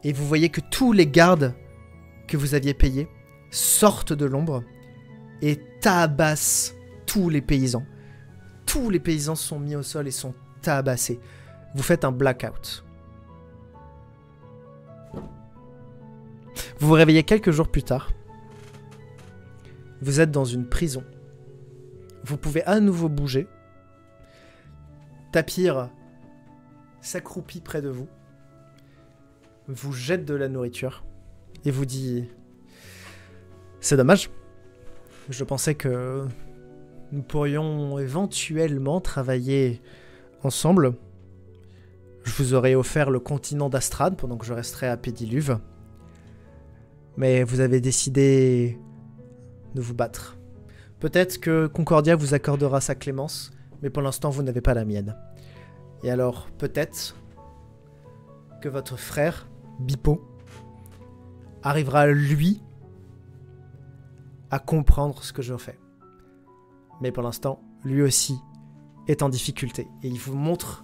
Et vous voyez que tous les gardes que vous aviez payés sortent de l'ombre et tabassent tous les paysans. Tous les paysans sont mis au sol et sont tabassés. Vous faites un blackout. Vous vous réveillez quelques jours plus tard. Vous êtes dans une prison. Vous pouvez à nouveau bouger. Tapir s'accroupit près de vous. Vous jette de la nourriture. Et vous dit... C'est dommage. Je pensais que nous pourrions éventuellement travailler ensemble. Je vous aurais offert le continent d'Astrad pendant que je resterais à Pédiluve. Mais vous avez décidé de vous battre. Peut-être que Concordia vous accordera sa clémence, mais pour l'instant vous n'avez pas la mienne. Et alors peut-être que votre frère, Bipo, arrivera lui à comprendre ce que je fais. Mais pour l'instant, lui aussi est en difficulté. Et il vous montre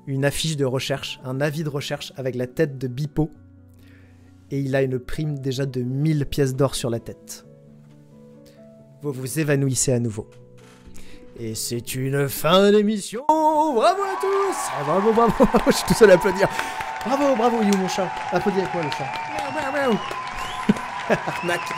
une affiche de recherche, un avis de recherche avec la tête de Bipo. Et il a une prime déjà de 1000 pièces d'or sur la tête. Vous vous évanouissez à nouveau. Et c'est une fin d'émission. Bravo à tous. Bravo, bravo. Je suis tout seul à applaudir. Bravo, bravo, You, mon chat. Applaudis avec moi, le chat. Miaou, miaou, miaou. Arnaque.